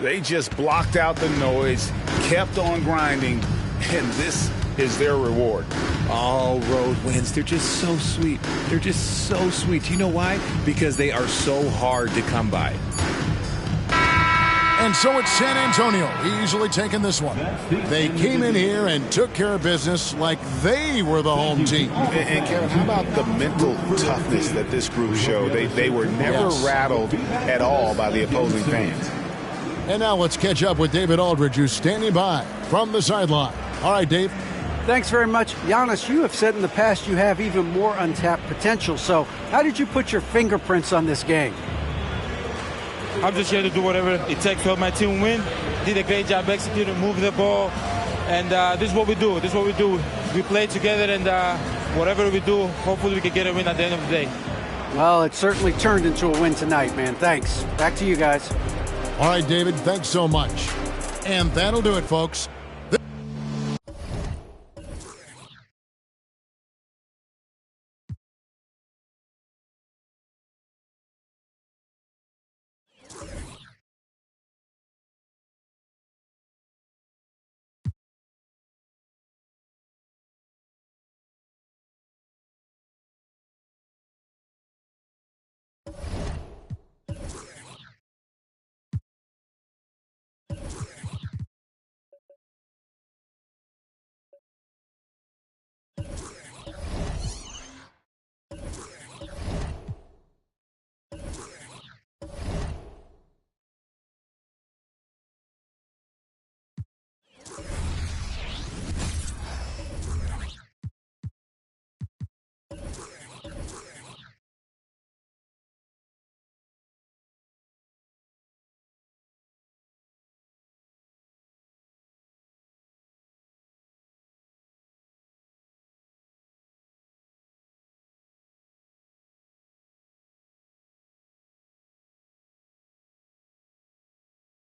They just blocked out the noise, kept on grinding, and this is their reward. All road wins. They're just so sweet. They're just so sweet. You know why? Because they are so hard to come by. And so it's San Antonio easily taking this one. They came in here and took care of business like they were the home team. And Kevin, how about the mental toughness that this group showed? They were never rattled at all by the opposing fans. And now let's catch up with David Aldridge, who's standing by from the sideline. All right, Dave. Thanks very much. Giannis, you have said in the past you have even more untapped potential. So how did you put your fingerprints on this game? I'm just here to do whatever it takes to help my team win. Did a great job executing, moving the ball. And this is what we do. This is what we do. We play together, and whatever we do, hopefully we can get a win at the end of the day. Well, it certainly turned into a win tonight, man. Thanks. Back to you guys. All right, David, thanks so much. And that'll do it, folks.